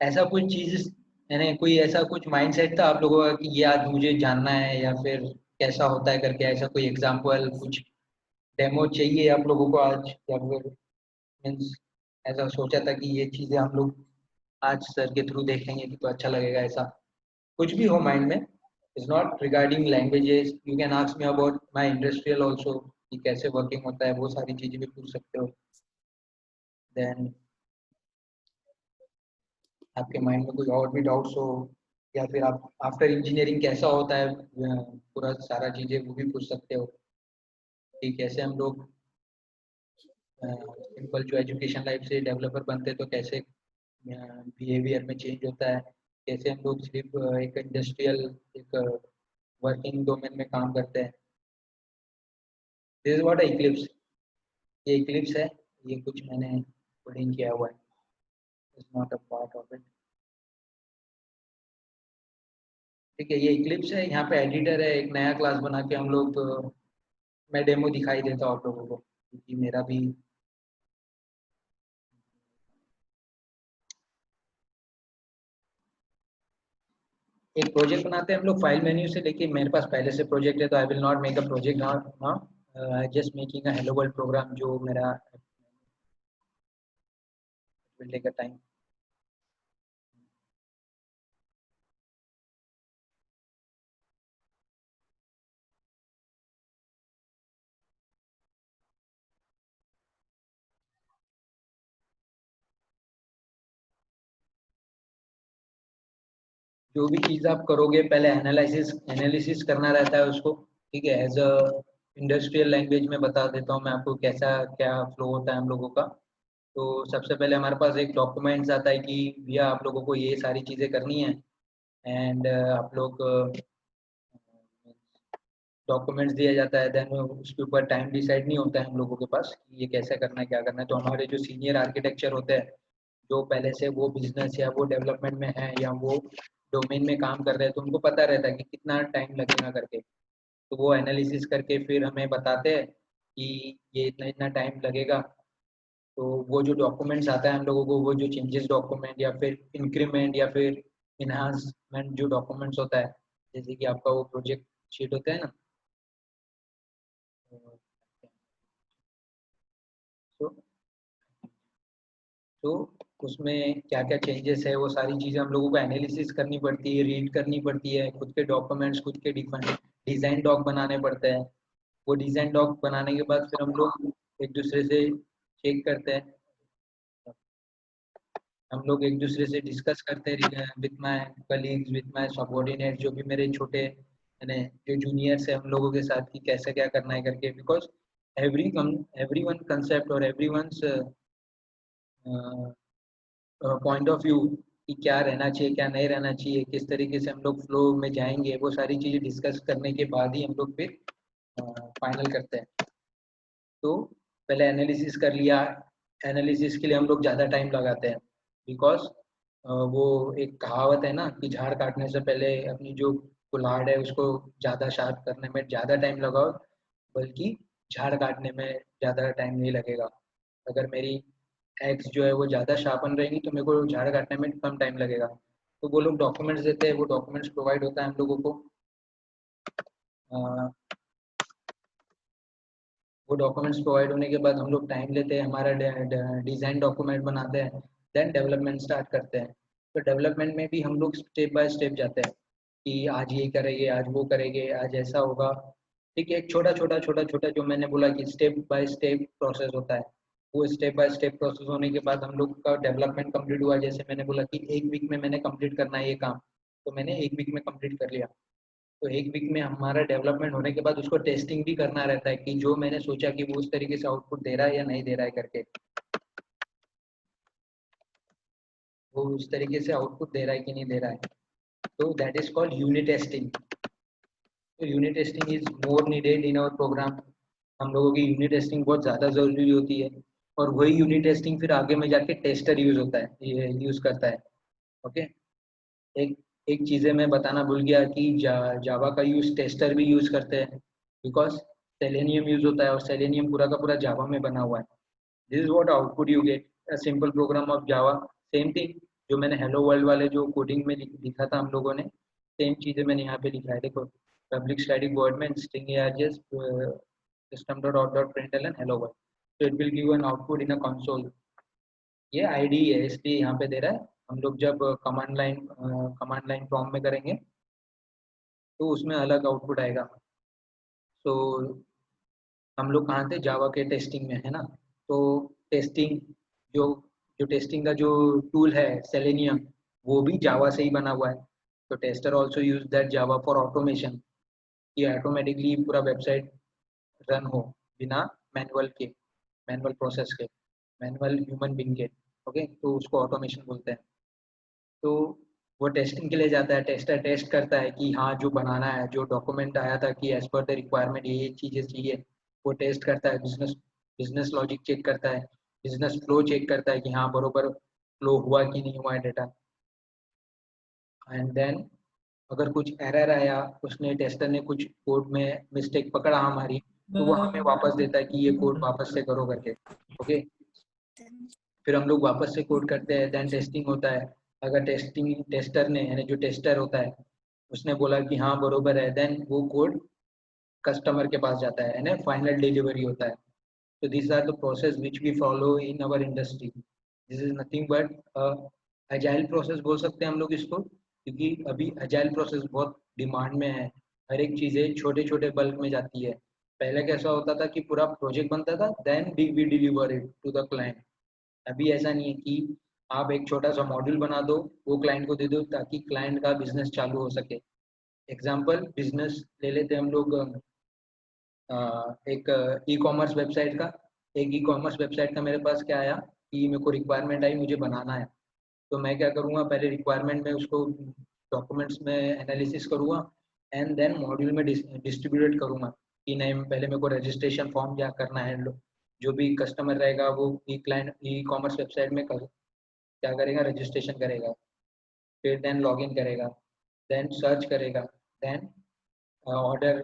A: ऐसा कुछ चीज, यानी कोई ऐसा कुछ माइंडसेट था आप लोगों का कि ये आज मुझे जानना है या फिर कैसा होता है करके, ऐसा कोई एग्जांपल कुछ डेमो चाहिए आप लोगों को आज, या फिर मीन्स ऐसा सोचा था कि ये चीजें हम लोग आज सर के थ्रू देखेंगे कि तो अच्छा लगेगा, ऐसा कुछ भी हो माइंड में। Is not regarding languages, you can ask me about my industrial also कि कैसे वर्किंग होता है, वो सारी चीजें भी पूछ सकते हो। देन आपके माइंड में कोई और भी डाउट्स हो, या फिर आप आफ्टर इंजीनियरिंग कैसा होता है, पूरा सारा चीजें वो भी पूछ सकते हो कि कैसे हम लोग सिंपल जो एजुकेशन लाइफ से डेवलपर बनते हैं तो कैसे बिहेवियर में चेंज होता है, कैसे हम लोग सिर्फ एक इंडस्ट्रियल एक वर्किंग डोमेन में काम करते हैं। दिस इज व्हाट इक्लिप्स, ये इक्लिप्स है, ये कुछ मैंने कोडिंग किया हुआ है, is not a part of it. ठीक है, ये इक्लिप्स है, यहाँ पे एडिटर है, एक नया क्लास बना के हम लोग मैं डेमो दिखाई देता हूँ आप लोगों को, क्योंकि मेरा भी एक प्रोजेक्ट बनाते हैं हम लोग फाइल मेन्यू से, लेकिन मेरे पास पहले से प्रोजेक्ट है तो I will not make a project now, I just making a hello world program जो मेरा विल टेक अ टाइम। जो भी चीज़ आप करोगे पहले एनालिसिस करना रहता है उसको, ठीक है। एज अ इंडस्ट्रियल लैंग्वेज में बता देता हूँ मैं आपको कैसा क्या फ्लो होता है हम लोगों का। तो सबसे पहले हमारे पास एक डॉक्यूमेंट्स आता है कि भैया आप लोगों को ये सारी चीज़ें करनी है, एंड आप लोग डॉक्यूमेंट्स दिया जाता है, देन उसके ऊपर टाइम डिसाइड नहीं होता है हम लोगों के पास कि ये कैसे करना है क्या करना है। तो हमारे जो सीनियर आर्किटेक्चर होते हैं, जो पहले से वो बिजनेस या वो डेवलपमेंट में है या वो डोमेन में काम कर रहे हैं, तो उनको पता रहता है कि कितना टाइम लगेगा करके, तो वो एनालिसिस करके फिर हमें बताते हैं कि ये इतना इतना टाइम लगेगा। तो वो जो डॉक्यूमेंट्स आता है हम लोगों को, वो जो चेंजेस डॉक्यूमेंट या फिर इंक्रीमेंट या फिर इन्हांसमेंट जो डॉक्यूमेंट्स होता है, जैसे कि आपका वो प्रोजेक्ट शीट होता है ना, तो तो उसमें क्या क्या चेंजेस है वो सारी चीज़ें हम लोगों को एनालिसिस करनी पड़ती है, रीड करनी पड़ती है, खुद के डॉक्यूमेंट्स खुद के डिज़ाइन डॉक बनाने पड़ते हैं। वो डिज़ाइन डॉक बनाने के बाद फिर हम लोग एक दूसरे से चेक करते हैं, हम लोग एक दूसरे से डिस्कस करते हैं with my colleagues with my subordinate, जो भी मेरे छोटे यानी जो जूनियर्स है हम लोगों के साथ, कि कैसे क्या करना है करके। बिकॉज everyone concept और everyone's पॉइंट ऑफ व्यू कि क्या रहना चाहिए क्या नहीं रहना चाहिए, किस तरीके से हम लोग फ्लो में जाएंगे, वो सारी चीज़ें डिस्कस करने के बाद ही हम लोग फिर फाइनल करते हैं। तो पहले एनालिसिस कर लिया, एनालिसिस के लिए हम लोग ज़्यादा टाइम लगाते हैं बिकॉज वो एक कहावत है ना कि झाड़ काटने से पहले अपनी जो कुल्हाड़ है उसको ज़्यादा शार्प करने में ज़्यादा टाइम लगाओ, बल्कि झाड़ काटने में ज़्यादा टाइम नहीं लगेगा। अगर मेरी एक्स जो है वो ज़्यादा शार्पन रहेंगी तो मेरे को झाड़ काटने में कम टाइम लगेगा। तो वो लोग डॉक्यूमेंट्स देते हैं, वो डॉक्यूमेंट्स प्रोवाइड होता है हम लोगों को। वो डॉक्यूमेंट्स प्रोवाइड होने के बाद हम लोग टाइम लेते हैं, हमारा डिज़ाइन डॉक्यूमेंट बनाते हैं, देन डेवलपमेंट स्टार्ट करते हैं। तो डेवलपमेंट में भी हम लोग स्टेप बाय स्टेप जाते हैं कि आज ये करेंगे, आज वो करेंगे, आज ऐसा होगा। ठीक है, एक छोटा छोटा जो मैंने बोला कि स्टेप बाय स्टेप प्रोसेस होता है, वो स्टेप बाय स्टेप प्रोसेस होने के बाद हम लोग का डेवलपमेंट कंप्लीट हुआ। जैसे मैंने बोला कि एक वीक में मैंने कंप्लीट करना है ये काम, तो मैंने एक वीक में कंप्लीट कर लिया। तो एक वीक में हमारा डेवलपमेंट होने के बाद उसको टेस्टिंग भी करना रहता है कि जो मैंने सोचा कि वो उस तरीके से आउटपुट दे रहा है या नहीं दे रहा है करके, वो उस तरीके से आउटपुट दे रहा है कि नहीं दे रहा है। तो that is called unit testing. तो unit testing is more needed in our program. हम लोगों की यूनिट टेस्टिंग बहुत ज़्यादा ज़रूरी होती है, और वही यूनिट टेस्टिंग फिर आगे में जाके टेस्टर यूज होता है, ये यूज़ करता है। ओके, एक एक चीज़ें मैं बताना भूल गया कि जावा का यूज़ टेस्टर भी यूज़ करते हैं बिकॉज सेलेनियम यूज़ होता है, और सेलेनियम पूरा का पूरा जावा में बना हुआ है। This is what output you get, a simple program of Java. Same thing जो मैंने हेलो वर्ल्ड वाले जो कोडिंग में लिखा था हम लोगों ने, सेम चीज़ें मैंने यहाँ पे लिखा है। देखो, public static void main string एजेस system dot out dot println hello world, so it will give an output in a console। ये आईडी है इसलिए यहाँ पे दे रहा है। हम लोग जब कमांड लाइन फॉर्म में करेंगे तो उसमें अलग आउटपुट आएगा। तो हम लोग कहाँ थे, जावा के टेस्टिंग में है ना। तो टेस्टिंग जो जो टेस्टिंग का जो टूल है सेलेनियम, वो भी जावा से ही बना हुआ है। तो tester also use that Java for automation, कि ऑटोमेटिकली पूरा वेबसाइट रन हो बिना मैनुअल प्रोसेस के, मैनुअल ह्यूमन बीइंग के। ओके, तो उसको ऑटोमेशन बोलते हैं। तो वो टेस्टिंग के लिए जाता है, टेस्टर टेस्ट करता है कि हाँ जो बनाना है, जो डॉक्यूमेंट आया था कि एज पर द रिक्वायरमेंट ये चीज़ें चाहिए, वो टेस्ट करता है। बिजनेस लॉजिक चेक करता है, बिजनेस फ्लो चेक करता है कि हाँ बरोबर फ्लो हुआ कि नहीं हुआ है डेटा। एंड देन अगर कुछ एरर आया, उसने टेस्टर ने कुछ कोड में मिस्टेक पकड़ा हमारी, तो वो हमें वापस देता है कि ये कोड वापस से करो करके। ओके, फिर हम लोग वापस से कोड करते हैं, देन टेस्टिंग होता है। अगर टेस्टर ने यानी जो टेस्टर होता है उसने बोला कि हाँ बरोबर है, देन वो कोड कस्टमर के पास जाता है यानी फाइनल डिलीवरी होता है। तो this are the process which we follow in our industry. This is nothing but agile process बोल सकते हैं हम लोग इसको, क्योंकि अभी अजाइल प्रोसेस बहुत डिमांड में है। हर एक चीज़ें छोटे छोटे बल्क में जाती है। पहले कैसा होता था कि पूरा प्रोजेक्ट बनता था, then we deliver it to the client. अभी ऐसा नहीं है कि आप एक छोटा सा मॉड्यूल बना दो, वो क्लाइंट को दे दो ताकि क्लाइंट का बिजनेस चालू हो सके। एग्जाम्पल बिजनेस ले लेते हैं हम लोग, एक ई कॉमर्स वेबसाइट का। एक ई कॉमर्स वेबसाइट का मेरे पास क्या आया कि मेरे को रिक्वायरमेंट आई, मुझे बनाना है। तो मैं क्या करूँगा, पहले रिक्वायरमेंट में उसको डॉक्यूमेंट्स में एनालिसिस करूँगा, एंड देन मॉड्यूल में डिस्ट्रीब्यूट करूँगा कि नहीं पहले मेरे को रजिस्ट्रेशन फॉर्म क्या करना है। जो भी कस्टमर रहेगा वो ई कॉमर्स वेबसाइट में क्या करेगा, रजिस्ट्रेशन करेगा, फिर देन लॉगिन करेगा, देन सर्च करेगा, देन ऑर्डर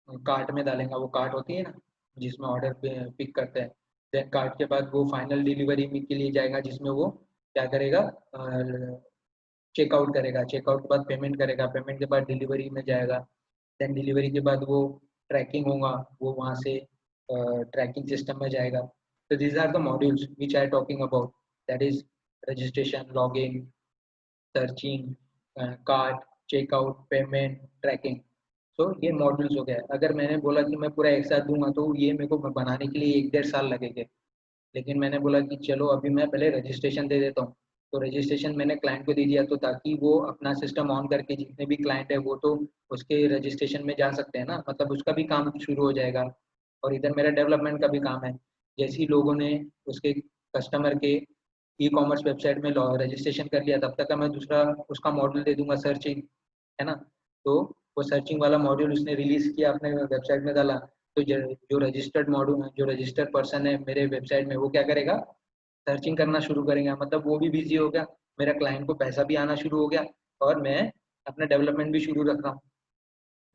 A: कार्ट में डालेगा। वो कार्ट होती है ना जिसमें ऑर्डर पिक करते हैं। देन कार्ट के बाद वो फाइनल डिलीवरी के लिए जाएगा, जिसमें वो क्या करेगा, चेकआउट करेगा। चेकआउट के बाद पेमेंट करेगा, पेमेंट के बाद डिलीवरी में जाएगा। देन डिलीवरी के बाद वो ट्रैकिंग होगा, वो वहाँ से ट्रैकिंग सिस्टम में जाएगा। तो these are the modules which I talking about, that is registration, login, searching, cart, checkout, payment, tracking। तो ये मॉड्यूल्स हो गए। अगर मैंने बोला कि मैं पूरा एक साथ दूंगा तो ये मेरे को बनाने के लिए 1-1.5 साल लगेंगे, लेकिन मैंने बोला कि चलो अभी मैं पहले रजिस्ट्रेशन दे देता हूँ। तो रजिस्ट्रेशन मैंने क्लाइंट को दे दिया, तो ताकि वो अपना सिस्टम ऑन करके जितने भी क्लाइंट है वो तो उसके रजिस्ट्रेशन में जा सकते हैं ना, मतलब उसका भी काम शुरू हो जाएगा। और इधर मेरा डेवलपमेंट का भी काम है। जैसे ही लोगों ने उसके कस्टमर के ई कॉमर्स वेबसाइट में रजिस्ट्रेशन कर लिया, तब तक का मैं दूसरा उसका मॉड्यूल दे दूंगा, सर्चिंग, है ना। तो वो सर्चिंग वाला मॉड्यूल उसने रिलीज किया, अपने वेबसाइट में डाला, तो जो रजिस्टर्ड मॉड्यूल, जो रजिस्टर्ड पर्सन है मेरे वेबसाइट में, वो क्या करेगा, सर्चिंग करना शुरू करेंगे। मतलब वो भी बिजी हो गया, मेरा क्लाइंट को पैसा भी आना शुरू हो गया, और मैं अपना डेवलपमेंट भी शुरू रख रहा हूँ।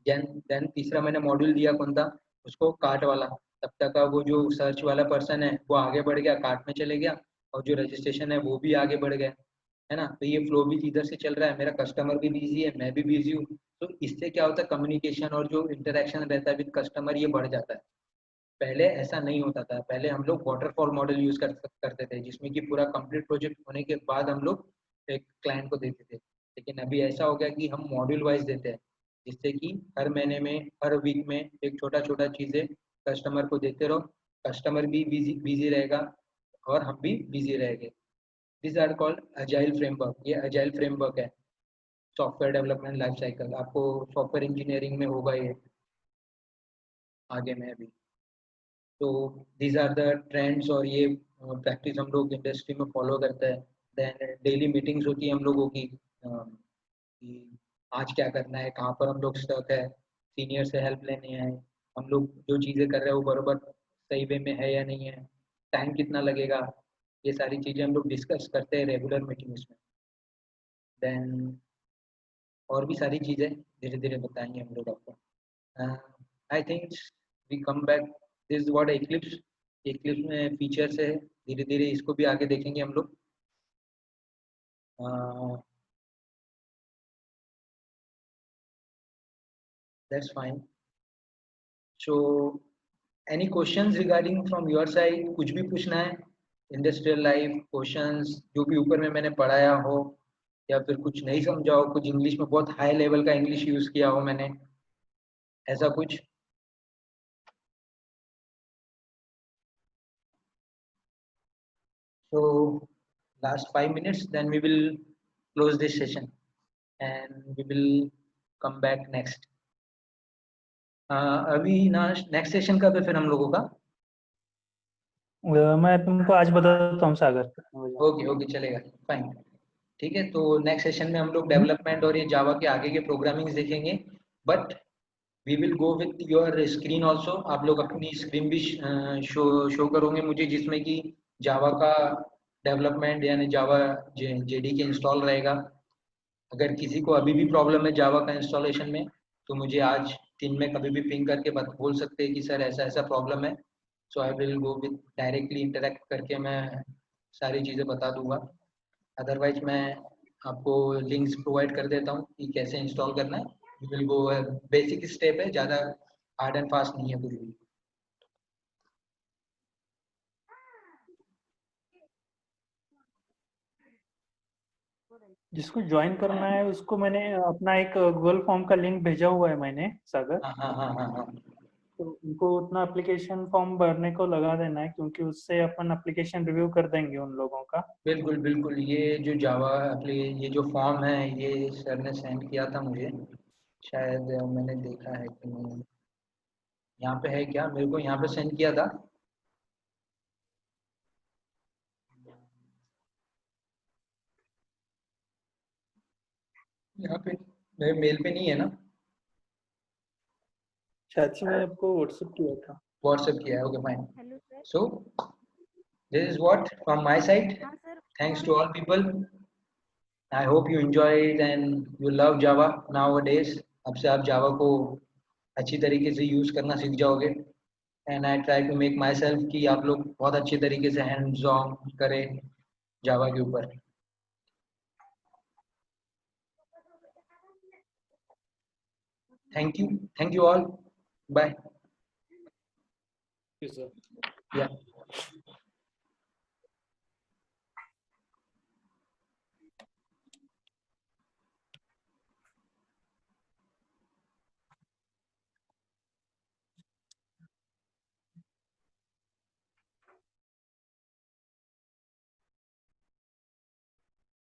A: देन तीसरा मैंने मॉड्यूल दिया कौन था, उसको कार्ट वाला। तब तक का वो जो सर्च वाला पर्सन है वो आगे बढ़ गया, कार्ट में चले गया, और जो रजिस्ट्रेशन है वो भी आगे बढ़ गया, है ना। तो ये फ्लो भी इधर से चल रहा है, मेरा कस्टमर भी बिजी है, मैं भी बिजी हूँ। तो इससे क्या होता है, कम्युनिकेशन और जो इंटरेक्शन रहता है विद कस्टमर, ये बढ़ जाता है। पहले ऐसा नहीं होता था, पहले हम लोग वाटरफॉल मॉडल यूज करते थे, जिसमें कि पूरा कंप्लीट प्रोजेक्ट होने के बाद हम लोग एक क्लाइंट को देते थे। लेकिन अभी ऐसा हो गया कि हम मॉड्यूल वाइज देते हैं, जिससे कि हर महीने में, हर वीक में एक छोटा छोटा चीज़ें कस्टमर को देते रहो, कस्टमर भी बिजी बिजी रहेगा और हम भी बिजी रहेंगे। This are called agile framework. ये अजाइल फ्रेमवर्क है, सॉफ्टवेयर डेवलपमेंट लाइफ साइकिल। आपको सॉफ्टवेयर इंजीनियरिंग में होगा ये आगे में अभी। तो दीज आर द ट्रेंड्स, और ये प्रैक्टिस हम लोग इंडस्ट्री में फॉलो करते हैं। देन डेली मीटिंग्स होती है हम लोगों की, कि आज क्या करना है, कहाँ पर हम लोग स्टक है, सीनियर से हेल्प लेने हैं, हम लोग जो चीज़ें कर रहे हैं वो बराबर सही वे में है या नहीं है, टाइम कितना लगेगा, ये सारी चीज़ें हम लोग डिस्कस करते हैं रेगुलर मीटिंग्स में। देन और भी सारी चीज़ें धीरे धीरे बताएंगे हम लोग आपको। I think we come back, this what Eclipse, Eclipse में फीचर्स है, धीरे धीरे इसको भी आगे देखेंगे हम लोग। That's fine. So any questions regarding from your side, कुछ भी पूछना है, इंडस्ट्रियल लाइफ क्वेश्चंस, जो भी ऊपर में मैंने पढ़ाया हो, या फिर कुछ नहीं समझा हो, कुछ इंग्लिश में बहुत हाई लेवल का इंग्लिश यूज किया हो मैंने, ऐसा कुछ। So last 5 minutes, then we will close this session and we will come back next. अभी ना नेक्स्ट सेशन कब है फिर हम लोगों का?
E: मैं तुमको आज बताता हूँ सागर।
A: ओके ओके, चलेगा, फाइन, ठीक है। तो नेक्स्ट सेशन में हम लोग डेवलपमेंट और ये जावा के आगे के प्रोग्रामिंग देखेंगे, but we will go with your screen also. आप लोग अपनी स्क्रीन भी शो करोगे मुझे, जिसमें कि जावा का डेवलपमेंट यानी जावा जेडी के इंस्टॉल रहेगा। अगर किसी को अभी भी प्रॉब्लम है जावा का इंस्टॉलेशन में, तो मुझे आज दिन में कभी भी पिंग करके बोल सकते हैं कि सर ऐसा ऐसा प्रॉब्लम है। So I will go with directly interact करके मैं सारी चीज़ें बता दूंगा। अदरवाइज मैं आपको लिंक्स प्रोवाइड कर देता हूँ कि कैसे इंस्टॉल करना है। We will go, basic step है, ज़्यादा हार्ड एंड फास्ट नहीं है कुछ भी।
E: जिसको ज्वाइन करना है उसको मैंने अपना एक गूगल फॉर्म का लिंक भेजा हुआ है मैंने सागर।
A: हाँ हाँ हाँ हाँ हाँ,
E: तो उनको उतना एप्लीकेशन फॉर्म भरने को लगा देना है, क्योंकि उससे अपन एप्लीकेशन रिव्यू कर देंगे उन लोगों का।
A: बिल्कुल बिल्कुल। ये जो जावा ये जो फॉर्म है, ये सर ने सेंड किया था मुझे, शायद मैंने देखा है कि नहीं, यहाँ पे है क्या, मेरे को यहाँ पे सेंड किया था। यहाँ पे मेरे मेल पे नहीं है ना?
E: शायद से मैं आपको व्हाट्सएप किया था।
A: व्हाट्सएप किया है, okay fine.
B: Hello sir.
A: So this is what from my side.
B: हाँ sir.
A: Thanks to all people. I hope you enjoyed and you love Java nowadays. अब से आप जावा को अच्छी तरीके से यूज करना सीख जाओगे। And I try to make myself कि आप लोग बहुत अच्छे तरीके से हैंड्स ऑन करें जावा के ऊपर। Thank you all, bye.
E: Sir.
A: या